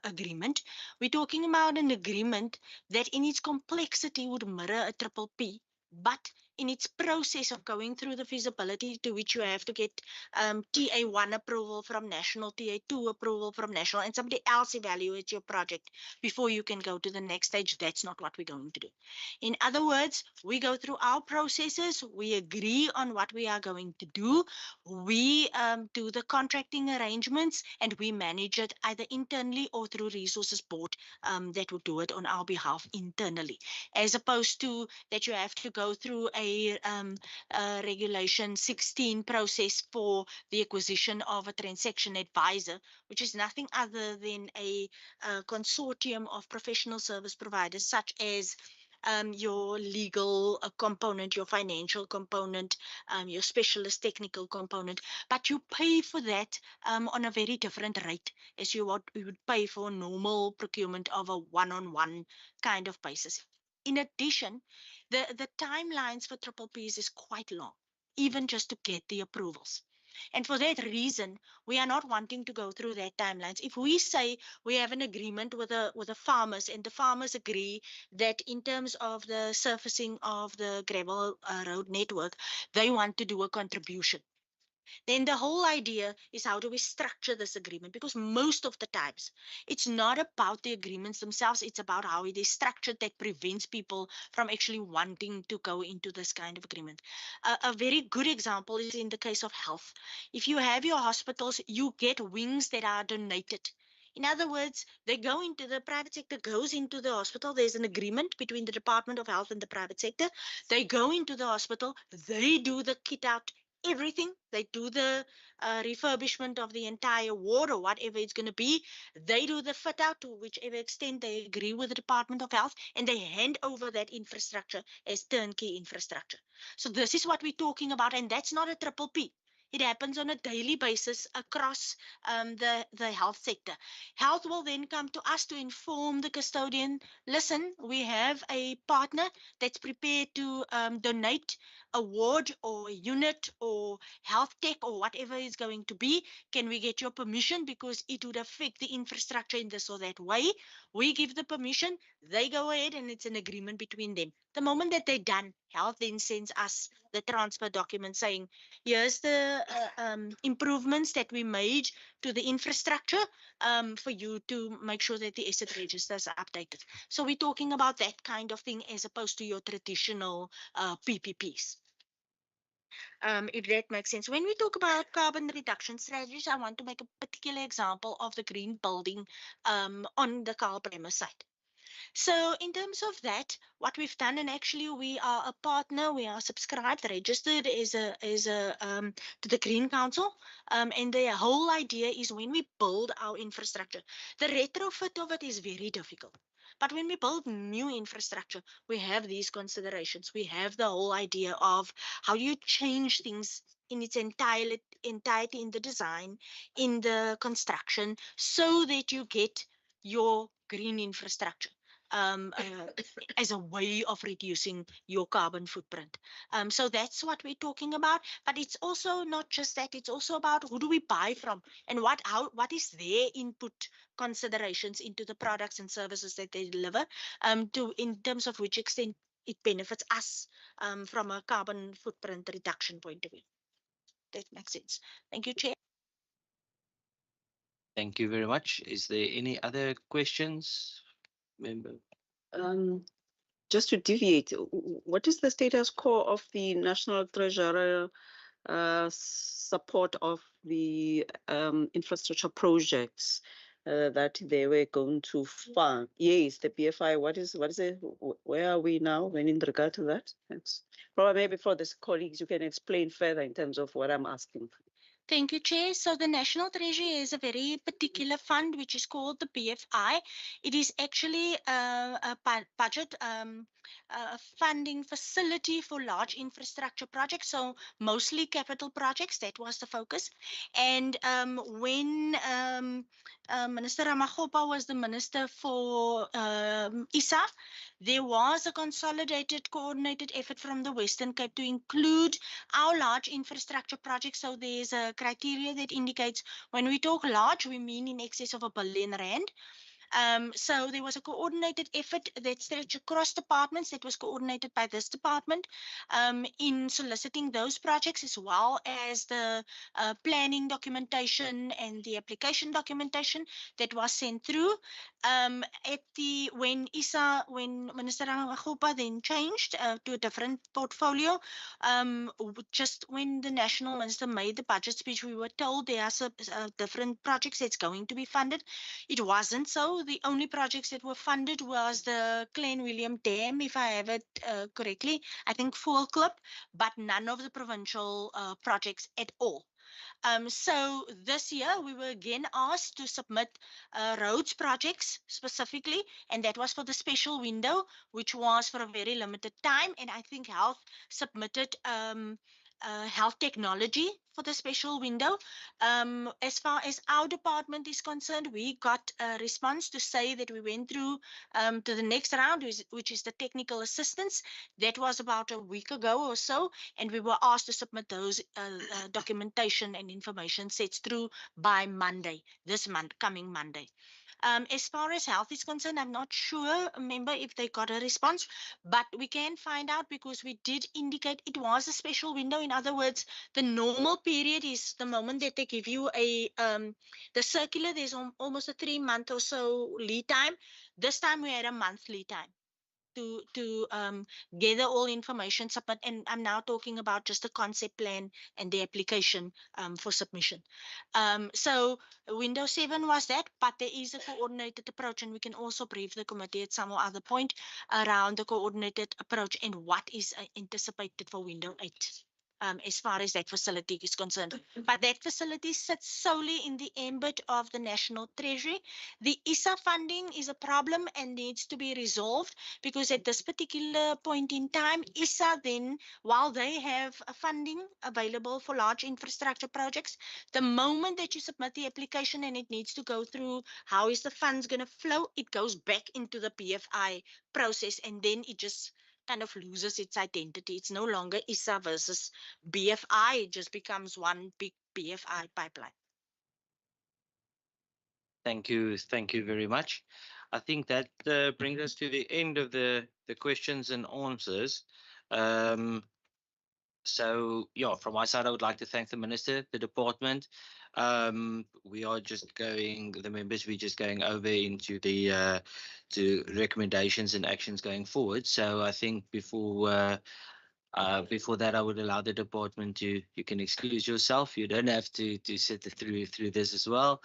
agreement, we're talking about an agreement that in its complexity would mirror a triple P, but in its process of going through the feasibility, to which you have to get TA1 approval from national, TA2 approval from national, and somebody else evaluates your project before you can go to the next stage. That's not what we're going to do. In other words, we go through our processes, we agree on what we are going to do, we do the contracting arrangements, and we manage it either internally or through resources board that would do it on our behalf internally, as opposed to that you have to go through a regulation 16 process for the acquisition of a transaction advisor, which is nothing other than a consortium of professional service providers, such as your legal component, your financial component, your specialist technical component, but you pay for that on a very different rate as you would pay for normal procurement of a one-on-one kind of basis. In addition, the timelines for triple Ps is quite long, even just to get the approvals. And for that reason, we are not wanting to go through that timelines. If we say we have an agreement with the farmers, and the farmers agree that in terms of the surfacing of the gravel road network, they want to do a contribution, then the whole idea is how do we structure this agreement? Because most of the times it's not about the agreements themselves, it's about how it is structured that prevents people from actually wanting to go into this kind of agreement. A very good example is in the case of health. If you have your hospitals, you get wings that are donated. In other words, they go into the private sector, goes into the hospital. There's an agreement between the Department of Health and the private sector. They go into the hospital, they do the kit out, everything. They do the refurbishment of the entire ward or whatever it's going to be. They do the fit out to whichever extent they agree with the Department of Health, and they hand over that infrastructure as turnkey infrastructure. So this is what we're talking about, and that's not a triple P. It happens on a daily basis across the health sector. Health will then come to us to inform the custodian, listen, we have a partner that's prepared to donate a ward or a unit or health tech or whatever it's going to be. Can we get your permission? Because it would affect the infrastructure in this or that way. We give the permission, they go ahead, and it's an agreement between them. The moment that they're done, health then sends us the transfer document saying, here's the improvements that we made to the infrastructure for you to make sure that the asset register is updated. So we're talking about that kind of thing as opposed to your traditional PPPs. If that makes sense. When we talk about carbon reduction strategies, I want to make a particular example of the green building on the Karl Bremer site. So in terms of that, what we've done, and actually we are a partner, we are subscribed, registered as a to the Green Council, and the whole idea is when we build our infrastructure, the retrofit of it is very difficult. But when we build new infrastructure, we have these considerations. We have the whole idea of how you change things in its entirety in the design, in the construction, so that you get your green infrastructure as a way of reducing your carbon footprint. So that's what we're talking about. But it's also not just that, it's also about who do we buy from and what is their input considerations into the products and services that they deliver, to in terms of which extent it benefits us from a carbon footprint reduction point of view. That makes sense. Thank you, Chair. Thank you very much. Is there any other questions, member? Just to deviate, what is the status quo of the National Treasurer support of the infrastructure projects? that they were going to fund. Yes, the BFI. What is it? Where are we now when in regard to that? Thanks. Probably maybe for the colleagues, you can explain further in terms of what I'm asking. Thank you, Chair. So the National Treasury is a very particular fund which is called the BFI. It is actually a budget funding facility for large infrastructure projects, so mostly capital projects. That was the focus. And when Minister Ramagopa was the Minister for ISA, there was a consolidated, coordinated effort from the Western Cape to include our large infrastructure projects. So there's a criteria that indicates when we talk large, we mean in excess of R1 billion. So there was a coordinated effort that stretched across departments that was coordinated by this department in soliciting those projects, as well as the planning documentation and the application documentation that was sent through. When Minister Ramagopa then changed to a different portfolio, just when the national minister made the budget speech, we were told there are some different projects that's going to be funded. It wasn't so. The only projects that were funded was the Klein William Dam, if I have it correctly, I think Full Clip, but none of the provincial projects at all. So this year we were again asked to submit roads projects specifically, and that was for the special window, which was for a very limited time. And I think Health submitted health technology for the special window. As far as our department is concerned, we got a response to say that we went through to the next round, which is the technical assistance. That was about a week ago or so, and we were asked to submit those documentation and information sets through by Monday, this month, coming Monday. As far as health is concerned, I'm not sure, member, if they got a response, but we can find out because we did indicate it was a special window. In other words, the normal period is the moment that they give you the circular. There's almost a 3-month or so lead time. This time we had a month lead time to gather all information, submit, and I'm now talking about just the concept plan and the application for submission. So Windows 7 was that, but there is a coordinated approach, and we can also brief the committee at some other point around the coordinated approach and what is anticipated for Windows 8. As far as that facility is concerned. But that facility sits solely in the ambit of the National Treasury. The ISA funding is a problem and needs to be resolved because at this particular point in time, ISA then, while they have funding available for large infrastructure projects, the moment that you submit the application and it needs to go through how is the funds going to flow, it goes back into the BFI process, and then it just kind of loses its identity. It's no longer ISA versus BFI. It just becomes one big BFI pipeline. Thank you very much. I think that brings us to the end of the questions and answers. So yeah, from my side, I would like to thank the minister, the department. We are just going, the members, we're just going over into the to recommendations and actions going forward. So I think before that, I would allow the department to, you can excuse yourself. You don't have to sit through this as well.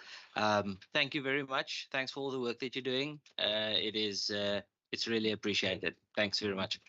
Thank you very much. Thanks for all the work that you're doing. It's really appreciated. Thanks very much.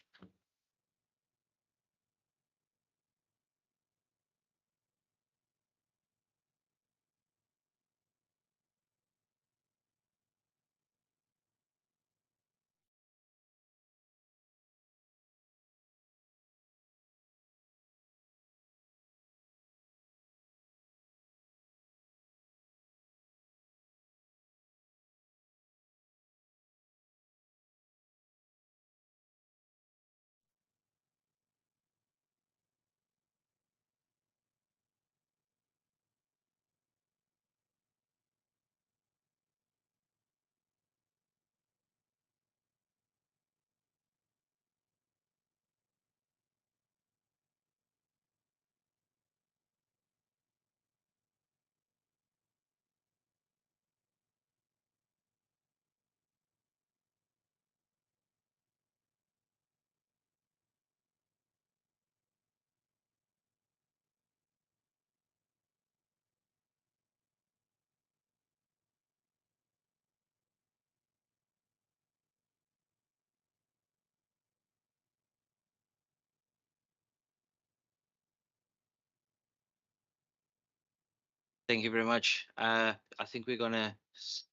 Thank you very much. I think we're gonna,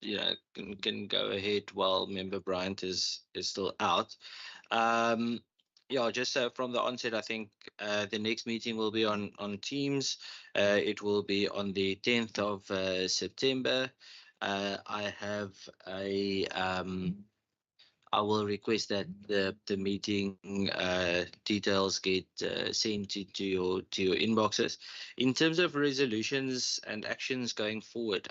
can go ahead while Member Bryant is still out. Yeah, just from the onset, I think the next meeting will be on Teams. It will be on the 10th of September. I have a I will request that the meeting details get sent to your inboxes. In terms of resolutions and actions going forward,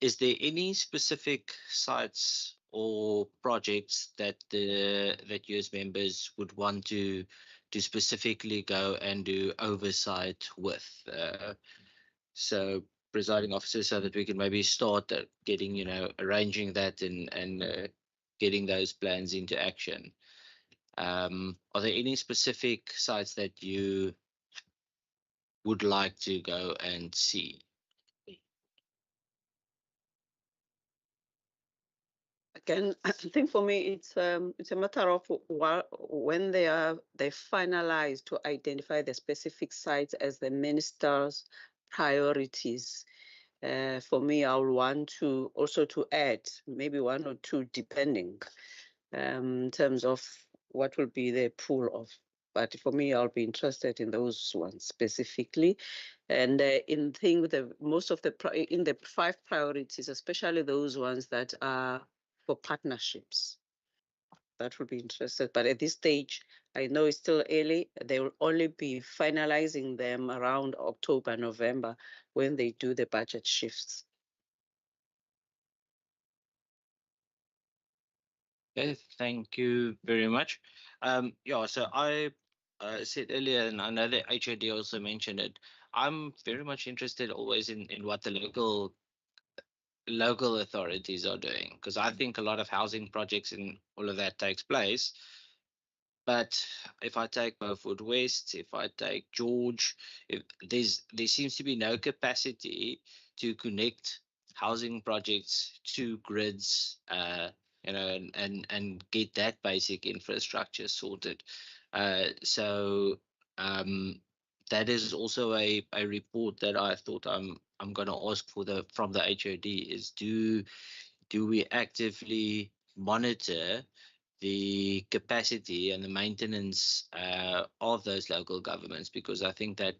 is there any specific sites or projects that you as members would want to specifically go and do oversight with? So presiding officers, so that we can maybe start getting, arranging that and getting those plans into action. Are there any specific sites that you would like to go and see? Again, I think for me it's a matter of when they finalize to identify the specific sites as the minister's priorities. For me, I would want to also to add maybe one or two, depending in terms of what will be the pool of. But for me, I'll be interested in those ones specifically, and in most of in the 5 priorities, especially those ones that are for partnerships. That would be interesting. But at this stage, I know it's still early. They will only be finalizing them around October, November, when they do the budget shifts. Okay, thank you very much. Yeah, so I said earlier, and I know that HOD also mentioned it, I'm very much interested always in what the local authorities are doing, because I think a lot of housing projects and all of that takes place. But if I take Beaufort West, if I take George, there seems to be no capacity to connect housing projects to grids, and get that basic infrastructure sorted. So that is also a report that I thought I'm going to ask from the HOD is do we actively monitor the capacity and the maintenance of those local governments, because I think that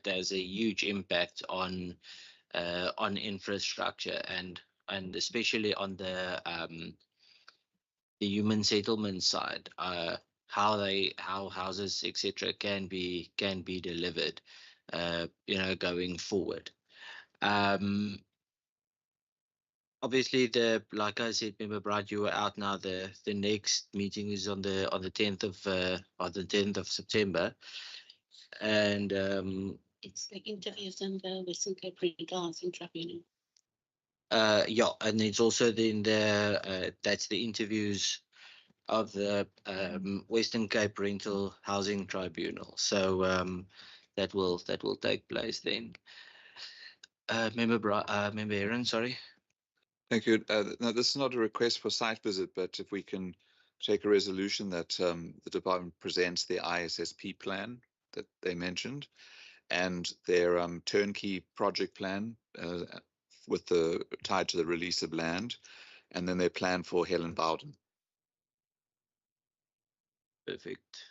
has a huge impact on infrastructure and especially on the human settlement side, how houses etc. can be delivered, going forward. Obviously, like I said, Member Bright, you were out now. The next meeting is on the 10th of September, and It's the interviews in the Western Cape Regional Housing Tribunal. yeah, and it's also that's the interviews of the Western Cape Rental Housing Tribunal. So that will take place then. Member Aaron, sorry. Thank you. No, this is not a request for site visit, but if we can take a resolution that the department presents the ISSP plan that they mentioned and their turnkey project plan with the tied to the release of land, and then their plan for Helen Bowden. Perfect.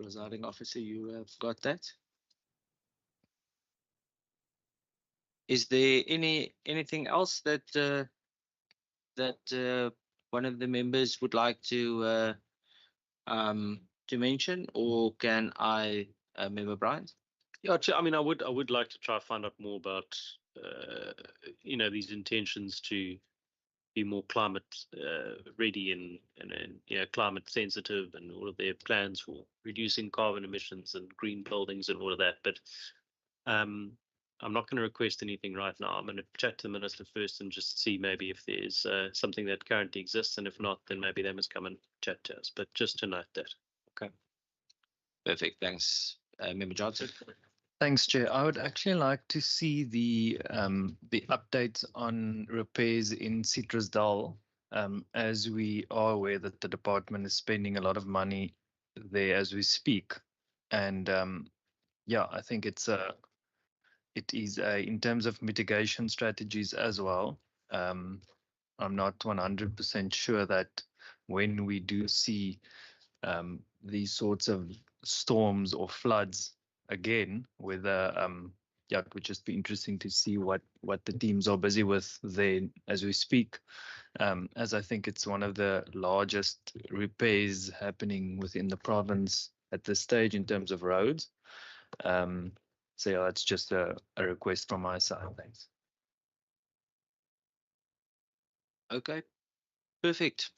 Presiding officer, you have got that. Is there anything else that one of the members would like to mention, or can I, Member Bryant? Yeah, I mean, I would like to try to find out more about these intentions to be more climate ready and climate sensitive, and all of their plans for reducing carbon emissions and green buildings and all of that. But I'm not going to request anything right now. I'm going to chat to the minister first and just see maybe if there's something that currently exists, and if not, then maybe they must come and chat to us. But just to note that. Okay. Perfect. Thanks, Member Johnson. Thanks, Chair. I would actually like to see the updates on repairs in Citrusdal, as we are aware that the department is spending a lot of money there as we speak, and yeah, I think it is in terms of mitigation strategies as well. I'm not 100% sure that when we do see these sorts of storms or floods again, whether yeah, it would just be interesting to see what the teams are busy with there as we speak, as I think it's one of the largest repairs happening within the province at this stage in terms of roads. So yeah, that's just a request from my side. Thanks. Okay, perfect.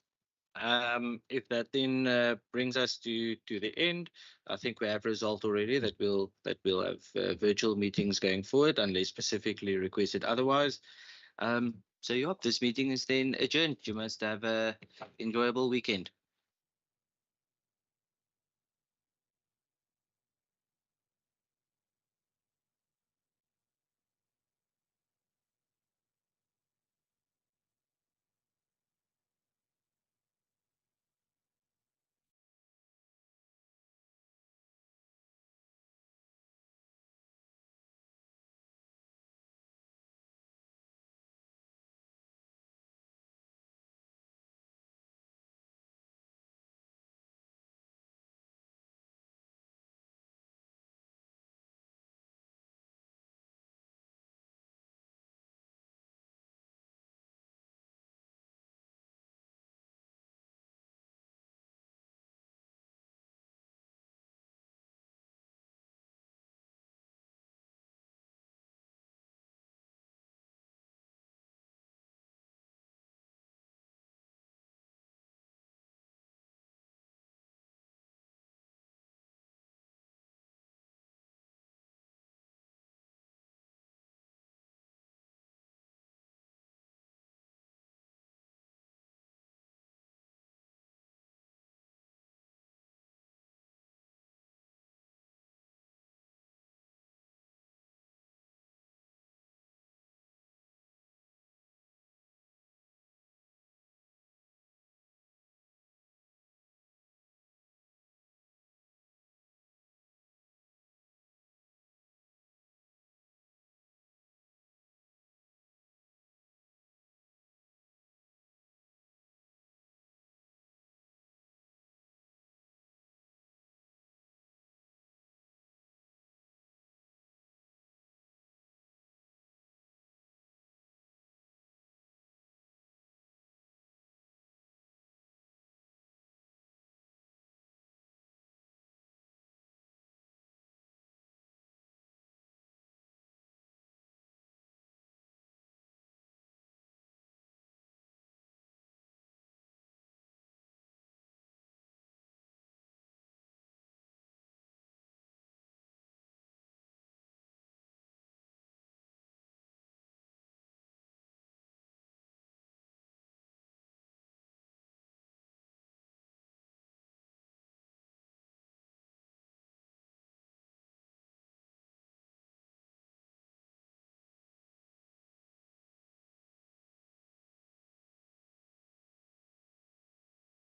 If that then brings us to the end, I think we have resolved already that we'll have virtual meetings going forward unless specifically requested otherwise. So yeah, this meeting is then adjourned. You must have a enjoyable weekend.